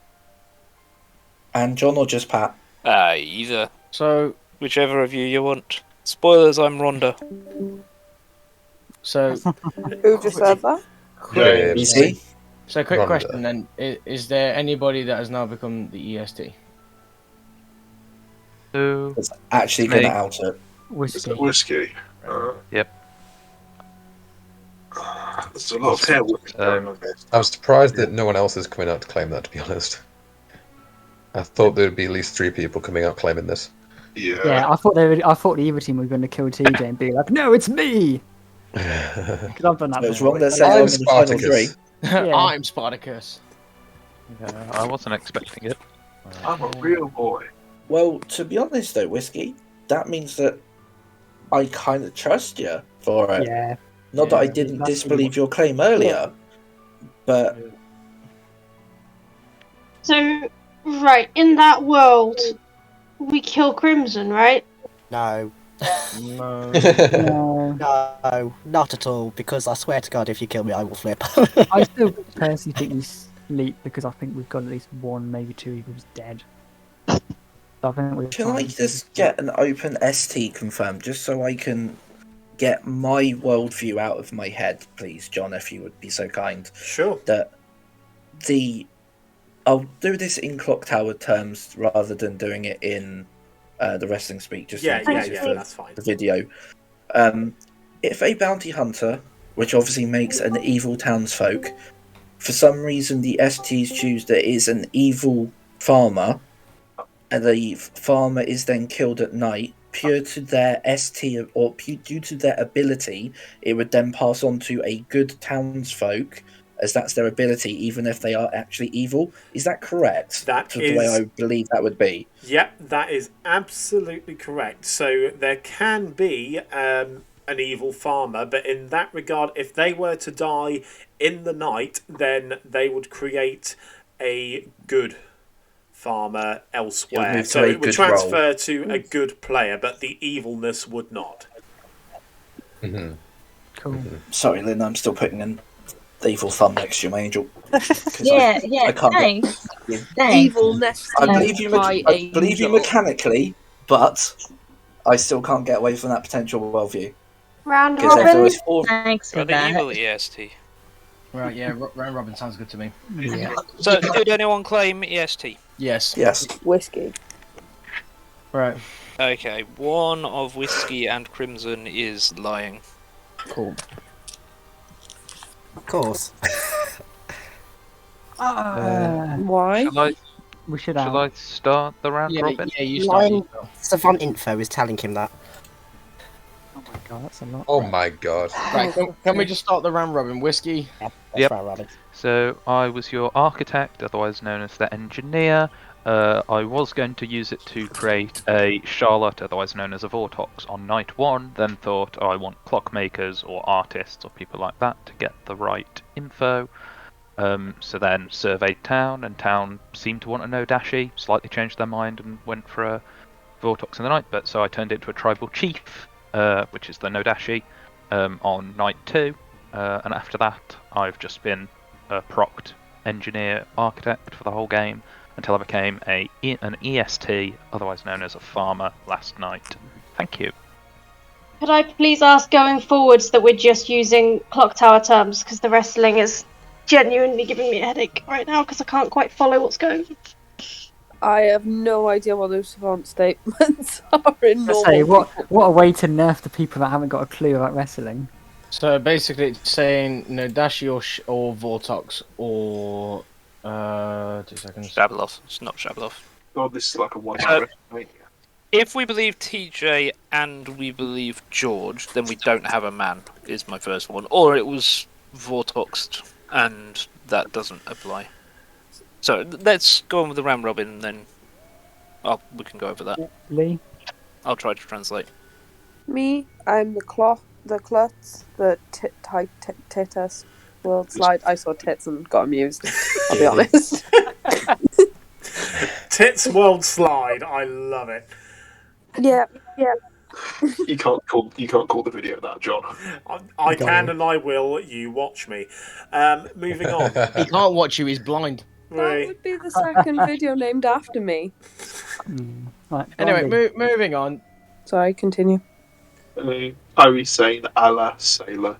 And John or just Pat? Either. So, whichever of you want. Spoilers, I'm Rhonda. So, Who just said that? Easy. So, quick Rhonda. question then: is there anybody that has now become the EST? Who? It's actually going to out it. Whiskey. Yep. There's a lot of hair whipping going on there. I'm surprised that no one else is coming out to claim that, to be honest. I thought there would be at least 3 people coming out claiming this. Yeah, I thought the evil team were going to kill TJ and be like, "No, it's me." Because I've done that. It was before. wrong that said I'm I'm in the final Spartacus. 3. Yeah. I'm Spartacus. Yeah, I wasn't expecting it. I'm a real boy. Well, to be honest though, Whiskey, that means that I kind of trust you for it. Yeah. Not that I Yeah, didn't that's disbelieve your claim earlier, but So, right, in that world, we kill Crimson, right? No. No. No, not at all. Because I swear to God, if you kill me, I will flip. I still personally think we sleep because I think we've got at least 1, maybe 2 evils dead. So I think we're can I fine. just get an open ST confirmed, just so I can get my worldview out of my head, please, John, if you would be so kind. Sure. That I'll do this in Clocktower terms rather than doing it in the wrestling speak, just so it's easier for that's fine. the video. If a bounty hunter, which obviously makes an evil townsfolk, for some reason the STs choose that it is an evil farmer, and the farmer is then killed at night, pure to their ST or due to their ability, it would then pass on to a good townsfolk, as that's their ability, even if they are actually evil. Is that correct? That the way is- I believe that would be. Yep, that is absolutely correct. So there can be an evil farmer, but in that regard, if they were to die in the night, then they would create a good farmer elsewhere. move to So a it would good transfer role. to a good player, but the evilness would not. Mm-hmm. Cool. Sorry, Lynn, I'm still putting in the evil thumb next to my angel. 'Cause Yeah, I can't get- thanks. Yeah. Thanks. Evilness. I believe you. by I believe you angel. mechanically, but I still can't get away from that potential worldview. Round Because if there robin. was 4, Thanks for Got the that. evil EST. Right, yeah, round robin sounds good to me. Yeah. So, did anyone claim EST? Yes. yes, Whiskey. Right. Okay, one of Whiskey and Crimson is lying. Cool. Of course. Why? We should Shall I start the round robin? Yeah, you start. Lying savant info is telling him that. Oh my god, that's a lot. Oh my god. Right, can we just start the round robin? Whiskey? That's Yep. round robin. So I was your architect, otherwise known as the engineer. I was going to use it to create a Charlotte, otherwise known as a Vortox, on night 1, then thought, I want clockmakers or artists or people like that to get the right info. So then surveyed town, and town seemed to want a No-Dashi, slightly changed their mind and went for a Vortox in the night, but so I turned it into a tribal chief, which is the No-Dashi, on night 2, and after that I've just been a procced engineer architect for the whole game, until I became an EST, otherwise known as a farmer, last night. Thank you. Could I please ask going forwards that we're just using Clocktower terms, because the wrestling is genuinely giving me a headache right now because I can't quite follow what's going on. I have no idea what those savant statements are in normal. Say, what a way to nerf the people that haven't got a clue about wrestling. So basically, it's saying No-Dashi or Vortox or 2 seconds. Shabalov. It's not Shabalov. Oh, this is like a one-hour. If we believe TJ and we believe George, then we don't have a man, is my first one. Or it was Vortoxed, and that doesn't apply. So let's go on with the round robin, and then we can go over that. Leigh? I'll try to translate. Me, I'm the klutz, the titus world slide. I saw tits and got amused. I'll be honest. Tits World Slide, I love it. Yeah. You can't call the video that, John. I can and I will. You watch me. Moving on. He can't watch you. He's blind. That would be the second video named after me. Right, anyway, moving on. Sorry, continue. I was saying a la Sailor.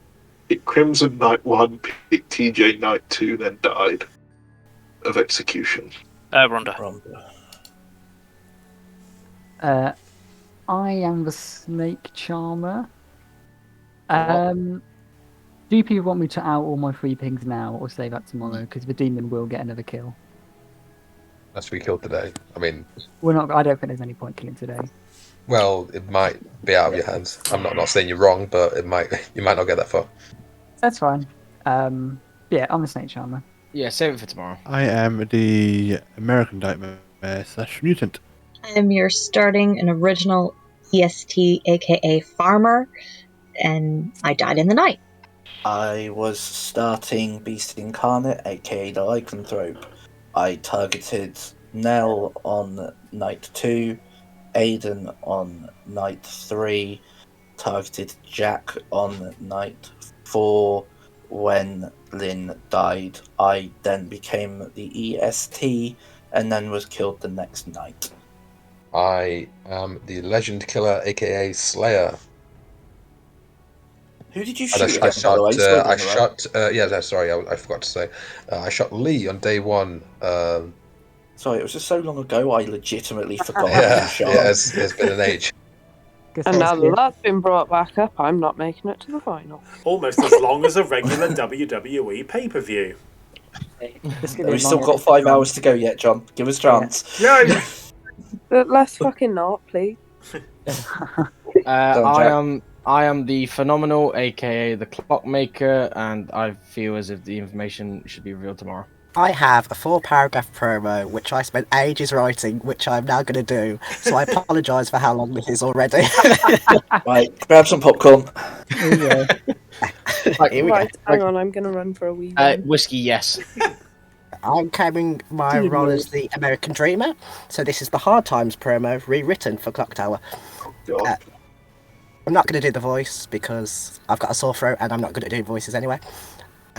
It Crimson Night 1, picked TJ Night 2, then died of execution. Rhonda. I am the Snake Charmer. Do people want me to out all my 3 pings now or save that tomorrow? Because the demon will get another kill. That's to be killed today. I mean, I don't think there's any point killing today. well, it might be out of your hands. I'm not saying you're wrong, but you might not get that far. That's fine. Yeah, I'm the Snake Charmer. Yeah, save it for tomorrow. I am the American Nightmare / Mutant. I am your starting and original EST, aka Farmer, and I died in the night. I was starting Beast Incarnate, aka the Lycanthrope. I targeted Nell on night 2, Aiden on night 3, targeted Jack on night 4. When Lynn died, I then became the EST and then was killed the next night. I am the Legend Killer, aka Slayer. Who did you And shoot? I forgot to say. I shot Leigh on day 1. Sorry, it was just so long ago. I legitimately forgot. Yeah, it's been an age. And now that that's been brought back up, I'm not making it to the final. Almost as long as a regular WWE pay-per-view. We've still got 5 hours to go yet, John. Give us a chance. No. Let's fucking not, please. I am the Phenomenal, aka the Clockmaker, and I feel as if the information should be revealed tomorrow. I have a 4-paragraph promo, which I spent ages writing, which I'm now going to do, so I apologise for how long this is already. Right, grab some popcorn. Right, hang on, I'm going to run for a wee run. Whiskey, yes. I'm carrying my role as the American Dreamer, so this is the Hard Times promo, rewritten for Clocktower. I'm not going to do the voice, because I've got a sore throat, and I'm not good at doing voices anyway.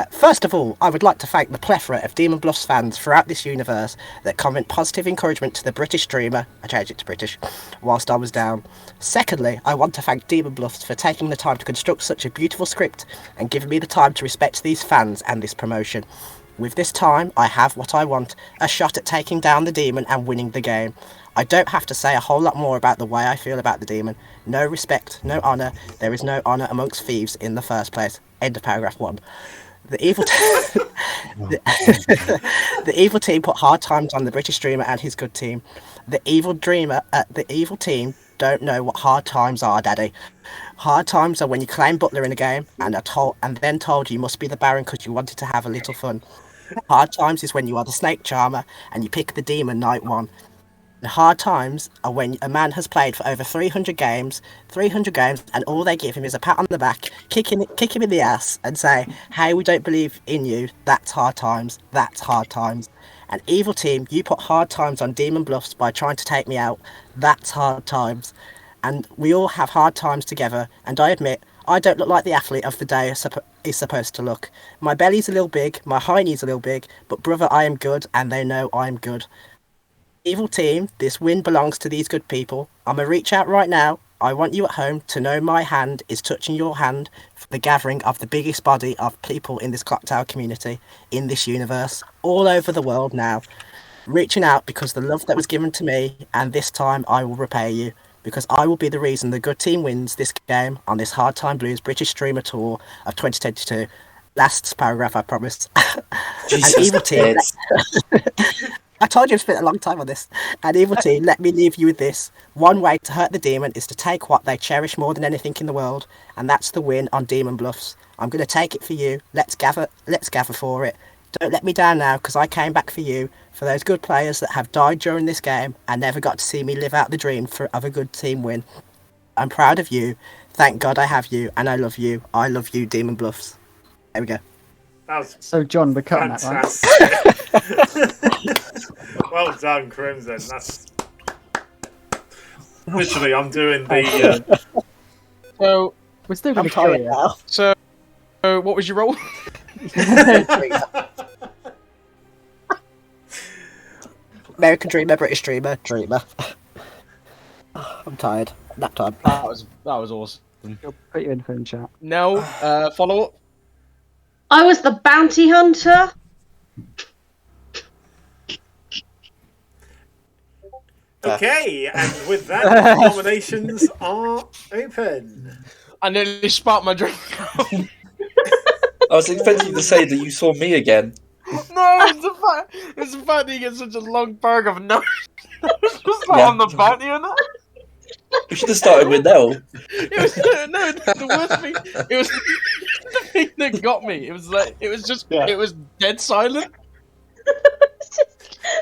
First of all, I would like to thank the plethora of Demon Bluffs fans throughout this universe that comment positive encouragement to the British Dreamer, I changed it to British, whilst I was down. Secondly, I want to thank Demon Bluffs for taking the time to construct such a beautiful script and giving me the time to respect these fans and this promotion. With this time, I have what I want, a shot at taking down the demon and winning the game. I don't have to say a whole lot more about the way I feel about the demon. No respect, no honour, there is no honour amongst thieves in the first place. End of paragraph 1. The evil team put hard times on the British Dreamer and his good team. The evil team don't know what hard times are, Daddy. Hard times are when you claim Butler in a game and then told you must be the Baron because you wanted to have a little fun. Hard times is when you are the snake charmer and you pick the demon Knight one. And hard times are when a man has played for over 300 games, and all they give him is a pat on the back, kick him in the ass, and say, "Hey, we don't believe in you." That's hard times. That's hard times. And evil team, you put hard times on Demon Bluffs by trying to take me out. That's hard times. And we all have hard times together. And I admit, I don't look like the athlete of the day is supposed to look. My belly's a little big, my hiney's a little big, but brother, I am good, and they know I'm good. Evil team, this win belongs to these good people. I'm gonna reach out right now. I want you at home to know my hand is touching your hand for the gathering of the biggest body of people in this Clocktower community, in this universe, all over the world now. Reaching out because the love that was given to me, and this time I will repay you. Because I will be the reason the good team wins this game on this Hard Time Blues British Streamer Tour of 2022. Last paragraph, I promise. Jesus, An evil team. I told you I've spent a long time on this. An evil team, let me leave you with this. One way to hurt the demon is to take what they cherish more than anything in the world, and that's the win on Demon Bluffs. I'm going to take it for you. Let's gather for it. Don't let me down now, because I came back for you, for those good players that have died during this game and never got to see me live out the dream of a good team win. I'm proud of you. Thank God I have you, and I love you. I love you, Demon Bluffs. There we go. So, John, we're cutting that, right? Well done, Crimson. That's literally, I'm doing the. So we're still I'm tired now. So, what was your role? American Dreamer, British Dreamer. I'm tired. Nap time. That was awesome. I'll put you in for chat. No, follow up. I was the bounty hunter. Okay, and with that, nominations are open. I nearly sparked my drink. I was expecting you to say that you saw me again. No, it's the fact that you get such a long paragraph of no. Just like on the bounty hunter. We should have started with Nell. It was the worst thing. It was the thing that got me. It was like it was dead silent.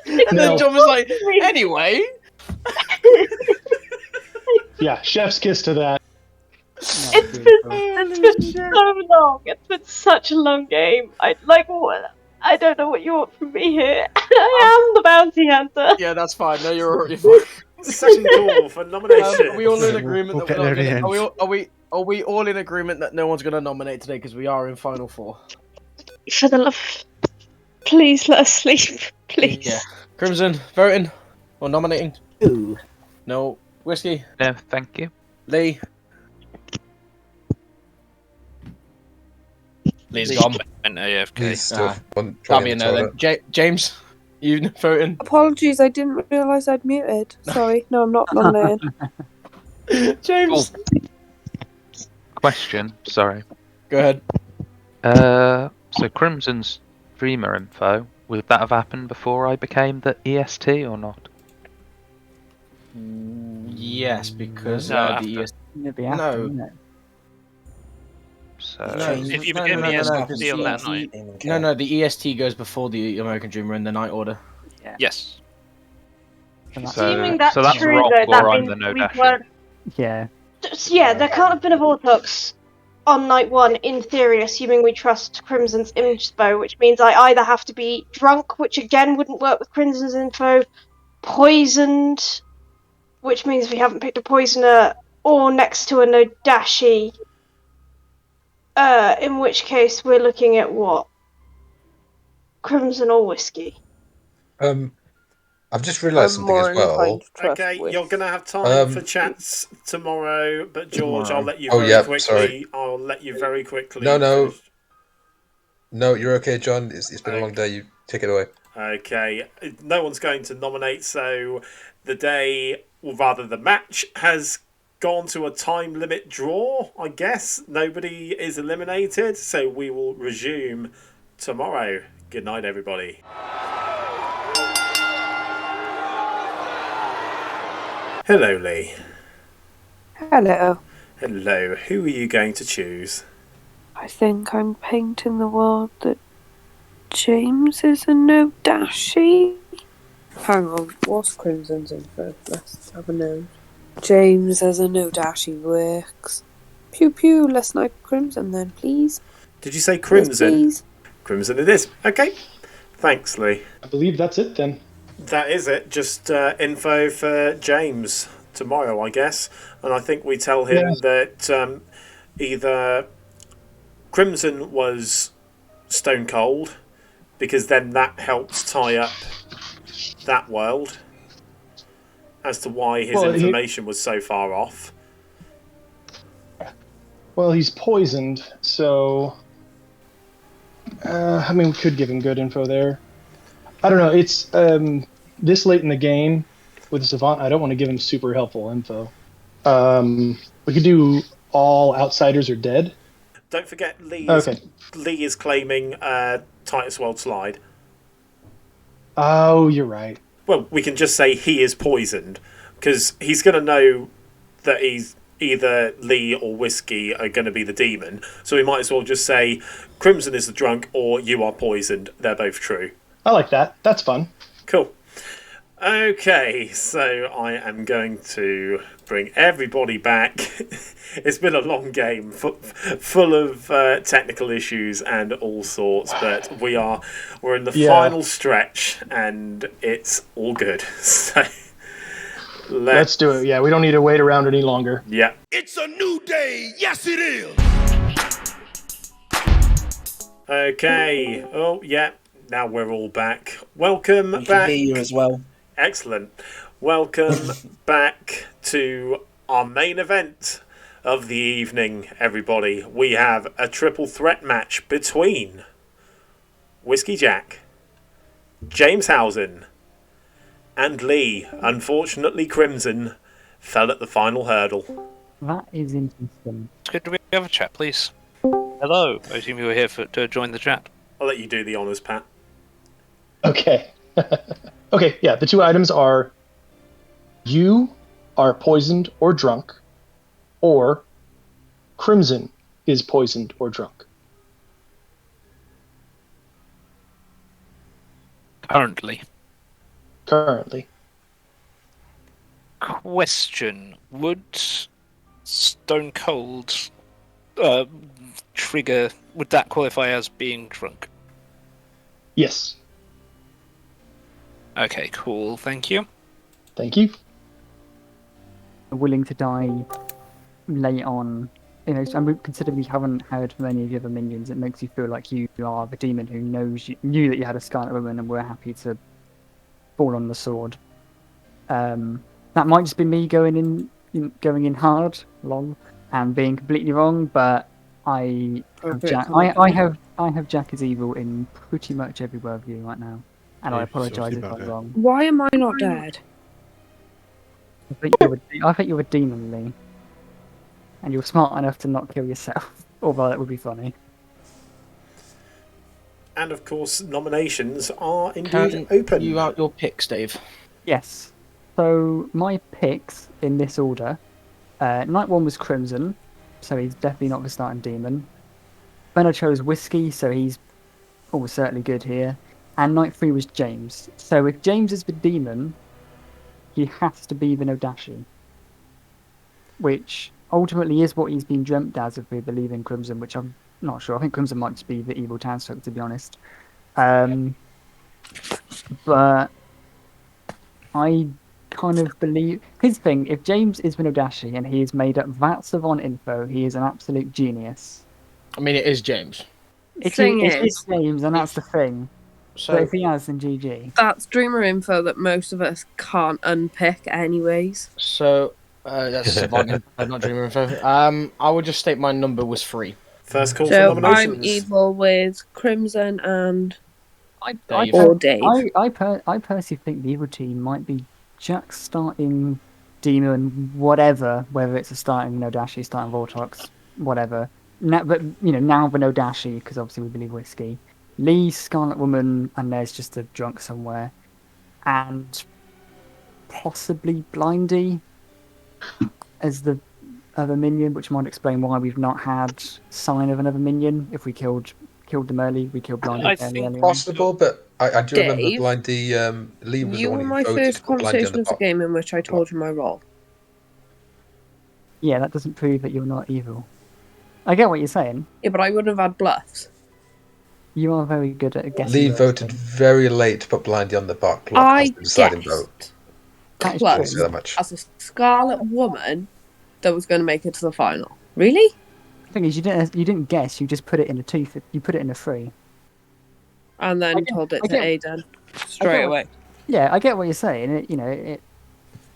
And then John was like, anyway. Yeah, chef's kiss to that. It's been so long. It's been such a long game. I don't know what you want from me here. I am the bounty hunter. Yeah, that's fine. No, you're already fine. Second call for nomination. Are we all in agreement that We'll we're get there not in the gonna, are we all in agreement that no one's going to nominate today because we are in final four? For the love, please let us sleep, please. Yeah. Crimson voting or nominating? Ooh. No. Whiskey? No, thank you. Leigh? Lee's gone. And AFK. He's still That'll be a no then. James? You voting? Apologies, I didn't realise I'd muted. Sorry, no, I'm not nominated. James? Question, sorry. Go ahead. So Crimson's streamer info, would that have happened before I became the EST or not? Yes, because No, the EST... Maybe after, isn't it? So if you became EST on that night. No, the EST goes before the American Dreamer in the night order. Yeah. Yes. Assuming that's so that's true, Rock, though, that or I'm means the no we dash. weren't. Yeah. Yeah, there can't have been a Vortex on night one, in theory, assuming we trust Crimson's info, which means I either have to be drunk, which again wouldn't work with Crimson's info, poisoned, which means we haven't picked a poisoner, or next to a Nodashi, in which case we're looking at what? Crimson or whiskey? I've just realised something as well. Okay, you're going to have time for chats tomorrow, but George, I'll let you very quickly. Sorry. I'll let you very quickly. No, you're okay, John. It's been a long day. You take it away. Okay, no one's going to nominate, so the day, or rather the match, has gone to a time limit draw, I guess. Nobody is eliminated, so we will resume tomorrow. Good night, everybody. Hello, Leigh. Hello. Hello. Who are you going to choose? I think I'm painting the world that James is a no dashi. Hang on, what's Crimson's info? Let's have a note. James as a no dashi works. Pew pew, let's snipe Crimson then, please. Did you say Yes, Crimson? please. Crimson it is. Okay. Thanks, Leigh. I believe that's it then. That is it. Just info for James tomorrow, I guess. And I think we tell him that either Crimson was stone cold, because then that helps tie up that world as to why his information was so far off. Well, he's poisoned, so I mean, we could give him good info there. I don't know. It's this late in the game with the Savant. I don't want to give him super helpful info. We could do all outsiders are dead. Don't forget, Leigh is claiming Titus World Slide. Oh, you're right. Well, we can just say he is poisoned, because he's going to know that he's either Leigh or Whiskey are going to be the demon. So we might as well just say Crimson is the drunk or you are poisoned. They're both true. I like that. That's fun. Cool. Okay, so I am going to bring everybody back. It's been a long game, full of technical issues and all sorts, but we're in the final stretch, and it's all good. So let's do it. Yeah, we don't need to wait around any longer. Yeah. It's a new day. Yes, it is. Okay. Oh, yeah. Now we're all back. Welcome back. I can hear you as well. Excellent. Welcome back to our main event of the evening, everybody. We have a triple threat match between Whiskey Jack, James Housen, and Leigh. Unfortunately, Crimson fell at the final hurdle. That is interesting. Could we have a chat, please? Hello. I assume you were here to join the chat. I'll let you do the honours, Pat. Okay. Okay, yeah, the two items are you are poisoned or drunk, or Crimson is poisoned or drunk. Currently. Question. Would Stone Cold trigger, would that qualify as being drunk? Yes. Okay, cool. Thank you. Thank you. Willing to die late on. You know, and considering we haven't heard from any of the other minions, it makes you feel like you are the demon who knew that you had a Scarlet Woman and were happy to fall on the sword. That might just be me going in hard, long, and being completely wrong. But I have Jack as evil in pretty much every word of you right now, and I apologise if I'm wrong. Why am I not dead? I think you're a demon, Leigh. And you're smart enough to not kill yourself. Although that would be funny. And of course, nominations are indeed open. You out your picks, Dave? Yes. So my picks in this order: Night 1 was Crimson, so he's definitely not the starting demon. Then I chose Whiskey, so he's almost certainly good here. And Night 3 was James. So if James is the demon, he has to be the Nodashi, which ultimately is what he's been dreamt as if we believe in Crimson, which I'm not sure. I think Crimson might just be the evil townsfolk, to be honest. But I kind of believe his thing. If James is the Nodashi and he has made up that savant info, he is an absolute genius. I mean, it is James. It's James, and that's the thing. So but if he has, then GG. That's dreamer info that most of us can't unpick, anyways. So that's savant info, not dreamer info. I would just state my number was 3. First call So for nominations. I'm evil with Crimson and Dave. Dave. I personally think the evil team might be Jack starting demon, whatever, whether it's a starting Nodashi, starting Vortox, whatever. Now, but now the Nodashi, because obviously we believe Whiskey. Leigh, Scarlet Woman, and there's just a drunk somewhere, and possibly Blindy as the other minion, which might explain why we've not had sign of another minion if we killed killed them early. We killed Blindy I early think anyway. Possible, but I do remember Dave, Blindy. Leigh was the you one were who my voted first to put Blindy on conversation the of the block. game in which I told you my role. Yeah, that doesn't prove that you're not evil. I get what you're saying. Yeah, but I wouldn't have had bluffs. You are very good at guessing. Leigh those voted things. very late to put Blindy on the block as I the deciding guessed vote. That is Close Say that much. as a Scarlet woman that was going to make it to the final. Really? The thing is, you didn't guess. You just put it in a tooth. You put it in a 3. And then told it to Aiden straight away. Yeah, I get what you're saying.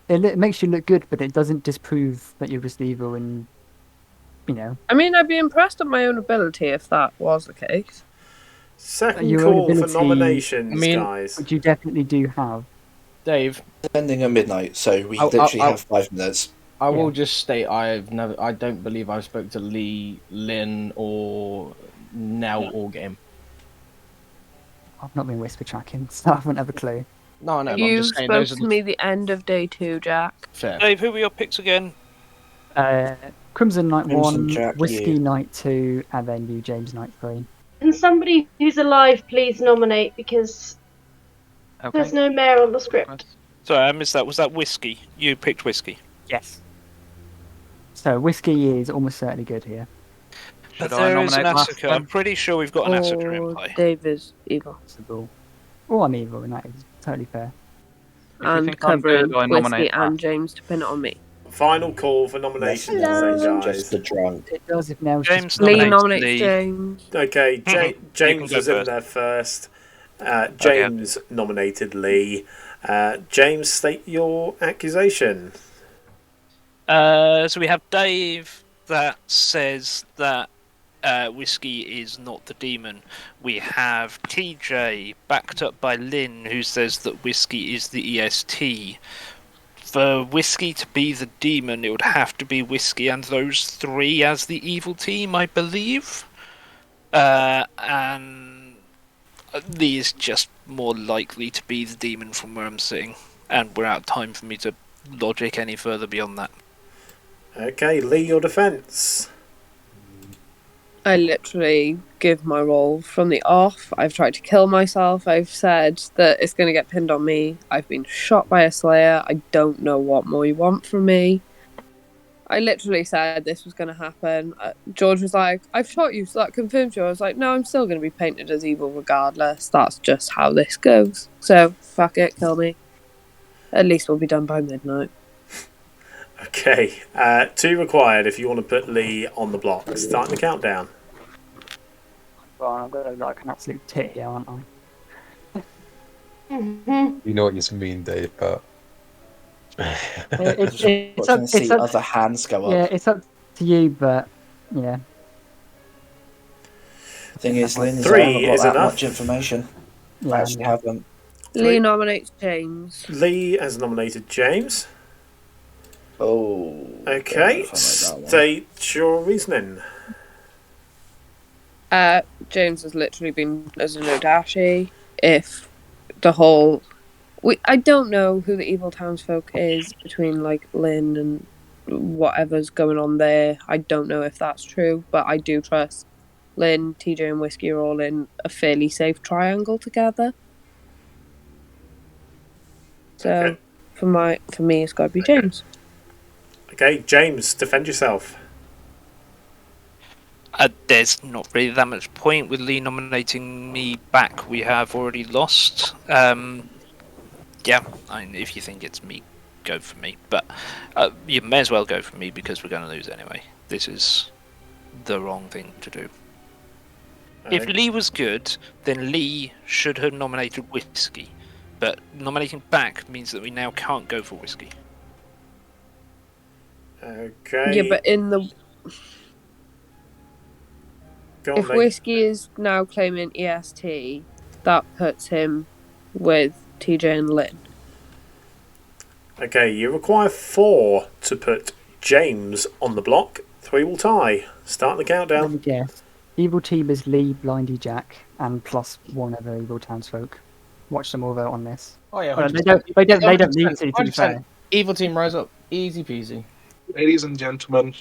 It makes you look good, but it doesn't disprove that you're just evil. And I mean, I'd be impressed at my own ability if that was the case. Second your own call for ability, nominations, guys. which you definitely do have. Dave, Ending at midnight, so we literally have 5 minutes. I will just state I don't believe I've spoke to Leigh, Lynn, or Nell all game. I've not been whisper tracking, so I haven't have a clue. No, I know. You I'm just saying spoke those are to me the end of day 2, Jack. fair. Dave, who were your picks again? Crimson Knight Crimson 1, Jack, Whiskey you. Knight 2, and then you, James Knight 3. Can somebody who's alive please nominate, because there's no mayor on the script. Sorry, I missed that. Was that Whiskey? You picked Whiskey. Yes. So Whiskey is almost certainly good here. But Should I there is an nominate Asuka. I'm pretty sure we've got an Asuka in play. Dave is evil. Oh, I'm evil, and that is totally fair. And think I'm covering good, I Whiskey nominate and James to pin it on me. Final call for nominations, then, guys. Just the drunk. It does if Nell's James Leigh nominates nominates Leigh. James. Okay, You James can was go in there first. James nominated Leigh. James, state your accusation. So we have Dave that says that Whiskey is not the demon. We have TJ backed up by Lynn, who says that Whiskey is the EST. For Whiskey to be the demon, it would have to be Whiskey and those 3 as the evil team, I believe. And Leigh is just more likely to be the demon from where I'm sitting. And we're out of time for me to logic any further beyond that. Okay, Leigh, your defence. I literally give my role from the off. I've tried to kill myself. I've said that it's going to get pinned on me. I've been shot by a slayer. I don't know what more you want from me. I literally said this was going to happen. George was like, I've shot you, so that confirms you. I was like, no, I'm still going to be painted as evil regardless. That's just how this goes. So, fuck it, kill me. At least we'll be done by midnight. Okay, 2 required if you want to put Leigh on the block. Starting the countdown. Well, I'm going to look like an absolute tit here, aren't I? You know what you mean, Dave, but It's up, see other hands go up. Yeah, it's up to you, but yeah. The thing is, Lynn, is 3 I haven't got is that enough. much information. Yeah, I actually haven't. Leigh nominates James. Leigh has nominated James. Oh. Okay, don't know if I like that one. state your reasoning. James has literally been as a Nodashi. If the whole... I don't know who the evil townsfolk is between, like, Lynn and whatever's going on there. I don't know if that's true, but I do trust Lynn, TJ and Whiskey are all in a fairly safe triangle together. So, Okay. for me, it's got to be James. Okay, James, defend yourself. There's not really that much point with Leigh nominating me back. We have already lost. Yeah, if you think it's me, go for me. But you may as well go for me because we're going to lose anyway. This is the wrong thing to do. If Leigh was good, then Leigh should have nominated Whiskey. But nominating back means that we now can't go for Whiskey. Okay. Yeah, but in the... Go on, If mate. Whiskey is now claiming EST, that puts him with TJ and Lynn. Okay, you require 4 to put James on the block. 3 will tie. Start the countdown. Yes. Evil team is Leigh, Blindy, Jack, and plus 1 other evil townsfolk. Watch them all vote on this. Oh yeah, Well, they don't need to be fair. Evil team rise up, easy peasy. Ladies and gentlemen,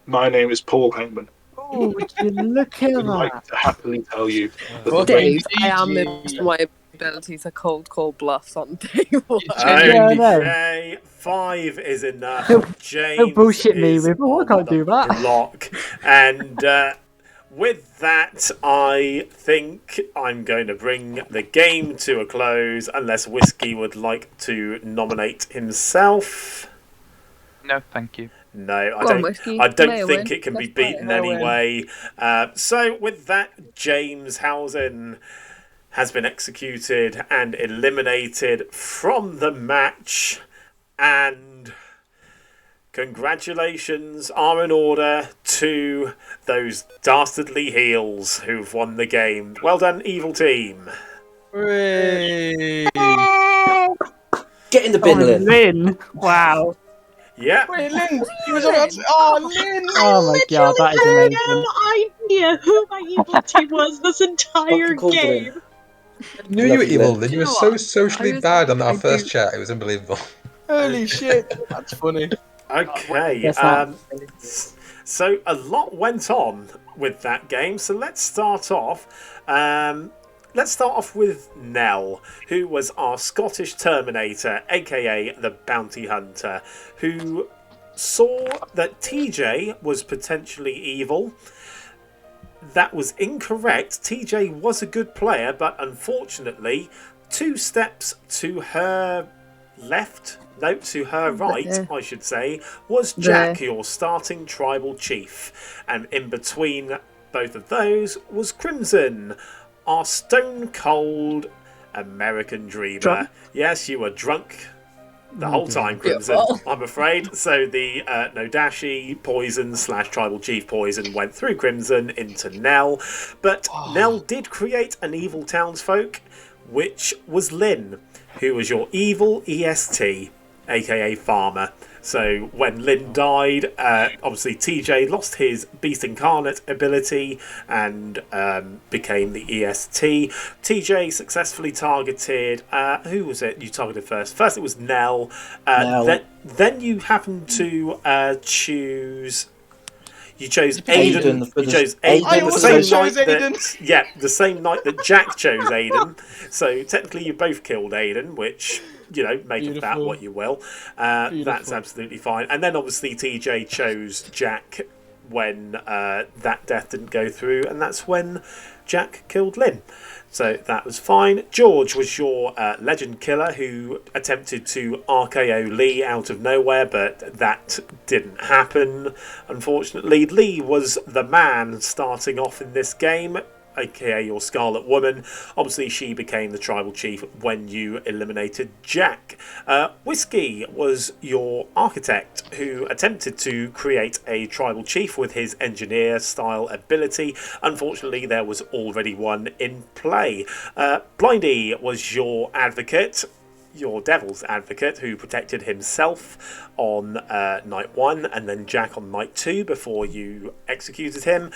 my name is Paul Hangman. Oh, would you look at I'd like that? to happily tell you that Well, the Dave, I main- am missing my ability to cold call bluffs on day one. Okay, 5 is enough. James Don't bullshit me is with, oh, I on can't the do that. block. And with that, I think I'm going to bring the game to a close, unless Whiskey would like to nominate himself. No, thank you. No, I Go on, don't. Whiskey. I don't May think win. it can be That's fine. beaten May win. anyway. So with that, James Housen has been executed and eliminated from the match, and congratulations are in order to those dastardly heels who've won the game. Well done, evil team. Hooray! Get in the bin, Lynn. Lynn! Wow. Yeah. Wait, Lynn! He was about to... Oh, Lynn! Oh my god, that is I amazing. had no idea who my evil team was this entire Fucking called it in. game. I knew you were Lovely, evil, Lynn. then you were know so what? socially I was- bad on our I first do- chat. It was unbelievable. Holy shit! That's funny. Okay. Guess not. So a lot went on with that game. So let's start off. Let's start off with Nell, who was our Scottish Terminator, aka the Bounty Hunter, who saw that TJ was potentially evil. That was incorrect. TJ was a good player, but unfortunately, 2 steps to her left, no, to her right, I should say, was Jack, your starting tribal chief. And in between both of those was Crimson, our stone cold American dreamer. Drunk? Yes, you were drunk the whole time, Crimson, Beautiful. I'm afraid. So the Nodashi poison / tribal chief poison went through Crimson into Nell. But Nell did create an evil townsfolk, which was Lynn, who was your evil EST, aka Farmer. So when Lynn died, obviously TJ lost his Beast Incarnate ability and became the EST. TJ successfully targeted... who was it you targeted first? First it was Nell. Nell. Then you happened to choose... You chose Aiden Aiden. for You the- chose Aiden Aiden. I the also same chose night Aiden. yeah, the same night that Jack chose Aiden. So technically you both killed Aiden, which, you know, make of that Beautiful. what you will. That's Beautiful. absolutely fine. And then obviously TJ chose Jack when that death didn't go through, and that's when Jack killed Lynn. So that was fine. George was your legend killer who attempted to RKO Leigh out of nowhere, but that didn't happen, unfortunately. Leigh was the man starting off in this game, aka your Scarlet Woman. Obviously, she became the tribal chief when you eliminated Jack. Whiskey was your architect who attempted to create a tribal chief with his engineer-style ability. Unfortunately, there was already one in play. Blindy was your advocate, your devil's advocate, who protected himself on night 1 and then Jack on night 2 before you executed him.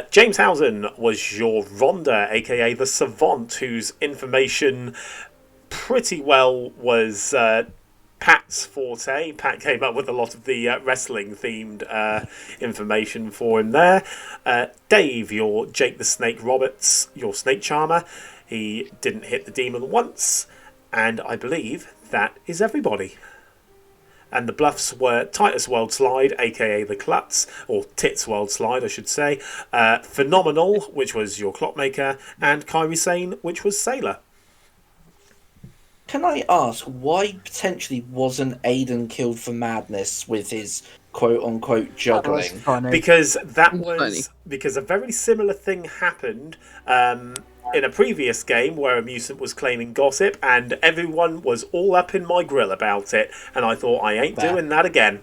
James Housen was your Rhonda, aka the Savant, whose information pretty well was Pat's forte. Pat came up with a lot of the wrestling themed information for him there. Dave, your Jake the Snake Roberts, your Snake Charmer. He didn't hit the demon once. And I believe that is everybody. And the bluffs were Titus World Slide, aka the Klutz, or Tits World Slide, I should say. Phenomenal, which was your Clockmaker, and Kyrie Sane, which was Sailor. Can I ask why potentially wasn't Aiden killed for madness with his quote-unquote juggling? Because because a very similar thing happened in a previous game where a mutant was claiming gossip, and everyone was all up in my grill about it, and I thought, I ain't doing that again.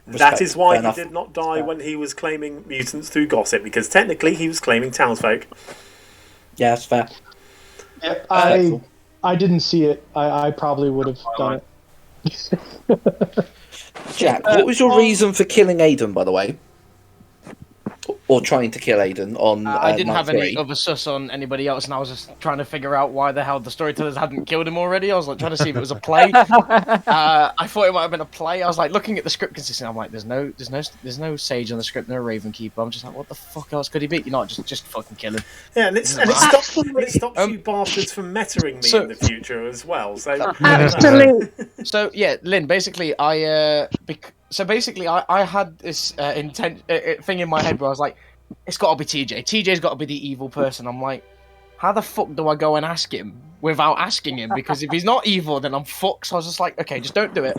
That is why he did not die when he was claiming mutants through gossip, because technically he was claiming townsfolk. Yeah, that's fair. Yeah, I didn't see it. I probably would have done it. Jack, what was your reason for killing Aiden, by the way? or trying to kill Aiden on I didn't night have 3. any other sus on anybody else, and I was just trying to figure out why the hell the storytellers hadn't killed him already. I was like trying to see if it was a play. I thought it might have been a play. I was like looking at the script consistently. I'm like, there's no sage on the script, no raven keeper. I'm just like, what the fuck else could he be? You know, just fucking kill him. Yeah, and it stops you bastards from mettering me in the future as well. So So yeah, Lynn. Basically, I had this thing in my head where I was like, it's got to be TJ. TJ's got to be the evil person. I'm like, how the fuck do I go and ask him without asking him? Because if he's not evil, then I'm fucked. So I was just like, okay, just don't do it.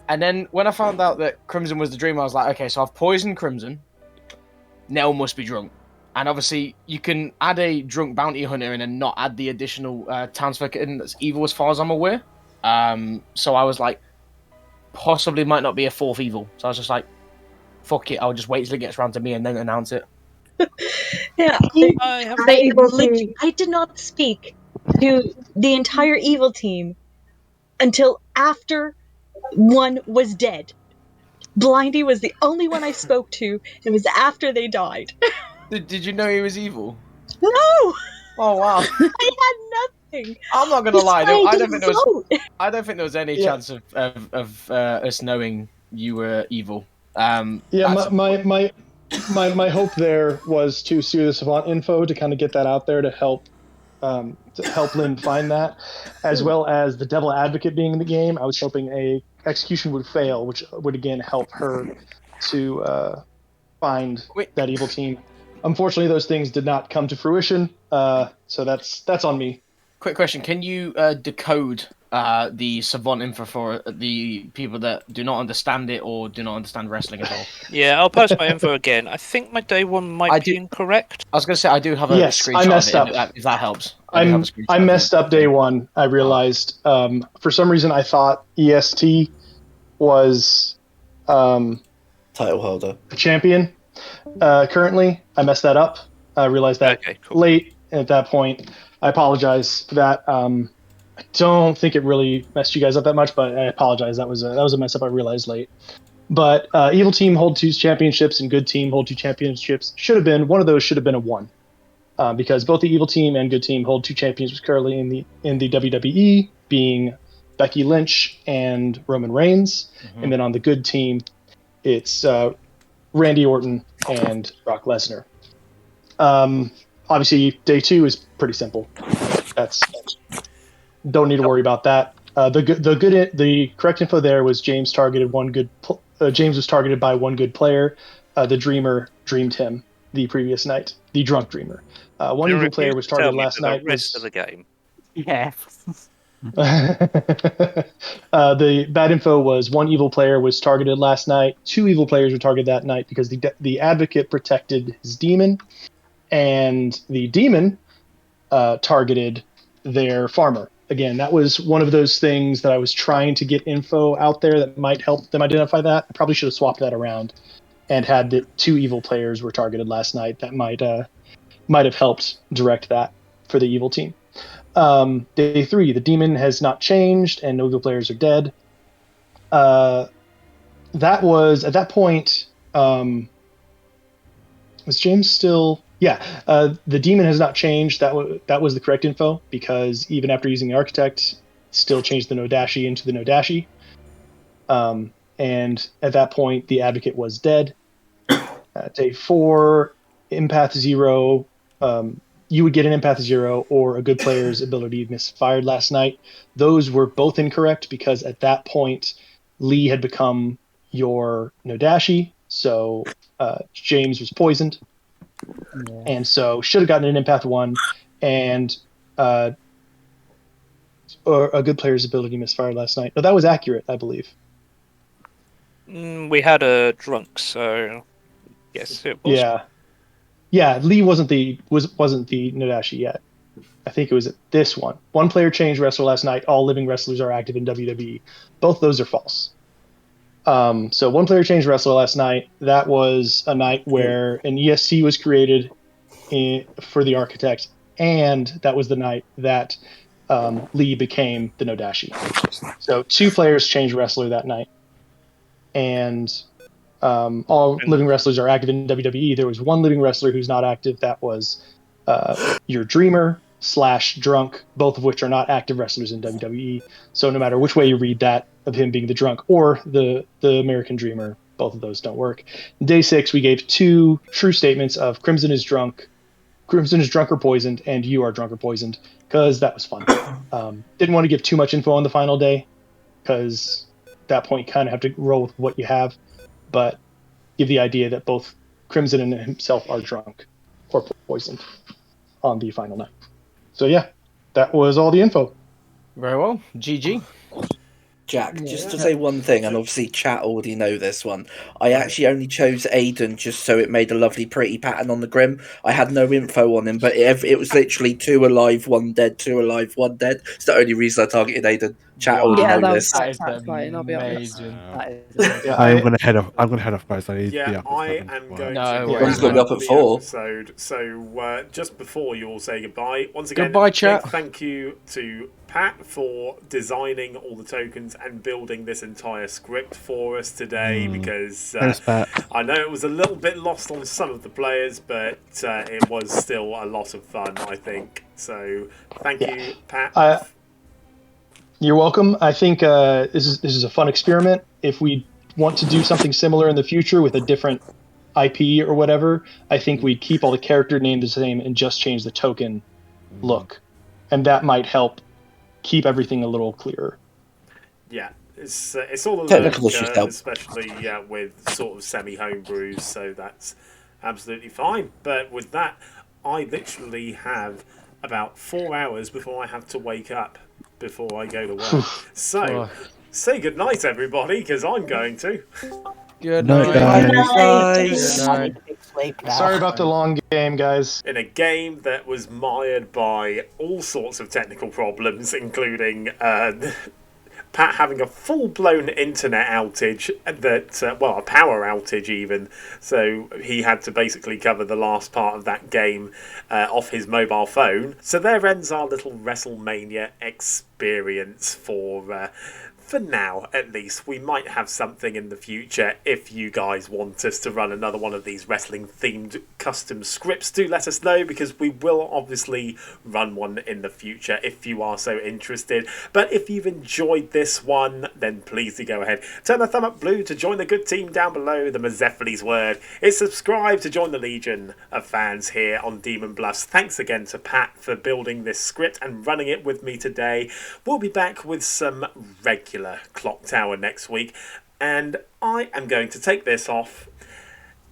And then when I found out that Crimson was the dreamer, I was like, okay, so I've poisoned Crimson. Nell must be drunk. And obviously, you can add a drunk bounty hunter in and not add the additional townsfolk in that's evil as far as I'm aware. So I was like, possibly might not be a fourth evil. So I was just like, fuck it, I'll just wait till it gets around to me and then announce it. Yeah, I did not speak to the entire evil team until after one was dead. Blindy was the only one I spoke to. It was after they died. Did you know he was evil? No! Oh wow! I had nothing. I'm not gonna lie. I don't think there was any Yeah. chance of us knowing you were evil. Yeah, my hope there was to steer the savant info to kind of get that out there to help Lynn find that, as well as the devil advocate being in the game. I was hoping a execution would fail, which would again help her to find that evil team. Unfortunately, those things did not come to fruition, so that's on me. Quick question: can you decode the savant info for the people that do not understand it or do not understand wrestling at all? Yeah, I'll post my info again. I think my day one might be incorrect. I was going to say I do have a Yes, screenshot I messed of it, up. if that helps. I messed up day one. I realized for some reason I thought EST was title holder, the champion. Currently, I messed that up. I realized that late at that point. I apologize for that. I don't think it really messed you guys up that much, but I apologize. That was a mess up I realized late. But evil team hold 2 championships and good team hold 2 championships. Should have been one of those. Should have been a 1, because both the evil team and good team hold 2 championships currently in the WWE, being Becky Lynch and Roman Reigns, and then on the good team, it's Randy Orton and Brock Lesnar. Obviously, day 2 is pretty simple. That's don't need to worry about that. The correct info there was James targeted James was targeted by one good player. The Dreamer dreamed him the previous night. The drunk Dreamer. One evil player was targeted last night. The rest of the game. Yeah. The bad info was one evil player was targeted last night. 2 evil players were targeted that night because the advocate protected his demon, and the demon targeted their farmer. Again, that was one of those things that I was trying to get info out there that might help them identify that. I probably should have swapped that around and had the 2 evil players were targeted last night. That might have helped direct that for the evil team. Day 3, the demon has not changed and no evil players are dead. That was at that point. Was James still? Yeah, the demon has not changed. That was the correct info, because even after using the architect, still changed the Nodashi into the Nodashi. And at that point, the advocate was dead. Day 4, empath 0. You would get an empath 0 or a good player's ability misfired last night. Those were both incorrect because at that point, Leigh had become your Nodashi, so James was poisoned. Yeah. And so should have gotten an empath 1 and or a good player's ability misfired last night. No, that was accurate, I believe. We had a drunk, so yes, it was. Yeah. Leigh wasn't the Nodashi yet. I think it was this one. One player changed wrestler last night. All living wrestlers are active in WWE. Both those are false. So one player changed wrestler last night. That was a night where an ESC was created for the architect, and that was the night that Leigh became the Nodashi. So 2 players changed wrestler that night, and All living wrestlers are active in WWE. There was one living wrestler who's not active. That was your Dreamer / Drunk, both of which are not active wrestlers in WWE. So no matter which way you read that, of him being the Drunk or the American Dreamer, both of those don't work. Day 6, we gave 2 true statements of Crimson is drunk or poisoned, and you are drunk or poisoned, because that was fun. Didn't want to give too much info on the final day, because at that point you kind of have to roll with what you have, but give the idea that both Crimson and himself are drunk or poisoned on the final night. So yeah, that was all the info. Very well. GG. Jack, just to say one thing, and obviously chat already know this one. I actually only chose Aiden just so it made a lovely pretty pattern on the Grim. I had no info on him, but it was literally 2 alive, 1 dead, 2 alive, 1 dead. It's the only reason I targeted Aiden. Chat already know this. That was quite satisfying, I'll be honest. I'm gonna head off, guys. I need to be up. I am going to Everyone's gonna be up at 4. episode. So just before you all say goodbye, once again, Goodbye, chat. big thank you to Pat for designing all the tokens and building this entire script for us today, because Thanks, Pat. I know it was a little bit lost on some of the players, but it was still a lot of fun, I think. So thank you, Pat. You're welcome. I think this is a fun experiment. If we want to do something similar in the future with a different IP or whatever, I think we'd keep all the character names the same and just change the token look, and that might help keep everything a little clearer. Yeah, it's all a Technical learning issues curve, help. especially with sort of semi-homebrews, so that's absolutely fine. But with that, I literally have about 4 hours before I have to wake up before I go to work. So, say goodnight, everybody, because I'm going to. Good night, guys. Sorry about the long game, guys. In a game that was mired by all sorts of technical problems, including Pat having a full-blown internet outage, that a power outage even, so he had to basically cover the last part of that game off his mobile phone. So there ends our little Wrestlemania experience for now, at least. We might have something in the future if you guys want us to run another one of these wrestling-themed custom scripts. Do let us know, because we will obviously run one in the future if you are so interested. But if you've enjoyed this one, then please do go ahead. Turn the thumb up blue to join the good team down below. The Mazephiles word is subscribe to join the legion of fans here on Demon Bluffs. Thanks again to Pat for building this script and running it with me today. We'll be back with some regular Clocktower next week, and I am going to take this off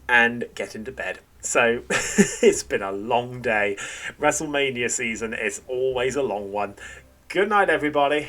and get into bed. So it's been a long day. Wrestlemania season is always a long one. Good night, everybody.